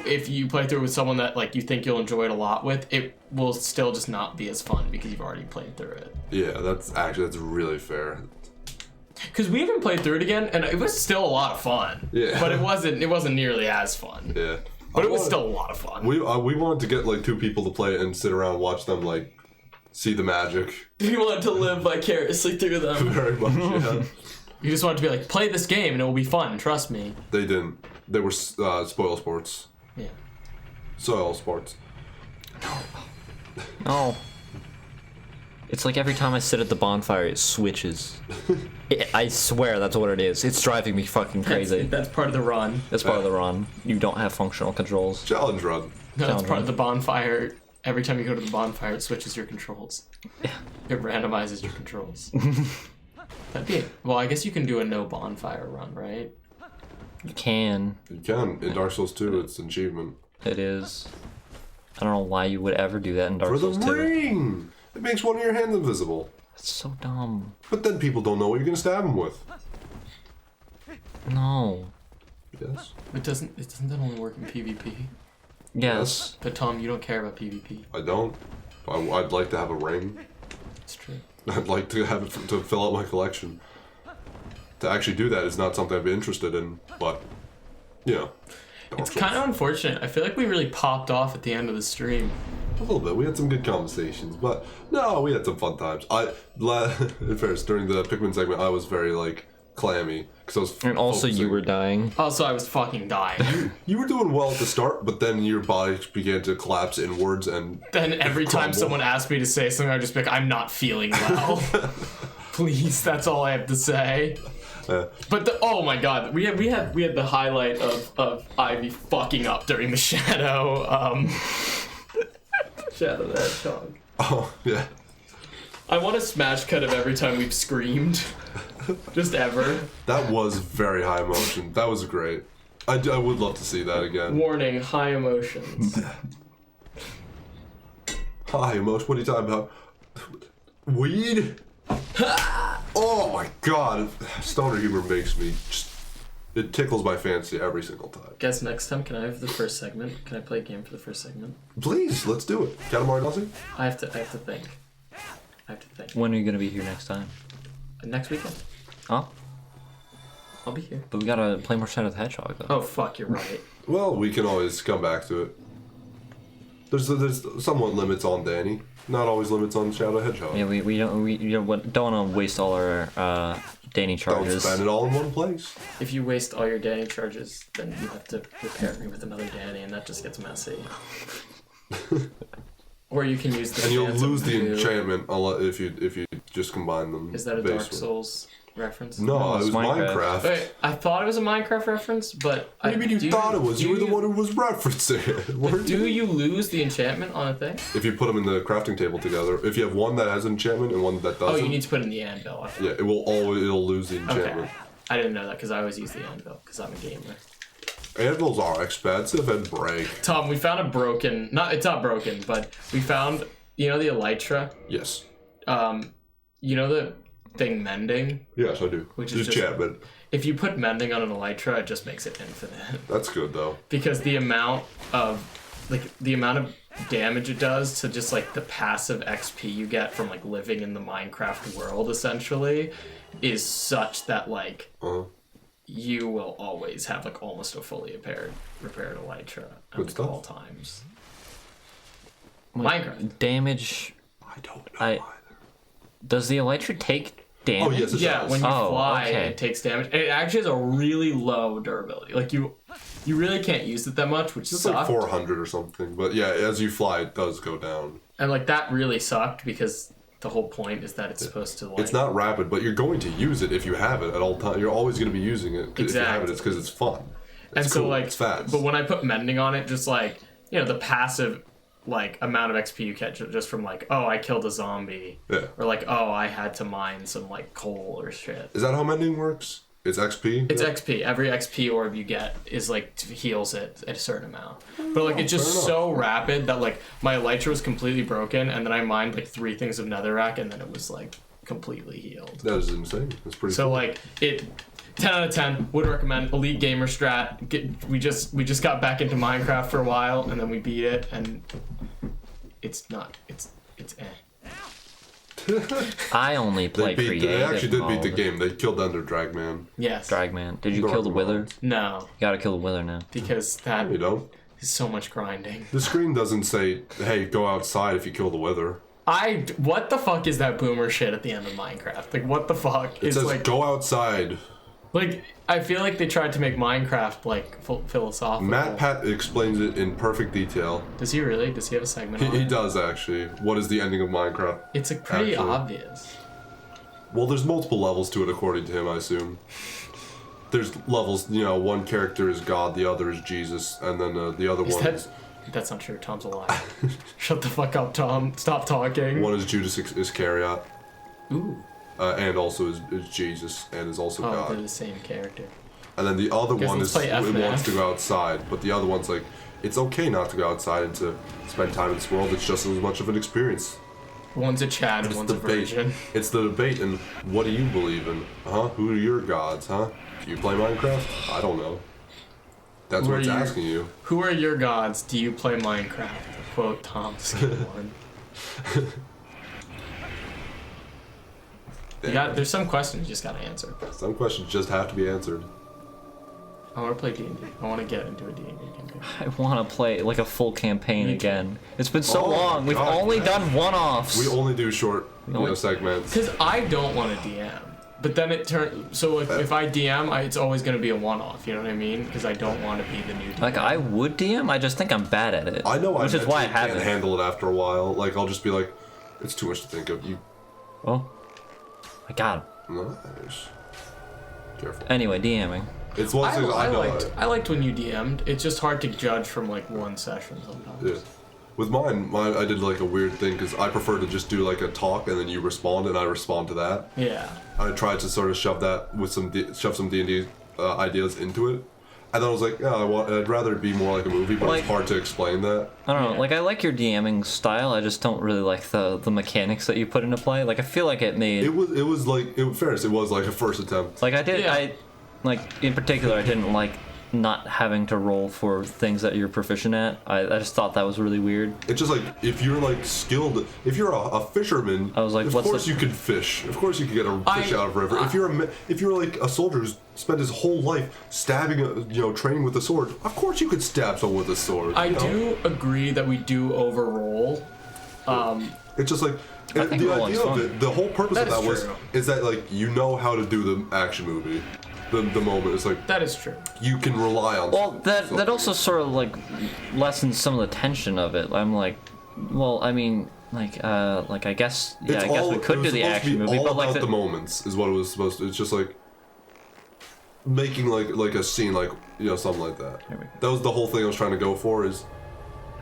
if you play through it with someone that like you think you'll enjoy it a lot with, it will still just not be as fun because you've already played through it. Yeah, that's really fair. Because we even played through it again, and it was still a lot of fun. Yeah. But it wasn't nearly as fun. Yeah. But it was still a lot of fun. We wanted to get like 2 people to play it and sit around and watch them like see the magic. We wanted to live vicariously through them. Very much, yeah. You just wanted to be like, play this game and it will be fun, trust me. They didn't. They were spoil sports. Yeah. Soil sports. No. It's like every time I sit at the bonfire, it switches. I swear that's what it is. It's driving me fucking crazy. That's part of the run. That's part of the run. You don't have functional controls. Challenge run. No, that's part of the bonfire. Every time you go to the bonfire, it switches your controls. It randomizes your controls. Well, I guess you can do a no bonfire run, right? You can. You can. In Dark Souls 2, it's an achievement. It is. I don't know why you would ever do that in Dark For the Souls 2. ring! It makes one of your hands invisible. That's so dumb. But then people don't know what you're gonna stab them with. No. Yes. It doesn't that only work in PvP? Yes. But Tom, you don't care about PvP. I don't. I'd like to have a ring. It's true. I'd like to have it to fill out my collection. To actually do that is not something I'd be interested in, but, you know. It's kind of unfortunate. I feel like we really popped off at the end of the stream. A little bit. We had some good conversations, but no, we had some fun times. At first, during the Pikmin segment, I was very, like, clammy. Cause I was And also focusing. you were dying. Also, I was fucking dying. You were doing well at the start, but then your body began to collapse inwards and... Then every time crumble. someone asked me to say something, I'd just be like, I'm not feeling well. Please, that's all I have to say. But oh my god, we had the highlight of Ivy fucking up during the Shadow Shadow the Hedgehog. Oh, yeah. I want a smash cut of every time we've screamed. Just ever. That was very high emotion. That was great. I would love to see that again. Warning, high emotions. High emotion? What are you talking about? Weed? Oh my god. Stoner humor makes me just... It tickles my fancy every single time. Guess next time, can I have the first segment? Can I play a game for the first segment? Please, let's do it. Katamari Damacy? I have to think. When are you gonna be here next time? Next weekend. Oh? I'll be here. But we gotta play more Shadow the Hedgehog though. Oh fuck, you're right. Well, we can always come back to it. There's somewhat limits on Danny. Not always limits on Shadow Hedgehog. Yeah, we don't want to waste all our Danny Don't charges. spend it all in one place. If you waste all your Danny charges, then you have to repair me with another Danny, and that just gets messy. Or you can use the. And you'll lose the Blue. enchantment if you just combine them. Is that a Dark Souls reference? No, it was Minecraft. Wait, I thought it was a Minecraft reference, but What do you mean you thought it was? You were the one who was referencing it. Do you lose the enchantment on a thing? If you put them in the crafting table together, if you have one that has enchantment and one that doesn't. Oh, you need to put it in the anvil. Yeah, it'll lose the enchantment. Okay. I didn't know that because I always use the anvil because I'm a gamer. Anvils are expensive and break. Tom, we found it's not broken, but we found, the Elytra? Yes. You know the thing Mending? Yes, I do. Which is enchantment. If you put Mending on an Elytra, it just makes it infinite. That's good though. Because the amount of damage it does to just like the passive XP you get from like living in the Minecraft world essentially is such that like you will always have like almost a fully repaired Elytra at all times. Minecraft damage. I don't know either. Does the Elytra take damage? Oh yes, it does. when you fly, okay. it takes damage. And it actually has a really low durability. Like you really can't use it that much, which It's sucked. like 400 or something. But yeah, as you fly, it does go down. And like that really sucked because the whole point is that it's supposed to like. It's not rapid, but you're going to use it if you have it at all times. You're always going to be using it. Exactly. If you have it, it's because it's fun. It's and cool. so like, it's fast. But when I put Mending on it, just like the passive like amount of XP you catch just from like, oh, I killed a zombie, or like, oh, I had to mine some like coal or shit. Is that how mending works? It's XP. It's XP. Every XP orb you get is like heals it at a certain amount. But like it's just so rapid that like my Elytra was completely broken, and then I mined like 3 things of netherrack, and then it was like completely healed. That is insane. That's pretty. So cool. like it. 10 out of 10 would recommend. Elite gamer strat. We just got back into Minecraft for a while and then we beat it and it's eh. I only play creative. They actually did beat the mode. game. They killed Ender Dragman. Yes. Dragman. Did you kill the Wither? No. You gotta kill the Wither now. Because that You don't. is so much grinding. The screen doesn't say, "Hey, go outside if you kill the Wither." What the fuck is that boomer shit at the end of Minecraft? Like what the fuck? It says, like "Go outside." Like I feel like they tried to make Minecraft like philosophical. Matt Pat explains it in perfect detail. Does he really? Does he have a segment on He it? does actually. What is the ending of Minecraft? It's like pretty Actually. obvious. Well, there's multiple levels to it according to him, I assume. There's levels, one character is God, the other is Jesus, and then the other one is... That's not true. Tom's a liar. Shut the fuck up, Tom. Stop talking. One is Judas Iscariot. Ooh. And also is Jesus, and is also Oh, God. they're the same character. And then the other one let's is play it FNAF. wants to go outside, but the other one's like, it's okay not to go outside and to spend time in this world. It's just as much of an experience. One's a Chad and It's one's a debate. virgin. It's the debate, and what do you believe in? Huh? Who are your gods? Huh? Do you play Minecraft? I don't know. That's Who what are it's you? asking you. Who are your gods? Do you play Minecraft? Quote Tom Skidmore. There's some questions you just gotta answer. Some questions just have to be answered. I want to play D&D. I want to get into a D&D campaign. I want to play like a full campaign Me too. again. It's been so Oh long. my We've God, only man. done one-offs. We only do short, segments. Because I don't want to DM. But then it turns... So if I DM, it's always going to be a one-off. You know what I mean? Because I don't want to be the new DM. Like I would DM, I just think I'm bad at it. I know which is why I can't haven't. handle it after a while. Like, I'll just be like, it's too much to think of. You. Oh, I got him. Nice. Careful. Anyway, DMing. It's one thing I know. I liked when you DM'd. It's just hard to judge from like one session sometimes. Yeah. With mine, I did like a weird thing because I prefer to just do like a talk and then you respond and I respond to that. Yeah. I tried to sort of shove that with shove some D&D ideas into it, and then I was like, yeah, I'd rather it be more like a movie, but Like- it's hard to explain that. I don't know. Yeah. Like I like your DMing style. I just don't really like the mechanics that you put into play. Like I feel like it made. It was like in fairness, it was like a first attempt. Like I did. Yeah. Like in particular, I didn't like not having to roll for things that you're proficient at. I just thought that was really weird. It's just like if you're like skilled, if you're a fisherman, I was like, of what's course the- you could fish. Of course you could get a fish out of a river. If you're like a soldier who's spent his whole life stabbing, training with a sword, of course you could stab someone with a sword. I you know? do agree that we do overroll. It's just like I the think rolling's idea of fun. it. The whole purpose That of is that was true. is that like you know how to do the action movie. the moment. It's like That is true. you can rely on. Well, that something. also sort of like lessens some of the tension of it. I'm like, well, I mean, like I guess, yeah, I guess we could do the action movie, all but like about the moments is what it was supposed to. It's just like making like a scene, like, you know, something like that. There we go. That was the whole thing I was trying to go for. Is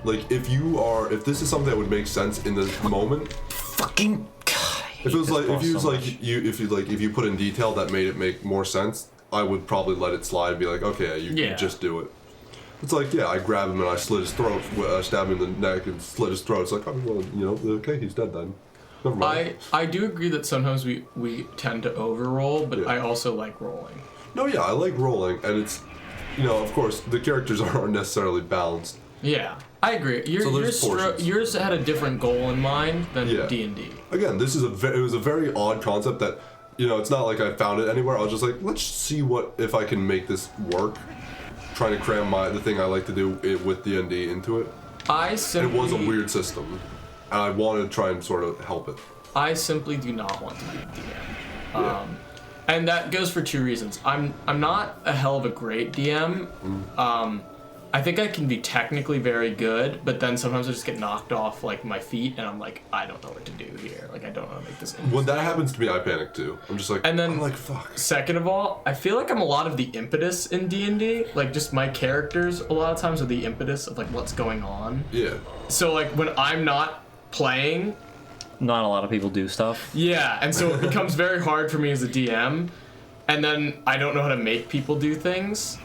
like if this is something that would make sense in the moment. fucking God, I hate If it was this like boss so much. if you put in detail that made it make more sense, I would probably let it slide and be like, okay, you Yeah. can just do it. It's like, yeah, I grab him and I slit his throat, stab him in the neck and slit his throat. It's like, oh, well, you know, okay, he's dead then. Never mind. I do agree that sometimes we tend to overroll, but Yeah. I also like rolling. No, yeah, I like rolling, and it's, you know, of course, the characters aren't necessarily balanced. Yeah, I agree. So there's portions. Yours had a different goal in mind than Yeah. D&D. Again, this is it was a very odd concept that, you know, it's not like I found it anywhere. I was just like, let's see if I can make this work. Trying to cram the thing I like to do with D&D into it. I simply, It was a weird system, and I wanted to try and sort of help it. I simply do not want to be a DM. Yeah. And that goes for two reasons. I'm not a hell of a great DM. I think I can be technically very good, but then sometimes I just get knocked off like my feet, and I'm like, I don't know what to do here. Like, I don't know how to make this. When that happens to me, I panic too. I'm just like, And then- I'm like, fuck. Second of all, I feel like I'm a lot of the impetus in D&D. Like, just my characters a lot of times are the impetus of like what's going on. Yeah. So like when I'm not playing, Not a lot of people do stuff. yeah, and so it becomes very hard for me as a DM, and then I don't know how to make people do things.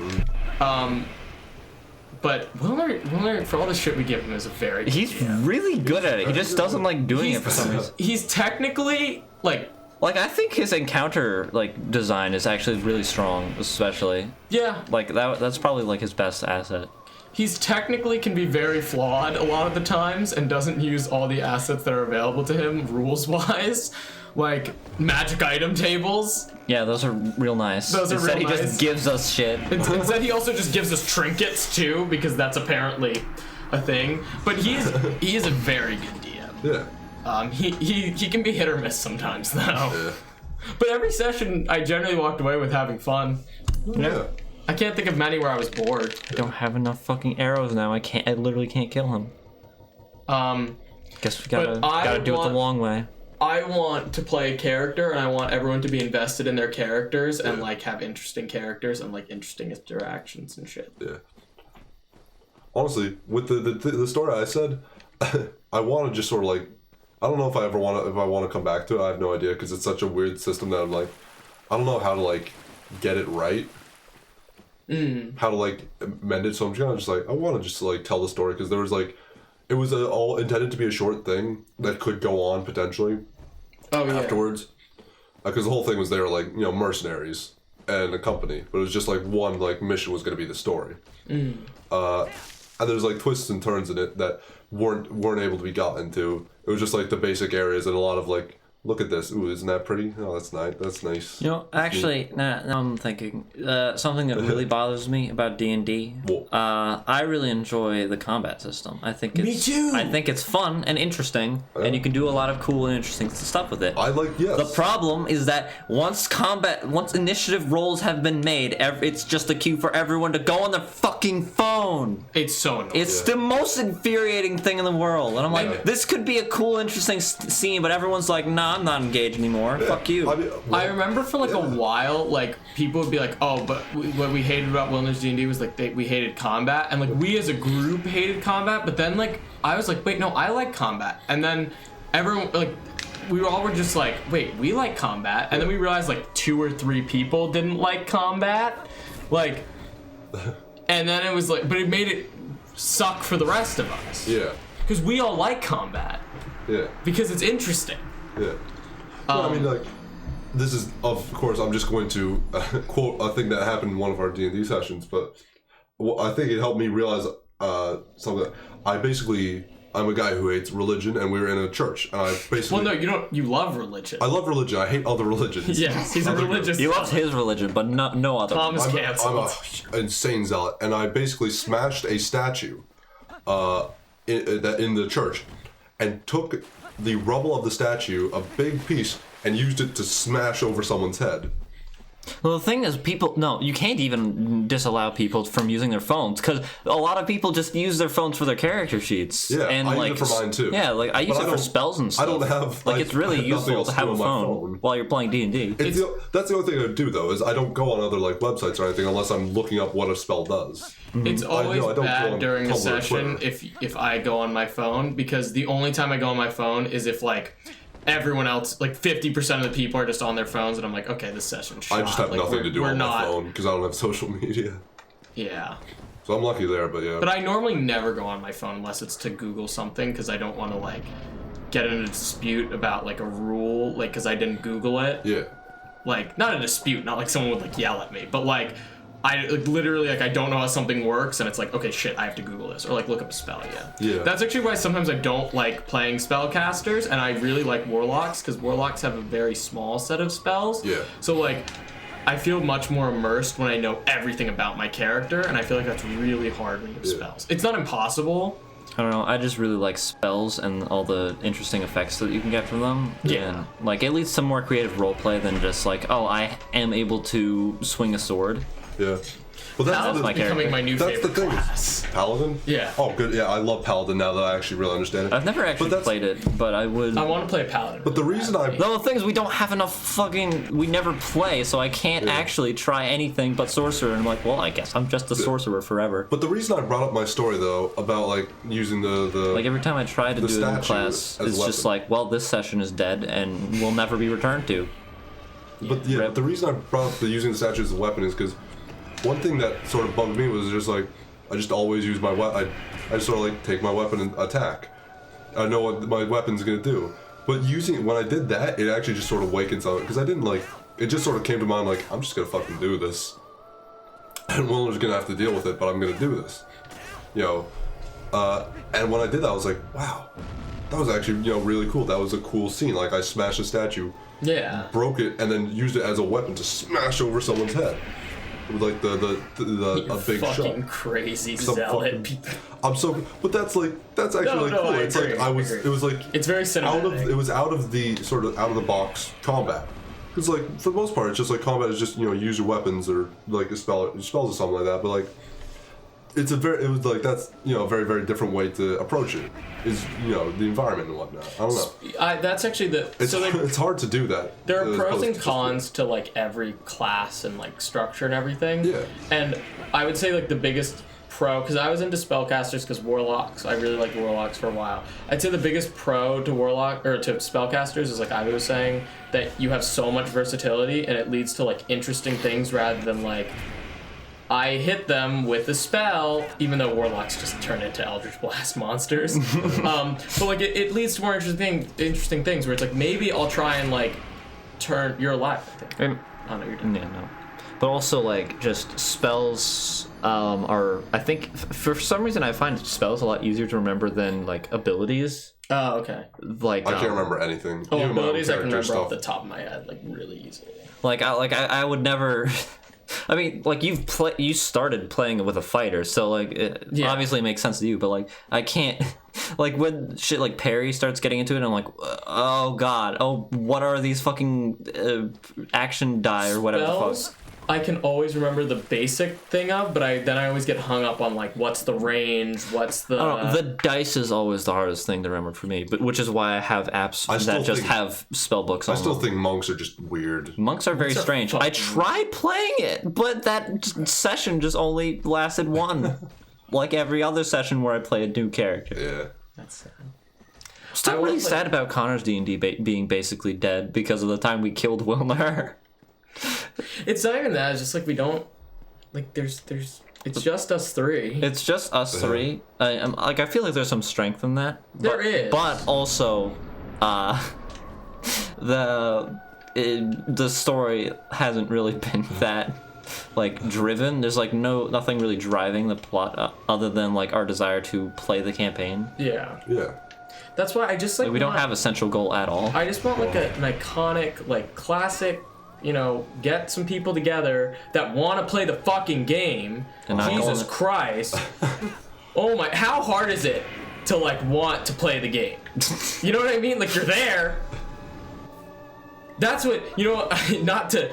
But Wilner, for all the shit we give him, is a very good He's DM. really good at it. He just doesn't like doing it for some reason. He's technically like, Like, I think his encounter like design is actually really strong, especially. yeah, Like that's probably like his best asset. he's technically can be very flawed a lot of the times and doesn't use all the assets that are available to him rules wise, like magic item tables. Yeah, those are real nice. Those are Instead, real he nice. just gives us shit. Instead, he also just gives us trinkets too, because that's apparently a thing. But he is a very good DM. Yeah. He can be hit or miss sometimes though. Yeah. But every session, I generally walked away with having fun. Yeah. I can't think of many where I was bored. I don't have enough fucking arrows now. I literally can't kill him. Guess we But I gotta do it want- the long way. I want to play a character, and I want everyone to be invested in their characters and Yeah. like have interesting characters and like interesting interactions and shit. Yeah. Honestly, with the story I said, I want to just sort of like, I don't know if I want to come back to it. I have no idea because it's such a weird system that I'm like, I don't know how to like get it right. How to like mend it. So I'm just like, I want to just like tell the story because there was like, it was all intended to be a short thing that could go on potentially Oh yeah. afterwards. Because the whole thing was they were like, you know, mercenaries and a company, but it was just like one like mission was going to be the story. And there's like twists and turns in it that weren't able to be got into. It was just like the basic areas and a lot of like, look at this. Ooh, isn't that pretty? Oh, that's nice. That's nice. You know, actually, now I'm thinking something that really bothers me about D&D. Whoa. I really enjoy the combat system. I think it's, Me too. I think it's fun and interesting, and you can do a lot of cool and interesting stuff with it. I like, yes. The problem is that once initiative rolls have been made, it's just a cue for everyone to go on their fucking phone. It's so annoying. It's the most infuriating thing in the world. And I'm like, Yeah. this could be a cool, interesting scene, but everyone's like, nah, I'm not engaged anymore. Fuck you. I mean, I remember for like a while, like people would be like, "Oh, but what we hated about Wilderness D&D was like we hated combat," and like we as a group hated combat. But then like I was like, "Wait, no, I like combat." And then everyone like we all were just like, "Wait, we like combat," and then we realized like 2 or 3 people didn't like combat, like, and then it was like, but it made it suck for the rest of us yeah. because we all like combat Yeah. because it's interesting. Yeah. Well, I mean, like, this is, of course, I'm just going to quote a thing that happened in one of our D&D sessions, but I think it helped me realize something. I'm a guy who hates religion, and we were in a church, and I basically... Well, no, you don't. You love religion. I love religion. I hate other religions. Yes, he's a religious. He loves his religion, but no other. Tom is I'm canceled. a insane zealot, and I basically smashed a statue in the church, and took the rubble of the statue, a big piece, and used it to smash over someone's head. Well, the thing is, you can't even disallow people from using their phones because a lot of people just use their phones for their character sheets. Yeah, and I use it for mine too. Yeah, like I use But it for spells and stuff. I don't have it's really nothing useful else to do have a on my phone while you're playing D&D. That's the only thing I do though is I don't go on other like websites or anything unless I'm looking up what a spell does. It's always I don't go bad on during a Tumblr or session Twitter. if I go on my phone, because the only time I go on my phone is if like everyone else, like 50% of the people are just on their phones, and I'm like, okay, this session's shot. I just have like, nothing to do we're on not, my phone because I don't have social media. Yeah. So I'm lucky there, but yeah. But I normally never go on my phone unless it's to Google something, because I don't want to like get in a dispute about like a rule, like because I didn't Google it. Yeah. Like not a dispute, not like someone would like yell at me, but like I like, literally like I don't know how something works, and it's like, okay, shit, I have to Google this or like look up a spell. Yeah. That's actually why sometimes I don't like playing spellcasters, and I really like warlocks, because warlocks have a very small set of spells. Yeah. So like I feel much more immersed when I know everything about my character, and I feel like that's really hard when you have spells. It's not impossible. I don't know. I just really like spells and all the interesting effects that you can get from them. Yeah. And, like, it leads to more creative roleplay than just like, oh, I am able to swing a sword. Yeah. Well, That's my becoming character. my new That's the favorite thing. class. Paladin? Yeah. Oh, good. Yeah, I love Paladin now that I actually really understand it. I've never actually played it, but I would. I want to play a paladin. But the reason I... The thing is, we don't have enough fucking. We never play, so I can't actually try anything but sorcerer. And I'm like, well, I guess I'm just a sorcerer forever. But the reason I brought up my story, though, about, like, using the Like every time I try to do it in statue class, as it's a just weapon. like, well, this session is dead and will never be returned to. But yeah, Rip. the reason I brought up the using the statue as a weapon is because one thing that sort of bugged me was just like I just always use my weapon. I just sort of like take my weapon and attack. I know what my weapon's gonna do. But when I did that, it actually just sort of awakens on it because I didn't like. It just sort of came to mind like I'm just gonna fucking do this, and Wilmer's gonna have to deal with it, but I'm gonna do this. You know, and when I did that, I was like, wow, that was actually really cool. That was a cool scene. Like I smashed a statue. Yeah. Broke it and then used it as a weapon to smash over someone's head with like a big fucking shot. crazy Some zealot. fucking- but that's actually like No, cool. I It's agree, like I it was like It's very cinematic. it was out of the sort of out of the box combat. Because like for the most part, it's just like combat is just use your weapons or like spells or something like that. But like it was like that's a very very different way to approach it. Is the environment and whatnot. I don't know. That's actually It's hard to do that. there are as pros opposed and to just- cons to like every class and like structure and everything. Yeah. And I would say like the biggest pro, because I was into spellcasters because warlocks. I really liked warlocks for a while. I'd say the biggest pro to warlock or to spellcasters is like I was saying that you have so much versatility and it leads to like interesting things rather than like I hit them with a spell, even though warlocks just turn into Eldritch Blast monsters. But like it leads to more interesting things where it's like maybe I'll try and like turn. You're alive, I think. Oh no, you're dead. Yeah, no. But also, like, just spells are. I think for some reason I find spells a lot easier to remember than like abilities. Oh, okay. Like I can't remember anything. Oh, Even my own abilities I can character remember off stuff. the top of my head like really easily. I would never. I mean, like you started playing with a fighter, so like it obviously makes sense to you. But like I can't, like when shit like parry starts getting into it, I'm like, oh god, what are these fucking action die or whatever the Spells, fuck? I can always remember the basic thing of, but I always get hung up on like what's the range, what's the. I don't know, the dice is always the hardest thing to remember for me, but which is why I have apps that just have spell books on I still them. think monks are just weird. Monks are very Monks are strange. I fucking- tried playing it, but that session just only lasted one. Like every other session where I play a new character. Yeah. That's sad. Still I really wanna play- sad about Connor's D&D being basically dead because of the time we killed Wilmer. It's not even that. It's just like we don't like. There's. It's just us three. It's just us three. I feel like there's some strength in that. There is. But also, the story hasn't really been that like driven. There's like nothing really driving the plot other than like our desire to play the campaign. Yeah. Yeah. That's why I just like. We don't want- have a central goal at all. I just want like an iconic, like classic. Get some people together that want to play the fucking game. And not Jesus going- Christ. Oh my, how hard is it to like want to play the game? You know what I mean? Like you're there. That's what, not to,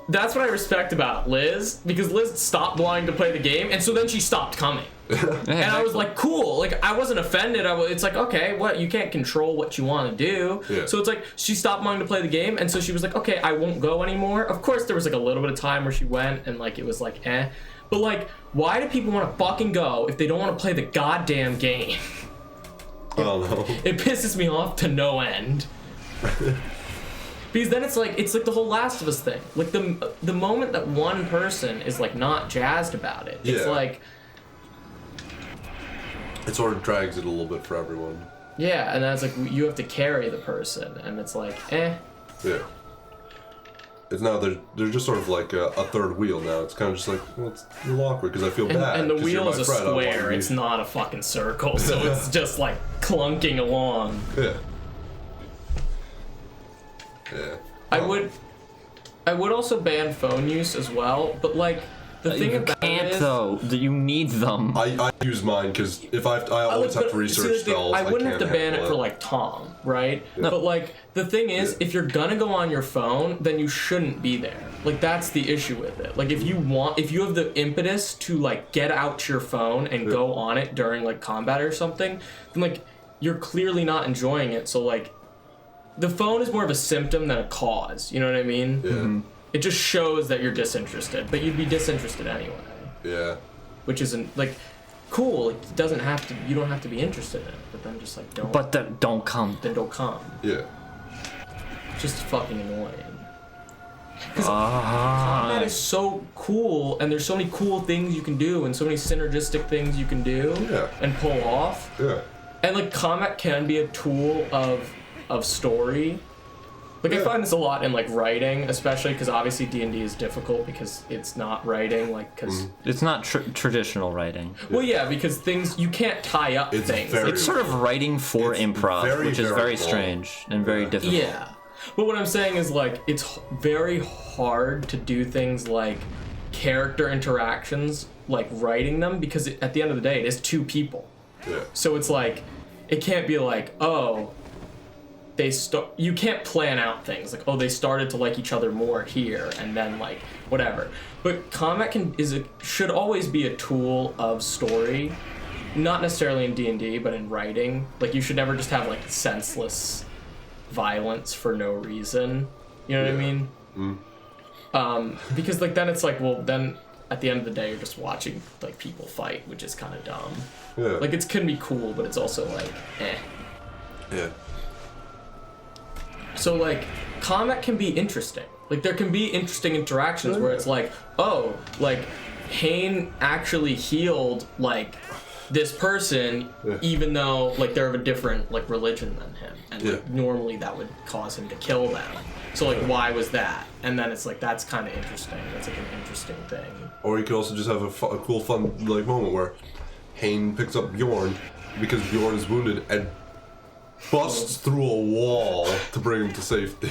that's what I respect about Liz, because Liz stopped wanting to play the game, and so then she stopped coming. And I was like, cool. Like, I wasn't offended. It's like, okay, what? You can't control what you want to do. Yeah. So it's like, she stopped wanting to play the game, and so she was like, okay, I won't go anymore. Of course, there was like a little bit of time where she went, and like, it was like, eh. But like, why do people want to fucking go if they don't want to play the goddamn game? I don't know. It pisses me off to no end. Because then it's like the whole Last of Us thing. Like the moment that one person is like not jazzed about it, it's like it sort of drags it a little bit for everyone. Yeah, and then it's like you have to carry the person, and it's like, eh. Yeah. It's now they're just sort of like a third wheel now. It's kind of just like, well, it's a little awkward because I feel bad. And the 'cause wheel you're is my a friend, I want square. you- It's not a fucking circle, so it's just like clunking along. Yeah. Yeah. I would also ban phone use as well, but like the thing You about can't it is, though. You need them. I use mine because if I always have to research spells. I wouldn't have to can't ban it handle for like Tom, right? Yeah. But like the thing is, Yeah. if you're gonna go on your phone, then you shouldn't be there. Like that's the issue with it. Like if you have the impetus to like get out your phone and go on it during like combat or something, then like you're clearly not enjoying it. So like the phone is more of a symptom than a cause. You know what I mean? Yeah. Mm-hmm. It just shows that you're disinterested, but you'd be disinterested anyway. Yeah. Which isn't like cool. Like, it doesn't have to. You don't have to be interested in it. But then just like don't. But then don't come. Then don't come. Yeah. Just fucking annoying. Because combat is so cool, and there's so many cool things you can do, and so many synergistic things you can do and pull off. Yeah. And like combat can be a tool of story. Like I find this a lot in like writing, especially because obviously D&D is difficult because it's not writing, like because It's not traditional writing. well, yeah, because things you can't tie up It's things. very- It's sort of writing for It's improv, very, which is very very long. strange and very difficult. Yeah. But what I'm saying is like it's very hard to do things like character interactions, like writing them, because at the end of the day it is two people. Yeah. So it's like it can't be like, oh, you can't plan out things like, oh, they started to like each other more here and then like whatever. But combat should always be a tool of story, not necessarily in D&D, but in writing. Like you should never just have like senseless violence for no reason. You know what I mean? Because like then it's like, well, then at the end of the day you're just watching like people fight, which is kind of dumb. Yeah. Like it can be cool, but it's also like, eh. Yeah. So like combat can be interesting. Like there can be interesting interactions where it's like, oh, like Hayne actually healed like this person even though like they're of a different like religion than him, and like, normally that would cause him to kill them. So like why was that? And then it's like that's kind of interesting. That's like an interesting thing. Or you could also just have a cool, fun like moment where Hayne picks up Bjorn because Bjorn is wounded and busts through a wall to bring him to safety.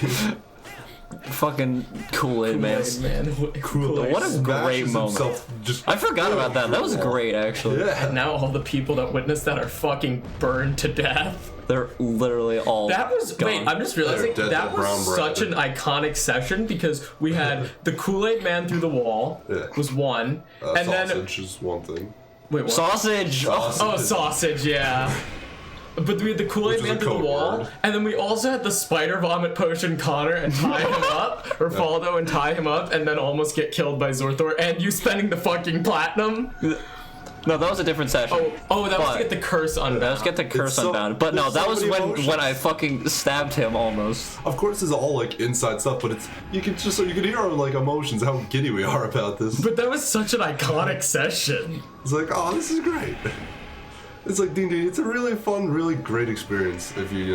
Fucking Kool-Aid man. Cool. What a great moment. I forgot about that. That was great, actually. Yeah. And now all the people that witnessed that are fucking burned to death. They're literally all That was gone. wait. I'm just realizing They're dead that to was brown bread. such an iconic session because we had the Kool-Aid man through the wall was one, and sausage is one thing. wait, what? Sausage. Oh, sausage, yeah. But we had the Kool-Aid Which is man a through the code wall, word. and then we also had the spider vomit potion Connor and tie him up, or Faldo and tie him up, and then almost get killed by Zorthor, and you spending the fucking platinum. No, that was a different session. Oh, that was to But- get the curse unbound. Let's get the curse so- unbound. But no, there's that so was many when emotions. I fucking stabbed him almost. Of course, this is all like inside stuff, but it's you can hear our like emotions, how giddy we are about this. But that was such an iconic session. It's like, oh, this is great. It's like D&D. It's a really fun, really great experience if you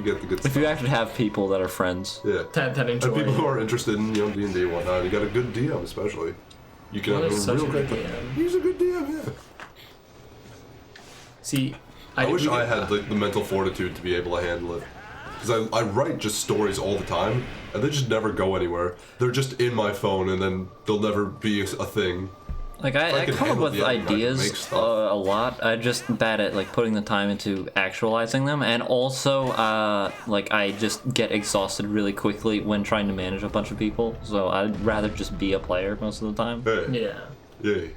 get the good If stuff. you actually have people that are friends. Yeah. That And enjoy people it. who are interested in D&D and whatnot, you got a good DM especially. You can What have is a such real a great good time. DM? He's a good DM, yeah. See, I wish I had like the mental fortitude to be able to handle it. Because I write just stories all the time, and they just never go anywhere. They're just in my phone, and then they'll never be a thing. Like I can come up handle with the editing, I can make ideas stuff. a lot. I'm just bad at like putting the time into actualizing them, and also like I just get exhausted really quickly when trying to manage a bunch of people. So I'd rather just be a player most of the time. Hey. Yeah. Yay.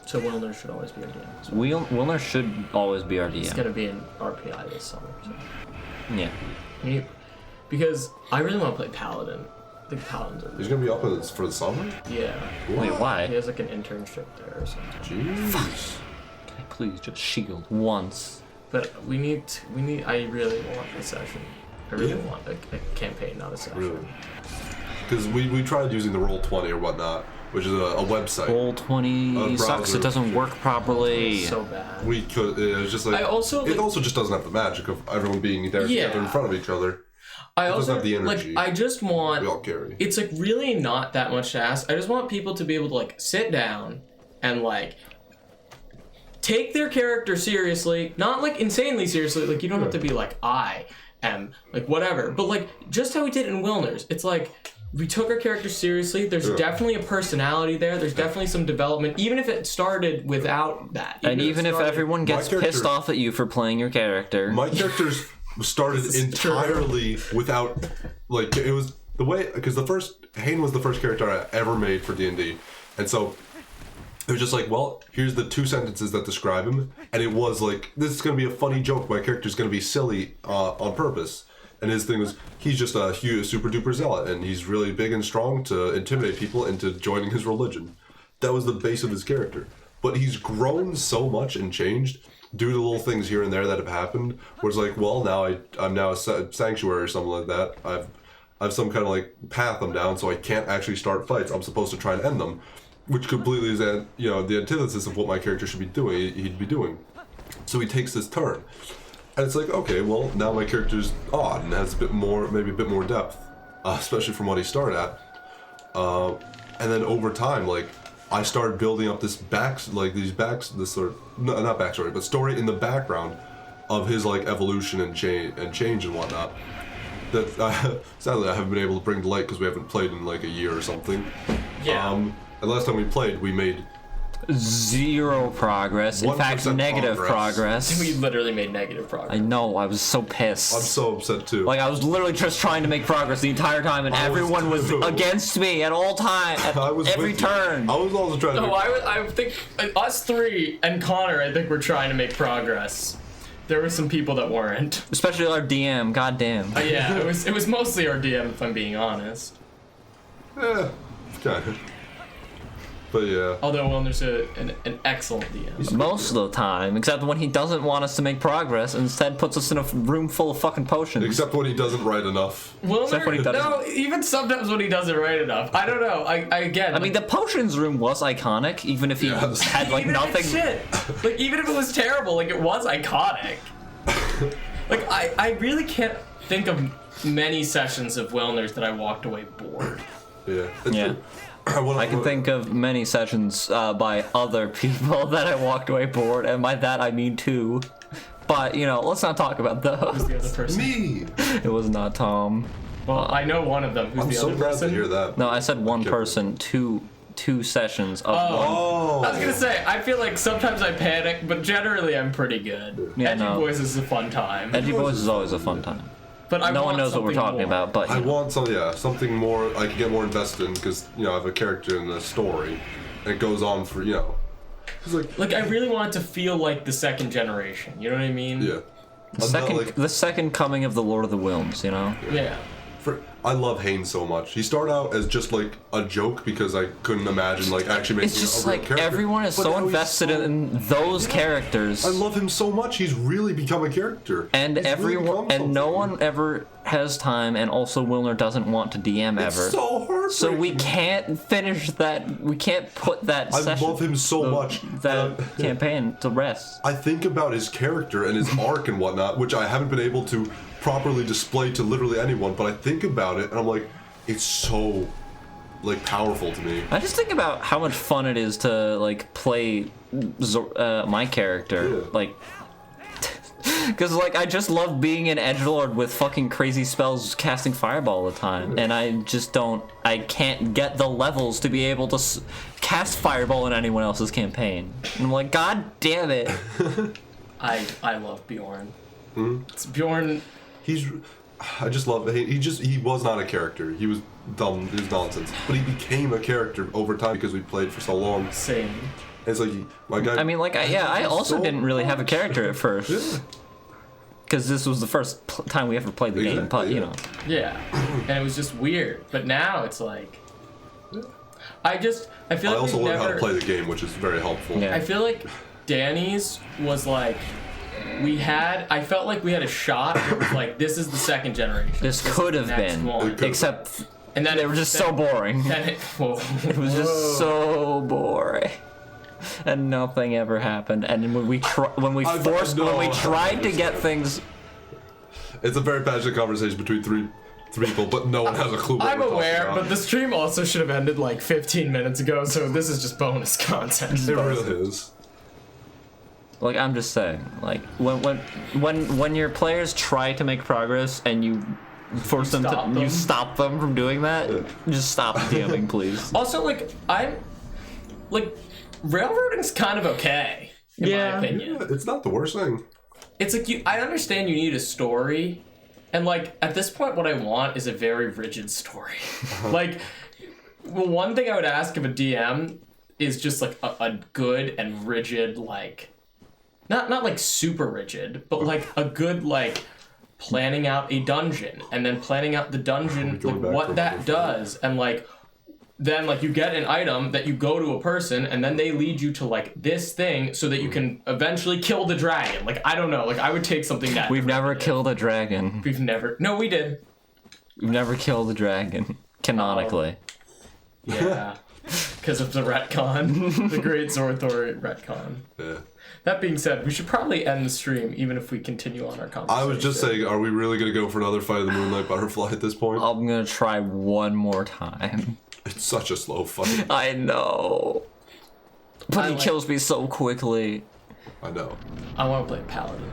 So Wilner should always be our DM. So Wilner should always be our it's DM. gonna be an RPI this summer. So. Yeah. Because I really want to play Paladin. I think Paladins are He's gonna be up for the summer? Yeah. Wait, why? He has like an internship there or something. Jeez. Can I please just shield once? But I really want a session. I really want a campaign, not a session. Really? Because we tried using the Roll20 or whatnot, which is a website. Roll20 sucks. It doesn't work properly. It's so bad. We could. It was just like. I also, it like- also just doesn't have the magic of everyone being there together in front of each other. I It also doesn't have the energy. like. I just want. We all carry. It's like really not that much to ask. I just want people to be able to like sit down and like take their character seriously, not like insanely seriously. Like you don't have to be like I am like whatever, but like just how we did in Wilner's. It's like we took our character seriously. There's definitely a personality there. There's definitely some development, even if it started without that. And even if started- everyone gets character- pissed off at you for playing your character. My characters started This is true. entirely without, like, it was the way, because Hayne was the first character I ever made for D&D, and so it was just like, well, here's the 2 sentences that describe him, and it was like, this is going to be a funny joke, my character's going to be silly on purpose, and his thing was, he's just a huge, super duper zealot, and he's really big and strong to intimidate people into joining his religion. That was the base of his character. But he's grown so much and changed due to little things here and there that have happened, where it's like, well, now I'm now a sanctuary or something like that. I've some kind of like path I'm down, so I can't actually start fights. I'm supposed to try and end them, which completely is the antithesis of what my character should be doing. He'd be doing. So he takes this turn, and it's like, okay, well, now my character's odd and has maybe a bit more depth, especially from what he started at. And then over time, like, I started building up this not backstory, but story in the background of his like evolution and change and whatnot. That sadly I haven't been able to bring to light because we haven't played in like a year or something. Yeah. And last time we played, we made 0 progress. In fact, 1% negative progress. We literally made negative I progress. know. I was so pissed. I'm so upset too. Like I was literally just trying to make progress the entire time, and everyone was against me at all times, at I was every with you. turn. I was also trying to. No, I think us three and Connor, I think we're trying to make progress. There were some people that weren't. Especially our DM. Goddamn. Yeah, it was mostly our DM, if I'm being honest. Yeah, kind of. But yeah. Although Wilner's an excellent DM. Most of the time, except when he doesn't want us to make progress, and instead puts us in a room full of fucking potions. Except when he doesn't write enough. Except when he Wilner, doesn't. no, even sometimes when he doesn't write enough. I don't know. I mean, the potions room was iconic, even if he Yes. had like even nothing. If it's shit. Like even if it was terrible, like it was iconic. Like I really can't think of many sessions of Wilner's that I walked away bored. Yeah. It's Yeah. true. I can think of many sessions by other people that I walked away bored, and by that I mean 2. But, let's not talk about those. The other person. Me. It was not Tom. Well, I know one of them. Who's I'm the so other glad person? to hear that. No, I said one Okay. person, two sessions of one. Oh. I was gonna say, I feel like sometimes I panic, but generally I'm pretty good. Yeah, Edgy no. Boys is a fun time. Edgy Boys is always a fun time. But I No one want knows what we're something talking more. about, but I want something more I can get more invested in because I have a character in the story, and it goes on for It's like Like I really want it to feel like the second generation. You know what I mean? yeah. the second coming of the Lord of the Wilms, Yeah. I love Hayne so much. He started out as just like a joke because I couldn't imagine like actually making It's just a real like character. everyone is But so now he's invested so- in those characters. I love him so much. He's really become a character. And He's really everyone, become and no something. one ever has time, and also Wilner doesn't want to DM It's ever. so heartbreaking. So we can't finish that. We can't put that I session, love him so much. that campaign to rest. I think about his character and his arc and whatnot, which I haven't been able to properly display to literally anyone. But I think about it and I'm like, it's so like powerful to me. I just think about how much fun it is to like play my character, Yeah. like. Because, like, I just love being an edgelord with fucking crazy spells casting fireball all the time. And I just don't... I can't get the levels to be able to cast Fireball in anyone else's campaign. And I'm like, God damn it. I love Bjorn. It's Bjorn. I just love it. He was not a character. He was dumb. He was nonsense. But he became a character over time because we played for so long. Same. And it's like, my guy. I mean, like, I also didn't really have a character at first. Yeah. Because this was the first time we ever played the game, but, you know. Yeah. And it was just weird. But now it's like... I feel like I also we've learned how never... to play the game, which is very helpful. Yeah. I feel like Danny's was like... I felt like we had a shot. It was like, this is the second generation. This is could the have next been, one. except And then they were just so boring. Then It was just so boring, and nothing ever happened. And when we tried to get things, It's a very passionate conversation between three people, but no one has a clue what I'm we're talking aware, about. but the stream also should have ended like 15 minutes ago, so this is just bonus content. It really is. like, I'm just saying, like when your players try to make progress and you force them stop to, them. you stop them from doing that. Just stop DMing, please. Also, railroading's kind of okay, in my opinion. Yeah, it's not the worst thing. It's like, I understand you need a story, and like, at this point, what I want is a very rigid story. Like, well, one thing I would ask of a DM is just like a good and rigid, like, not like super rigid, but like a good, like, planning out a dungeon, and then planning out the dungeon, like what that does, and like then like you get an item that you go to a person, and then they lead you to like this thing so that you can eventually kill the dragon. Like, I don't know, like I would take something that We've never killed a dragon. No, we did. We've never killed a dragon canonically. Yeah, because of the retcon, the Great Zorthor retcon. Yeah. That being said, we should probably end the stream even if we continue on our conversation. I was just saying, are we really going to go for another Fight of the Moonlight Butterfly at this point? I'm gonna try one more time. It's such a slow fight. I know. But he kills me so quickly. I know. I want to play Paladin.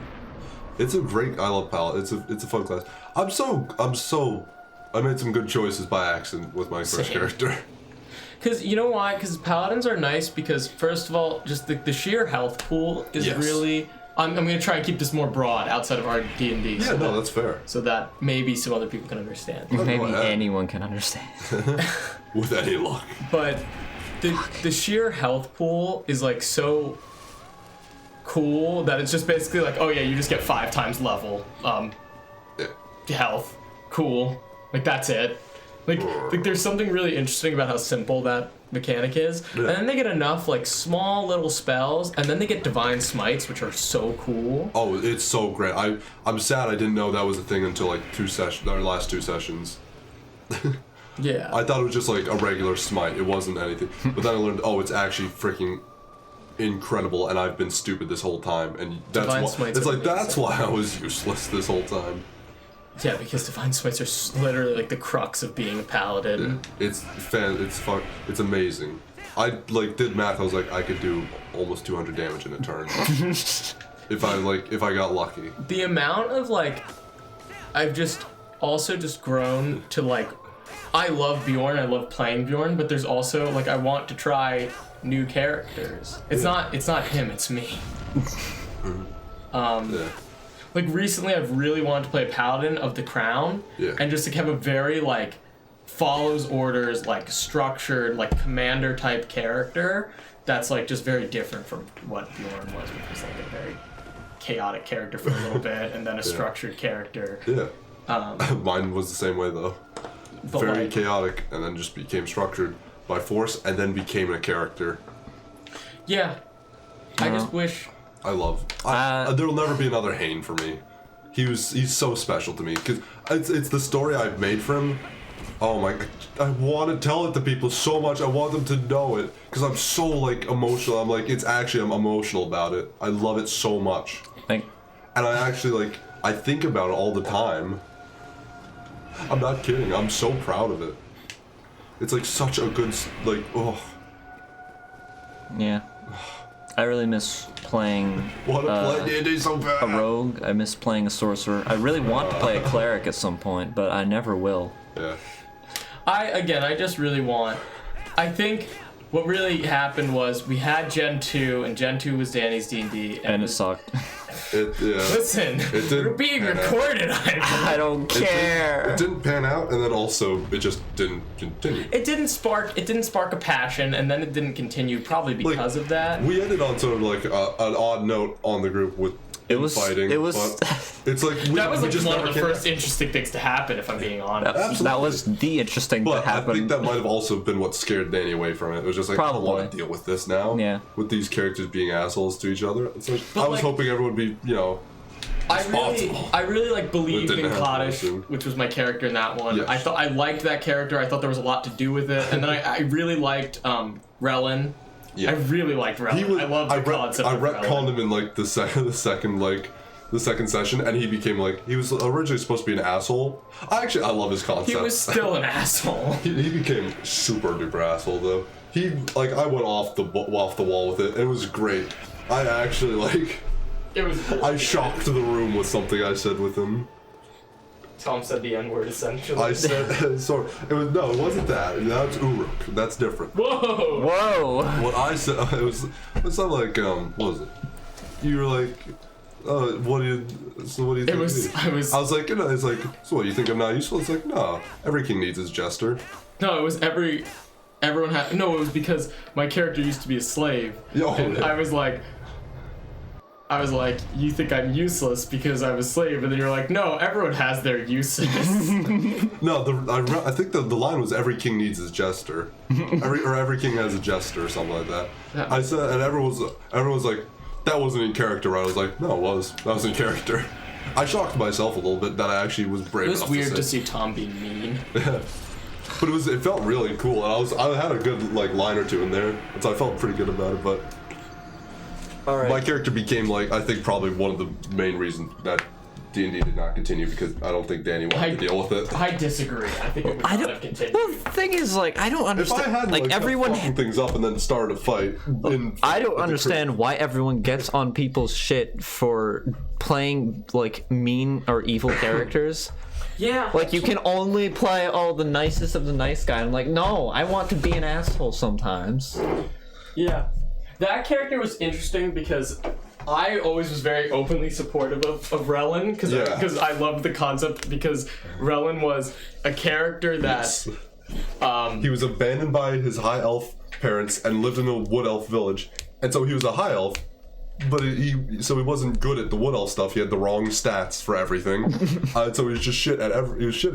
It's a great. I love Palette. It's a fun class. I made some good choices by accident with my first character. Because, you know why? Because Paladins are nice because, first of all, just the sheer health pool is really... I'm going to try and keep this more broad outside of our D&D. Yeah, no, that's fair. So that maybe some other people can understand. Maybe anyone can understand. With any luck. But the sheer health pool is, like, so cool that it's just basically like, oh yeah, you just get 5 times level health. Cool. Like, that's it. Like there's something really interesting about how simple that mechanic is. Yeah. And then they get enough, like, small little spells, and then they get Divine Smites, which are so cool. Oh, it's so great. I'm sad I didn't know that was a thing until, like, our last 2 sessions. Yeah. I thought it was just, like, a regular smite. It wasn't anything. But then I learned, oh, it's actually freaking incredible, and I've been stupid this whole time. And that's why I was useless this whole time. Yeah, because Divine Smites are literally like the crux of being a paladin. Yeah, it's amazing. I did math. I was like, I could do almost 200 damage in a turn if I got lucky. The amount of I've just grown to like, I love Bjorn. I love playing Bjorn, but there's also I want to try new characters. It's not him. It's me. Yeah. Like, recently I've really wanted to play a Paladin of the Crown, and just have a very, follows orders, structured, commander type character that's, just very different from what Bjorn was, which was, a very chaotic character for a little bit, and then a structured character. Yeah. Mine was the same way, though. Very chaotic, and then just became structured by force, and then became a character. Yeah. I just wish... there'll never be another Hane for me. He's so special to me because it's the story I've made for him. Oh my! I want to tell it to people so much. I want them to know it because I'm so emotional. I'm emotional about it. I love it so much. And I actually I think about it all the time. I'm not kidding. I'm so proud of it. It's such a good Yeah. I really miss playing a rogue. I miss playing a sorcerer. I really want to play a cleric at some point, but I never will. Yeah. I just really want... I think what really happened was we had Gen 2, and Gen 2 was Danny's D&D, And it sucked. Listen, we're being recorded. I don't care. It didn't pan out, and then also it just didn't continue. It didn't spark a passion, and then it didn't continue, probably because of that. We ended on sort of like an odd note on the group with fighting. It was. But it's like that was like just one of never the came first interesting things to happen, if I'm being honest. Absolutely. That was the interesting But to happen. I think that might have also been what scared Danny away from it. It was just like, I don't want to deal with this now. Yeah. With these characters being assholes to each other. It's like, I was hoping everyone would be, I really like believed in Kaddish, to. which was my character in that one. Yes. I liked that character. I thought there was a lot to do with it, and then I really liked Relin. Yeah. I really liked Relin. I love the concept. I of Relin. retconned him in like the second session, and he became like, he was originally supposed to be an asshole. I love his concept. He was still an asshole. He became super duper asshole though. I went off the wall with it. And it was great. I actually It was. I shocked the room with something I said with him. Tom said the N-word essentially. I said sorry. It wasn't that. That's Uruk. That's different. Whoa! Whoa! What I said it something like what was it? You were like, what do you think? I was like, it's like, so what, you think I'm not useful? It's like, no, every king needs his jester. No, it was everyone had. No, it was because my character used to be a slave. And I was like, you think I'm useless because I'm a slave, and then you're like, no, everyone has their uses. No, I think the line was every king needs his jester, every king has a jester or something like that. Yeah. I said, and everyone was like, that wasn't in character, right? I was like, no, that was in character. I shocked myself a little bit that I actually was brave. It was enough weird to say. see Tom being mean. But it felt really cool, and I had a good line or two in there, and so I felt pretty good about it. But my character became I think probably one of the main reasons that D&D did not continue, because I don't think Danny wanted to deal with it. I disagree. I think it would not have continued. Well, the thing is, I don't understand. If I had everyone fucking things up and then started a fight, I don't understand why everyone gets on people's shit for playing mean or evil characters. Yeah. You can only play the nicest of the nice guy. I'm like, no, I want to be an asshole sometimes. Yeah. That character was interesting because I always was very openly supportive of Relin because I loved the concept, because Relin was a character that he was abandoned by his high elf parents and lived in a wood elf village, and so he was a high elf, but he wasn't good at the wood elf stuff. He had the wrong stats for everything, so he was just shit at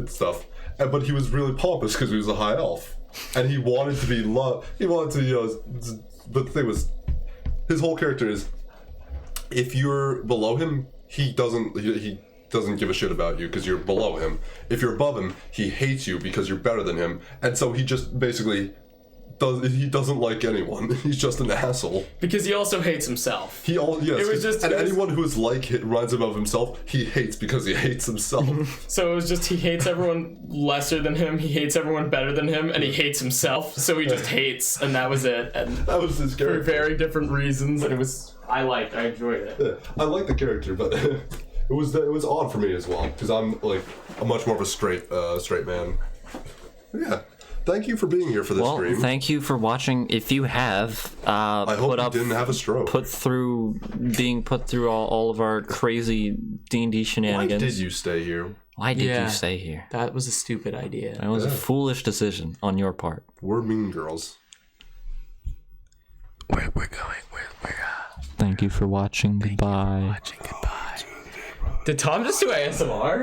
stuff. But he was really pompous because he was a high elf, and he wanted to be loved. He wanted to but the thing was, his whole character is, if you're below him, he doesn't give a shit about you because you're below him. If you're above him, he hates you because you're better than him, and so he just basically doesn't like anyone. He's just an asshole. Because he also hates himself. Anyone who is runs above himself, he hates because he hates himself. So it was just, he hates everyone lesser than him, he hates everyone better than him, and he hates himself. So he just hates, and that was it. And that was his character for very different reasons, and I enjoyed it. Yeah, I like the character, but it was odd for me as well, because I'm a much more of a straight man. Yeah. Thank you for being here for this stream. Thank you for watching. If you have, I hope you didn't have a stroke. Being put through all of our crazy D&D shenanigans. Why did you stay here? Why did you stay here? That was a stupid idea. That was a foolish decision on your part. We're mean girls. We're going. Thank you for watching. Goodbye. Did Tom just do ASMR?